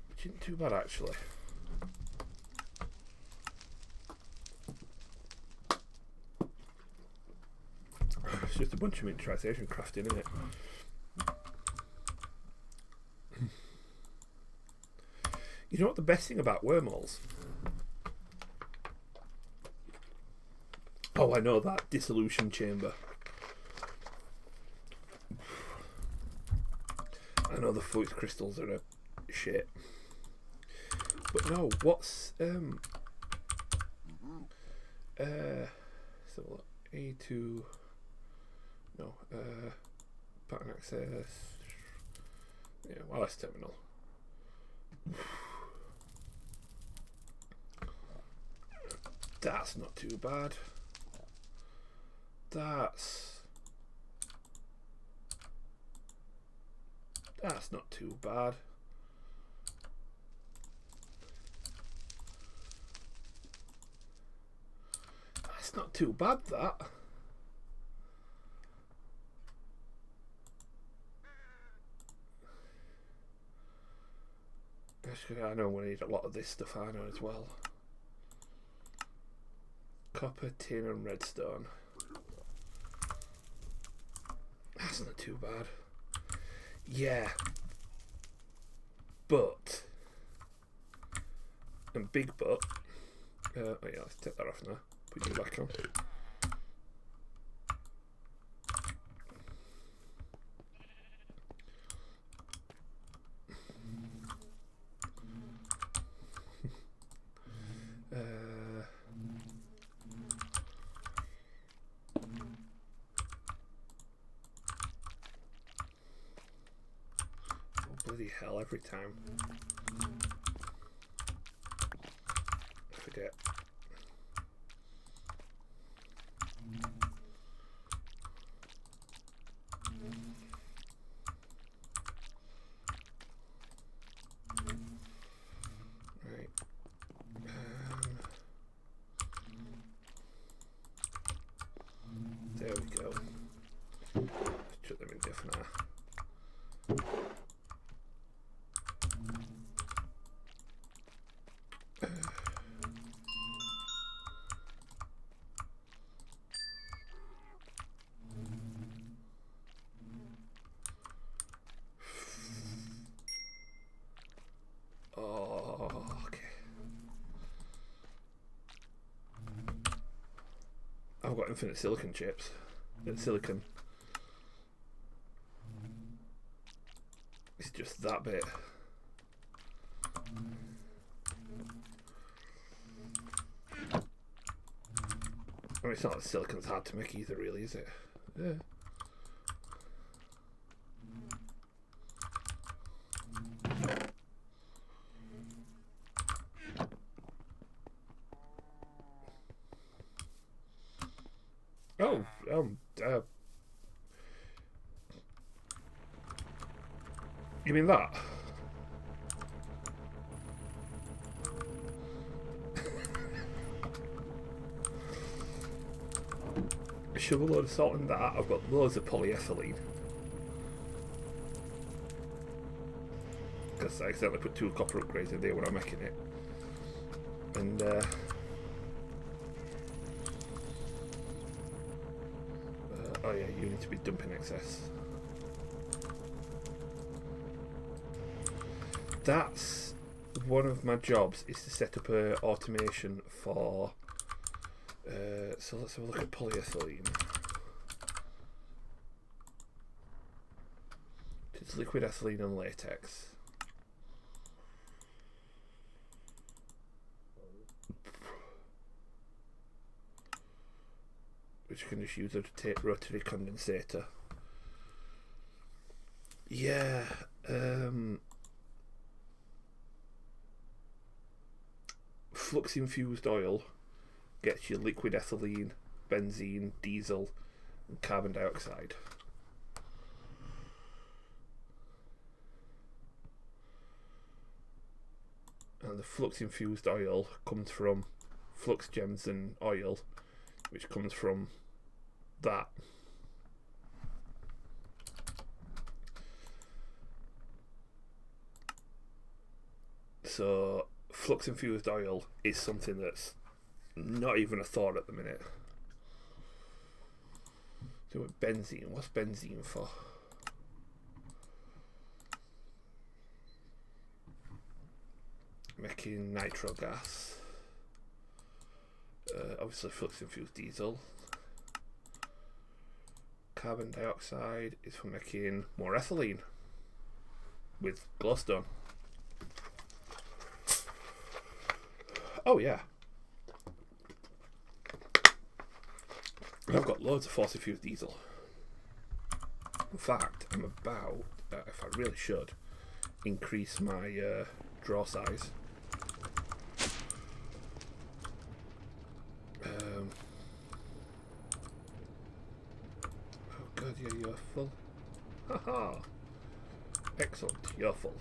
Which isn't too bad actually. It's just a bunch of miniaturization crafting, isn't it? You know what the best thing about wormholes? Oh, I know that. Dissolution chamber. I know the Fuix crystals are a shit. But no, what's so A2 no pattern access, yeah, wireless terminal. That's not too bad. That's not too bad. That's not too bad, that. I know we need a lot of this stuff, I know as well. Copper, tin and redstone. That's not too bad. Yeah. But. And big but. Oh yeah, let's take that off now. Put you back on. Bloody hell, every time. I forget. Right. There we go. Let's chuck them in diff now. I've got infinite silicon chips. Silicon. It's just that bit. I mean, it's not that silicon's hard to make either, really, is it? Yeah. Oh, you mean that? Shove a load of salt in that. I've got loads of polyethylene. Because I accidentally put 2 copper upgrades in there when I'm making it. And, oh yeah, you need to be dumping excess. That's one of my jobs, is to set up a automation for so let's have a look at polyethylene. It's liquid ethylene and latex. Which you can just use a rotary condensator. Yeah, flux infused oil gets you liquid ethylene, benzene, diesel, and carbon dioxide. And the flux infused oil comes from flux gems and oil, which comes from that. So flux infused oil is something that's not even a thought at the minute. So with benzene, what's benzene for? Making nitro gas. Obviously flux infused diesel. Carbon dioxide is for making more ethylene with glowstone. Oh yeah. I've got loads of fossil fuel diesel. In fact, I'm about, if I really should, increase my draw size. Oh god, yeah, you're full. Haha! Excellent, you're full.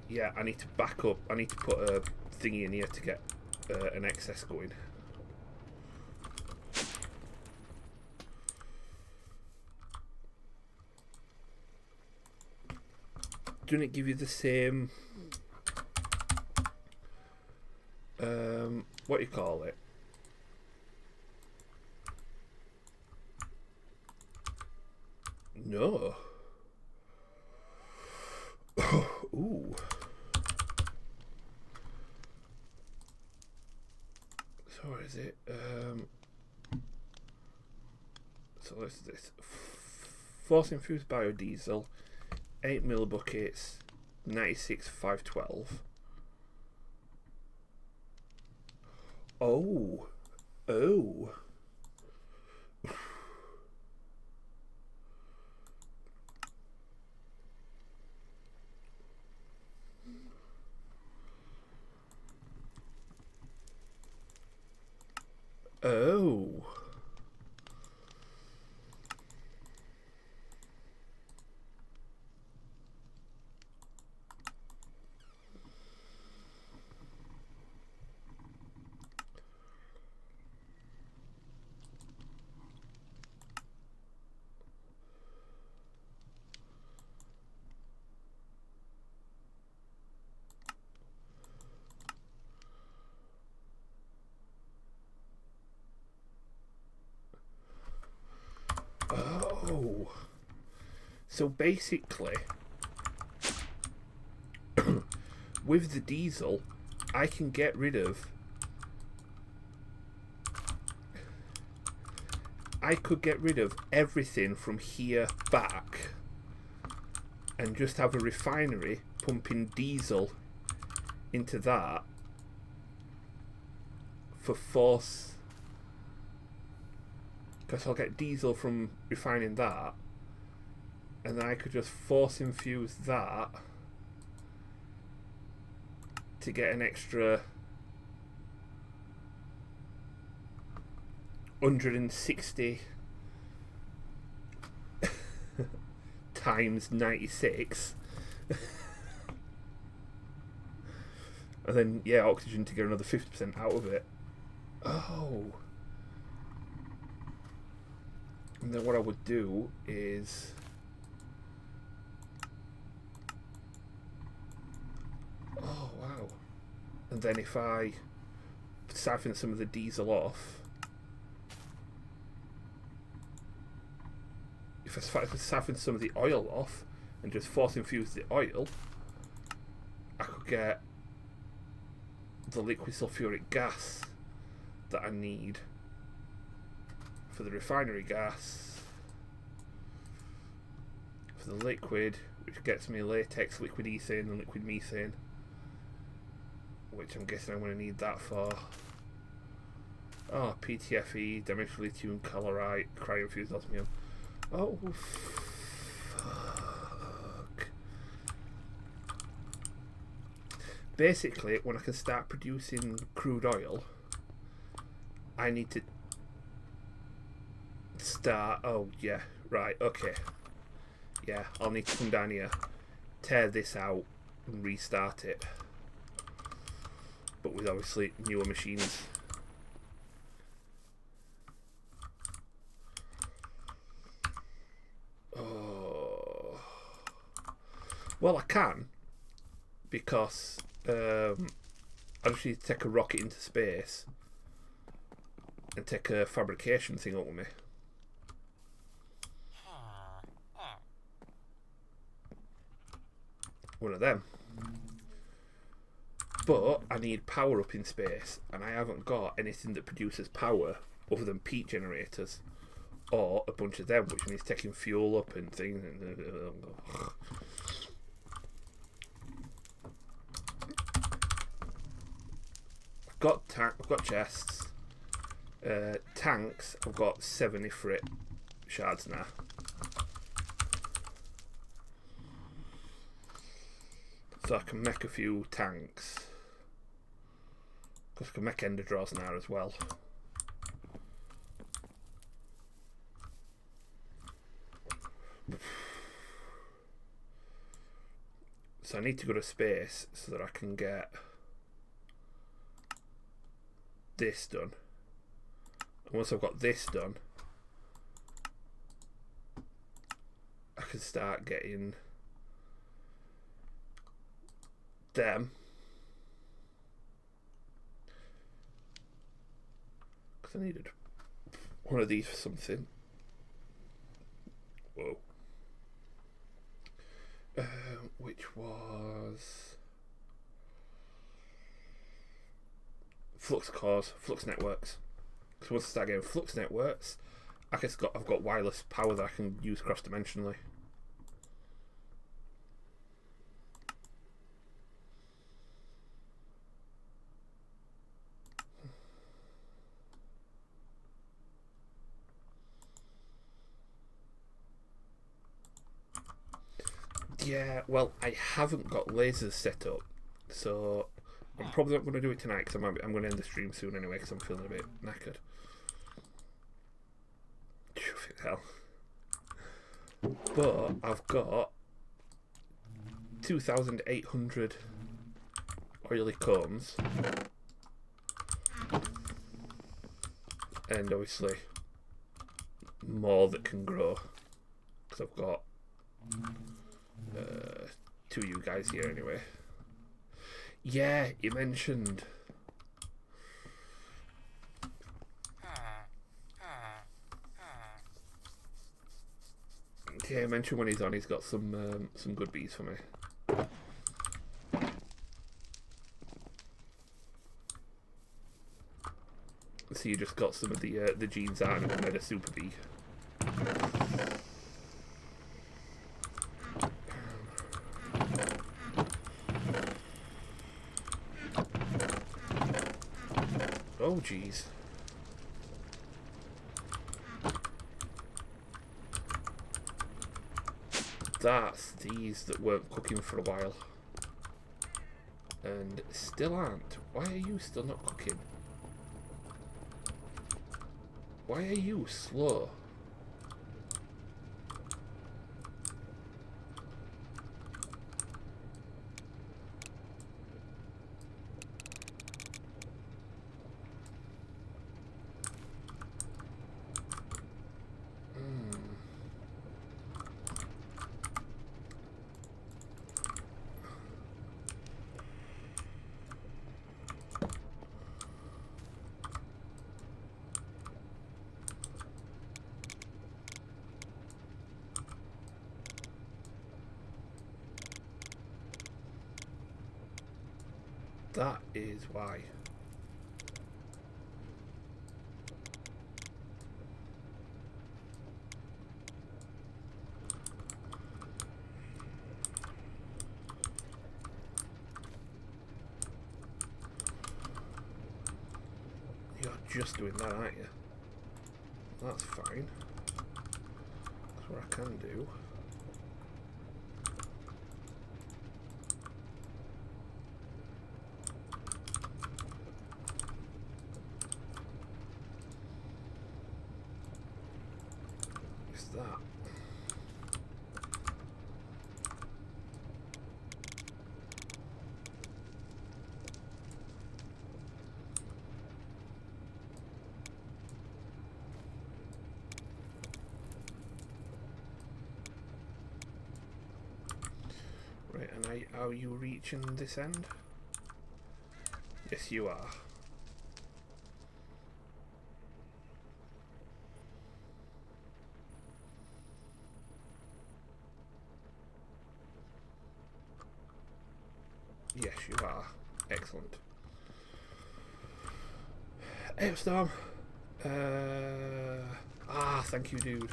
Yeah, I need to back up. I need to put a thingy in here to get an excess going. Doesn't it give you the same what do you call it? No. Ooh. So what is it? So what's this? Force infused biodiesel, 8 millibuckets, 96,512. Oh. Oh. Oh. Oh. So basically, with the diesel, I can get rid of I could get rid of everything from here back and just have a refinery pumping diesel into that for force, because I'll get diesel from refining that, and then I could just force infuse that to get an extra 160 times 96 and then yeah, oxygen to get another 50% out of it. Oh, and then what I would do is oh wow, and then if I siphon some of the diesel off, if I siphon some of the oil off and just force infuse the oil, I could get the liquid sulfuric gas that I need for the refinery gas, for the liquid, which gets me latex, liquid ethane and liquid methane, which I'm guessing I'm going to need that for PTFE, diminished lithium chloride, cryo-infused osmium. Oh, fuck. Basically, when I can start producing crude oil, I need to start... Oh, yeah, right, okay. Yeah, I'll need to come down here, tear this out, and restart it. But with obviously newer machines. Well, I can, because I just need to take a rocket into space and take a fabrication thing up with me. One of them. But I need power up in space, and I haven't got anything that produces power other than peat generators, or a bunch of them, which means taking fuel up and things. I've got chests. Tanks, I've got 7 ifrit shards now. So I can make a few tanks. Because I can make ender draws now as well. So I need to go to space so that I can get this done. And once I've got this done, I can start getting them. Because I needed one of these for something. Whoa. Which was flux cores, flux networks. So once I start getting flux networks, I've got wireless power that I can use cross-dimensionally. Yeah, well, I haven't got lasers set up, so I'm probably not going to do it tonight, because I'm going to end the stream soon anyway, because I'm feeling a bit knackered. Hell. But I've got 2,800 oily combs, and obviously more that can grow, because I've got 2 of you guys here anyway. Yeah, you mentioned. Yeah, mention when he's on. He's got some good bees for me. So you just got some of the genes out and made a super bee. Oh jeez. That's these that weren't cooking for a while. And still aren't. Why are you still not cooking? Why are you slow? That is why. You're just doing that, aren't you? That's fine. That's what I can do. Is that? Right, and are you reaching this end? Yes, you are. Yes, you are. Excellent. Storm. Thank you, dude.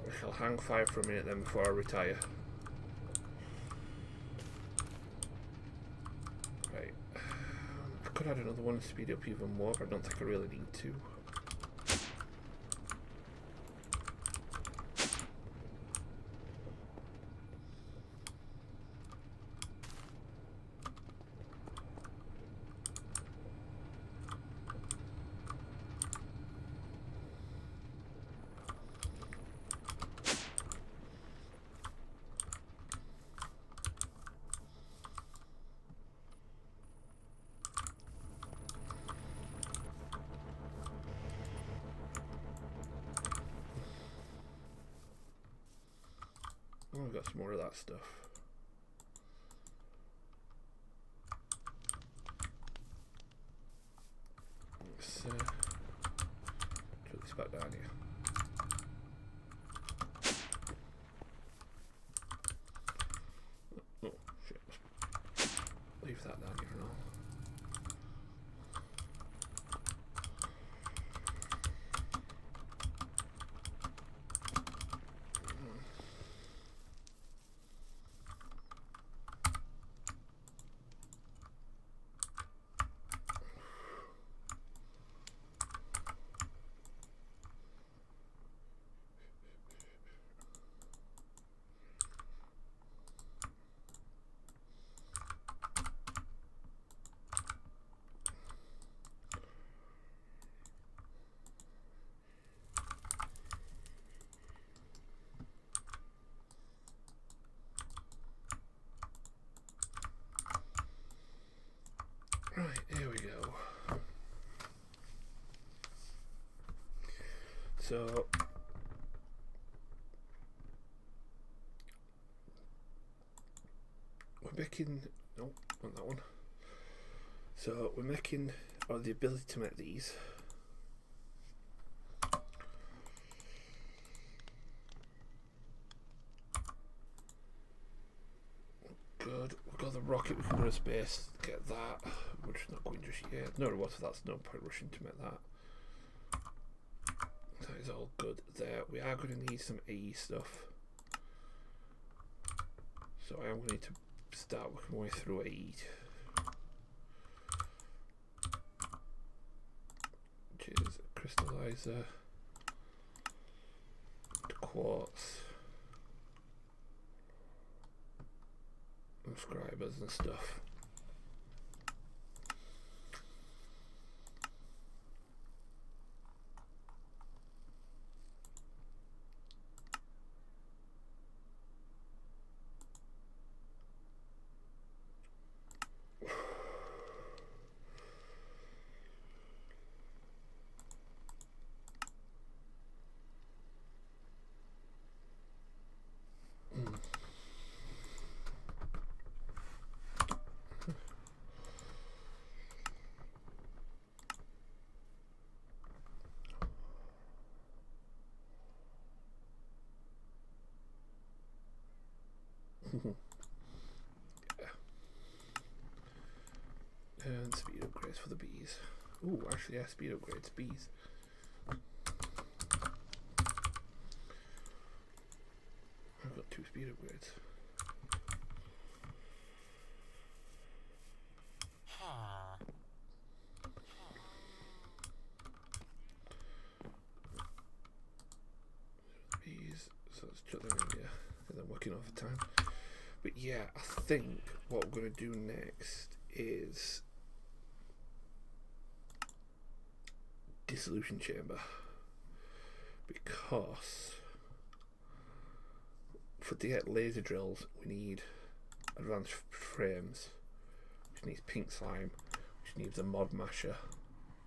I shall hang fire for a minute then before I retire. Right. I could add another one to speed up even more, but I don't think I really need to. Oh, we've got some more of that stuff. Let's put this back down here. Oh, shit. Leave that down here for now. Right, here we go. So we're making, no, not that one. So we're making, or the ability to make these. good. We've got the rocket, we can go to space, get that. We're just not going just yet. No water, that's no point rushing to make that. That is all good there. We are going to need some AE stuff. So I am going to need to start working my way through AE. Which is a crystallizer, quartz, and scribers and stuff. Yeah. And speed upgrades for the bees. Ooh, actually, yeah, speed upgrades, bees. I've got 2 speed upgrades. Bees, so let's chuck them in here. And then working overtime. But yeah, I think what we're going to do next is dissolution chamber, because for to get laser drills we need advanced frames, which needs pink slime, which needs a mod masher,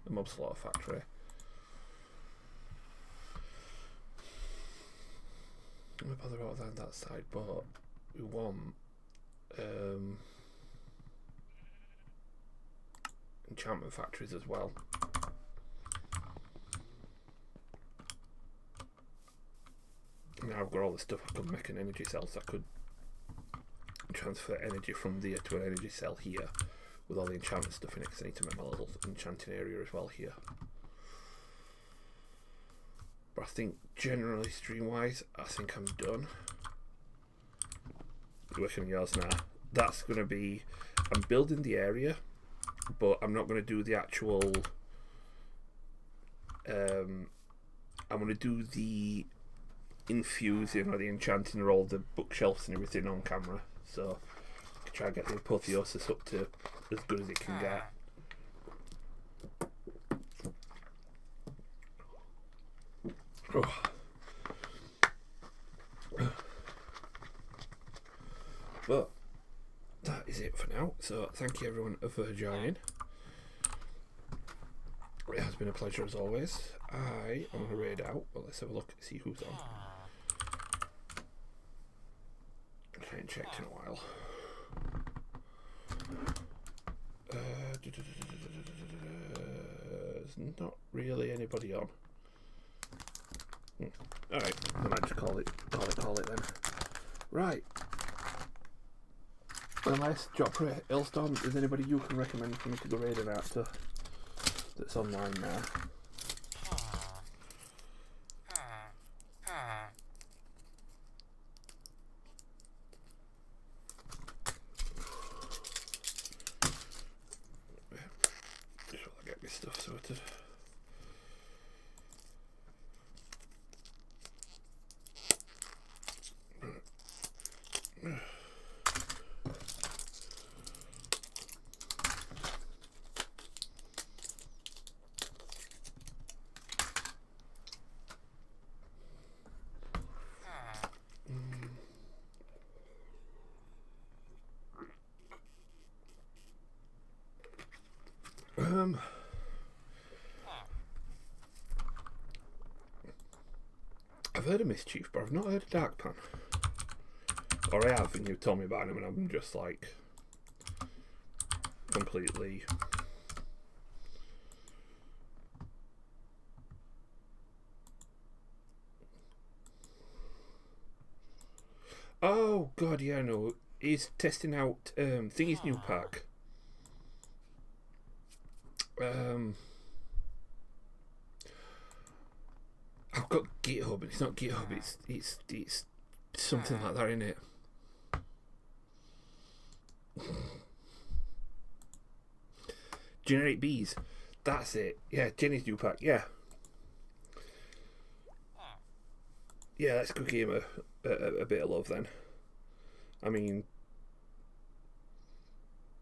a mob slaughter factory. I'm not bother about that side, but we want enchantment factories as well. Now I've got all the stuff, I could make an energy cell, so I could transfer energy from there to an energy cell here with all the enchantment stuff in it, because I need to make my little enchanting area as well here. But I think generally stream wise, I think I'm done. Working on yours now. That's going to be, I'm building the area, but I'm not going to do the actual I'm going to do the infusing or the enchanting or all the bookshelves and everything on camera, so I can try and get the apotheosis up to as good as it can get. Oh. But that is it for now, so thank you everyone for joining. It has been a pleasure as always. I am going to raid out, well, let's have a look and see who's on. I haven't checked in a while. There's not really anybody on. Alright, I might just call it then. Right. Unless Joffrey, Ilstorm, is anybody you can recommend for me to go raiding out to that's online now? Just while I get my stuff sorted. I've heard of Mischief, but I've not heard of Dark Pan. Or I have, and you've told me about him, and I'm just like completely. Oh God, yeah, no. is testing out Thingy's new pack. I've got GitHub, and it's not GitHub. It's something like that, isn't it? Generic bees. That's it. Yeah, Jenny's new pack. Yeah. Yeah, let's go give him a bit of love then. I mean,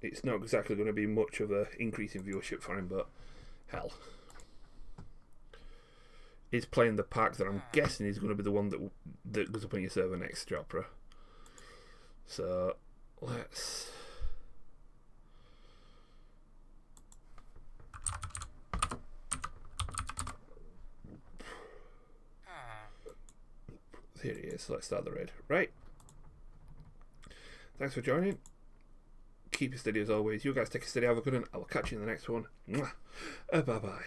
it's not exactly going to be much of an increase in viewership for him, but hell. He's playing the pack that I'm guessing is going to be the one that goes up on your server next to Opera. So, let's... Here he is. Let's start the raid. Right. Thanks for joining. Keep it steady as always. You guys take it steady. Have a good one. I will catch you in the next one. Bye-bye.